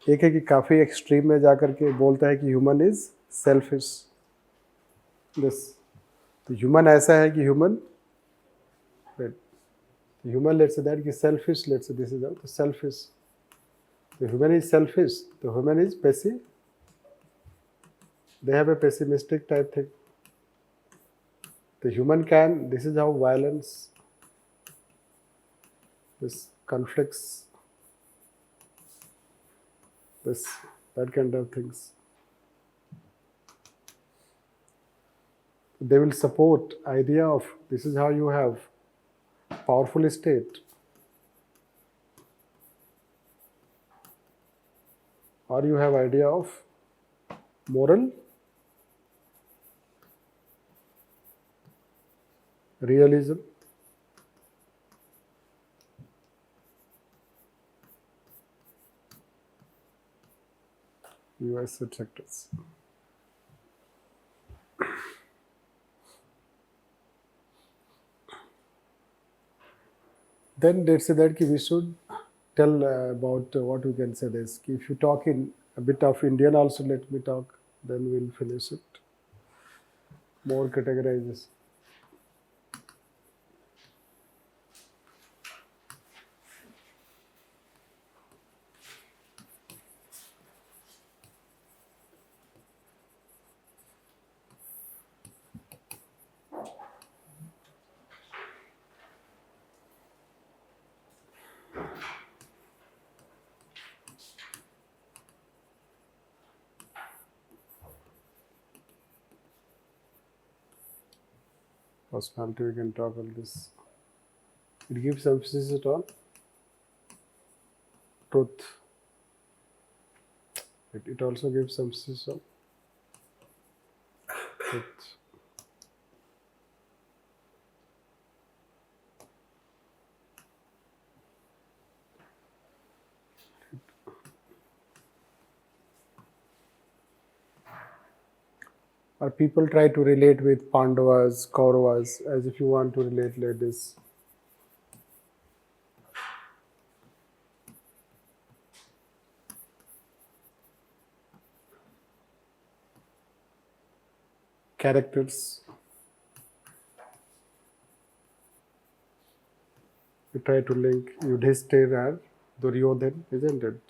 एक है कि काफ़ी एक्सट्रीम में जाकर के बोलता है कि ह्यूमन इज सेल्फिश. दिस, तो ह्यूमन ऐसा है कि ह्यूमन लेट्स से दैट कि selfish, let's say this is the selfish. Human is selfish, तो human is They have a pessimistic type thing. The human can, this is how violence, this conflicts, this, that kind of things. They will support idea of this is how you have powerful state. Or you have idea of moral realism. US sectors. Then let's say that we should tell about what we can say this. If you talk in a bit of Indian also, let me talk, then we'll finish it. More categorizes. Personality, we can talk on this. It gives emphasis on truth. It also gives emphasis on truth. Or people try to relate with Pandavas, Kauravas, as if you want to relate like this. Characters. You try to link Yudhishthira and Duryodhan, isn't it?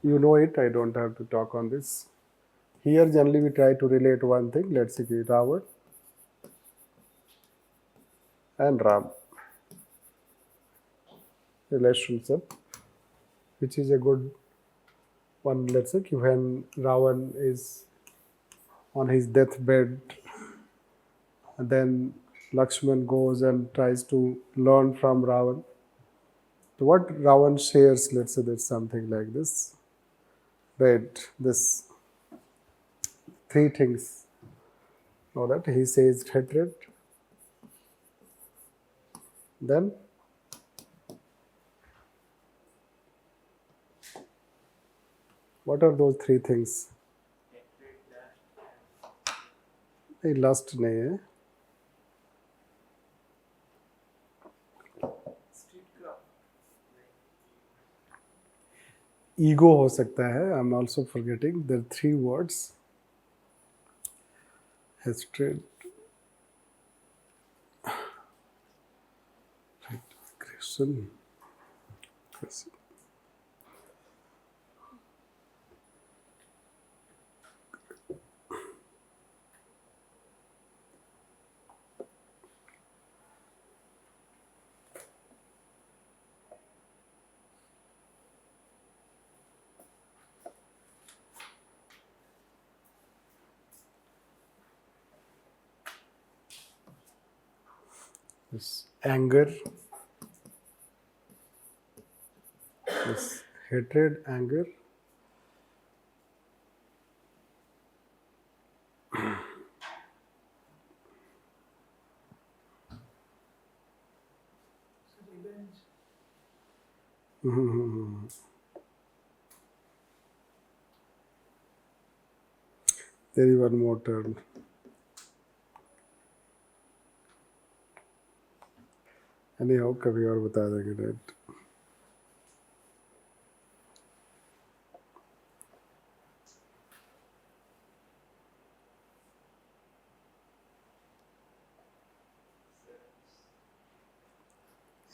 You know it, I don't have to talk on this. Here generally we try to relate one thing, let's say Ravan and Ram. Relationship, which is a good one, let's say when Ravan is on his deathbed, and then Lakshman goes and tries to learn from Ravan. So what Ravan shares, let's say that's something like this. Right, this three things. Know that he says hatred, then what are those three things? Lust नहीं है. Ego हो सकता है. I'm also forgetting. There are three words. Hatred, aggression. This anger, this hatred, anger. There is one more term. Anyhow, कभी और बता देंगे, right?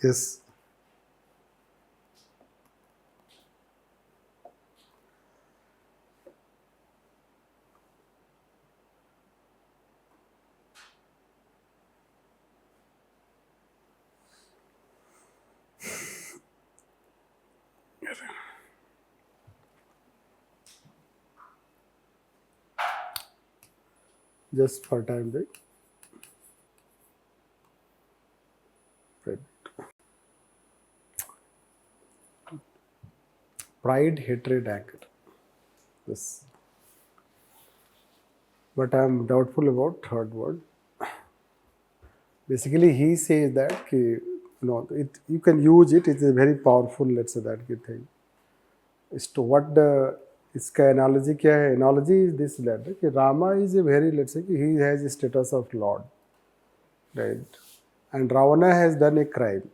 Yes. Just for time being. Right. Pride, hatred, anger. This. But I am doubtful about third word. Basically, he says that you can use it. It is a very powerful, let's say that thing. As to what the इसका analogy क्या है? Analogy is this that कि Rama is a very, let's say he has a status of Lord, right? And Ravana has done a crime,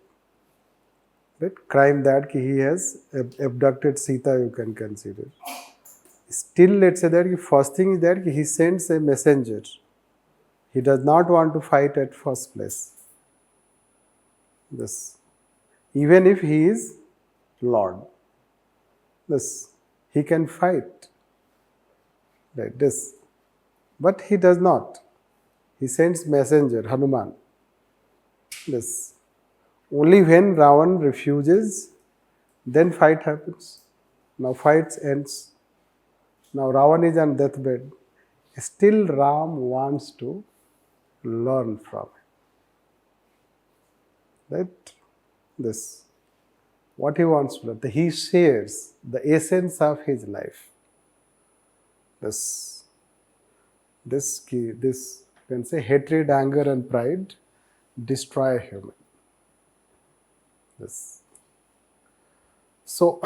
right? Crime that he has abducted Sita. You can consider. Still, let's say that first thing is that he sends a messenger. He does not want to fight at first place. This, even if he is Lord, this he can fight. Right, this, but he does not. He sends messenger Hanuman. This, only when Ravan refuses, then fight happens. Now fight ends. Now Ravan is on deathbed. Still Ram wants to learn from him. Right? This, what he wants to learn. He shares the essence of his life. This you can say hatred, anger, and pride destroy a human. This. So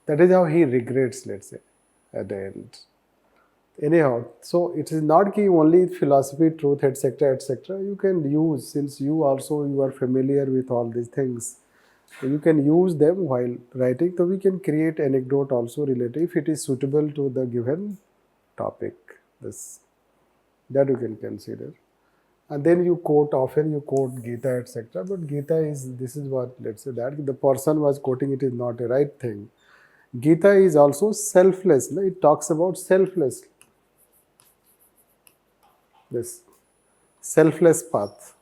that is how he regrets, let's say, at the end. Anyhow, so it is not key only philosophy, truth, etc., etc. You can use, since you are familiar with all these things, you can use them while writing. So we can create anecdote also related if it is suitable to the given topic. This, that you can consider. And then you quote, often you quote Gita, etc. But Gita is, this is what, let's say that the person was quoting, it is not a right thing. Gita is also selfless. It talks about selfless. This selfless path.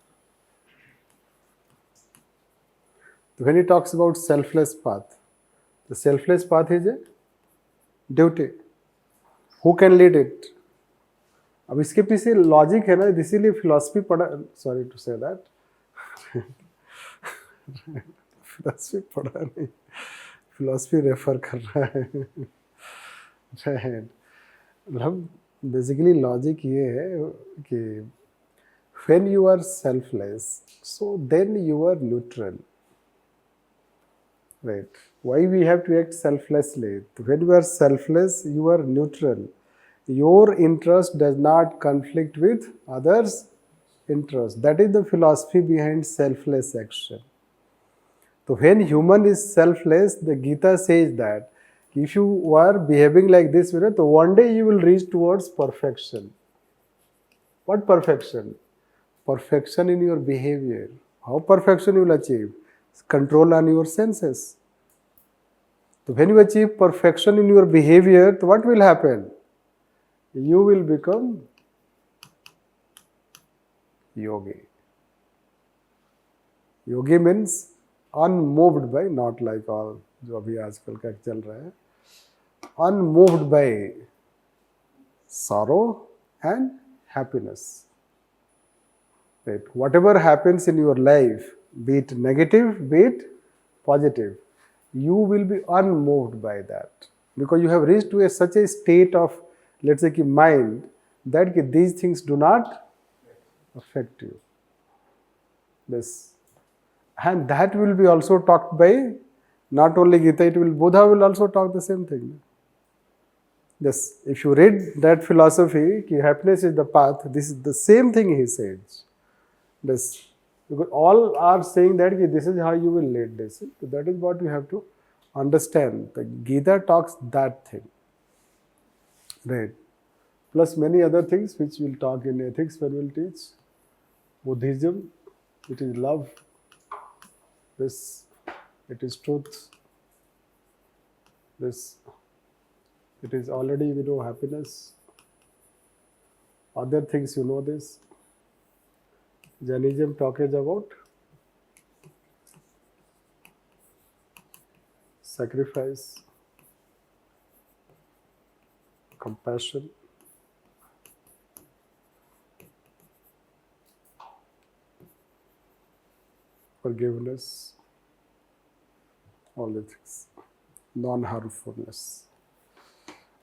When he talks about selfless path, the selfless path is a duty. Who can lead it? अब इसके पीछे logic है ना, इसीलिए philosophy पढ़ा, sorry to say that, philosophy पढ़ा नहीं, philosophy refer कर रहा है, मतलब बेसिकली लॉजिक ये है कि when you are selfless, so then you are neutral, right? Why we have to act selflessly? When you are selfless, you are neutral. Your interest does not conflict with others' interest. That is the philosophy behind selfless action. So when human is selfless, the Gita says that if you are behaving like this, so one day you will reach towards perfection. What perfection? Perfection in your behavior. How perfection you will achieve? Control on your senses. So when you achieve perfection in your behavior, what will happen? You will become yogi. Yogi means unmoved by, not like all जो अभी आजकल का चल रहा है, unmoved by sorrow and happiness. Right? Whatever happens in your life, be it negative, be it positive, you will be unmoved by that because you have reached to such a state of, let's say, mind that these things do not affect you. This, and that will be also talked by not only Gita, it will, Buddha will also talk the same thing. Yes, if you read that philosophy, happiness is the path, this is the same thing he says. This, because all are saying that this is how you will lead this. So that is what you have to understand. The Gita talks that thing. Right. Plus many other things which we'll talk in ethics when we'll teach. Buddhism, it is love. this, it is truth, this, it is already we know happiness, other things you know this. Jainism talks about sacrifice, compassion, forgiveness, all the things, non-harmfulness.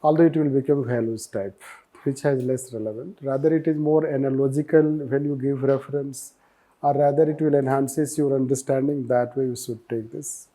Although it will become values type, which has less relevant. Rather, it is more analogical when you give reference, or rather, it will enhances your understanding. That way, you should take this.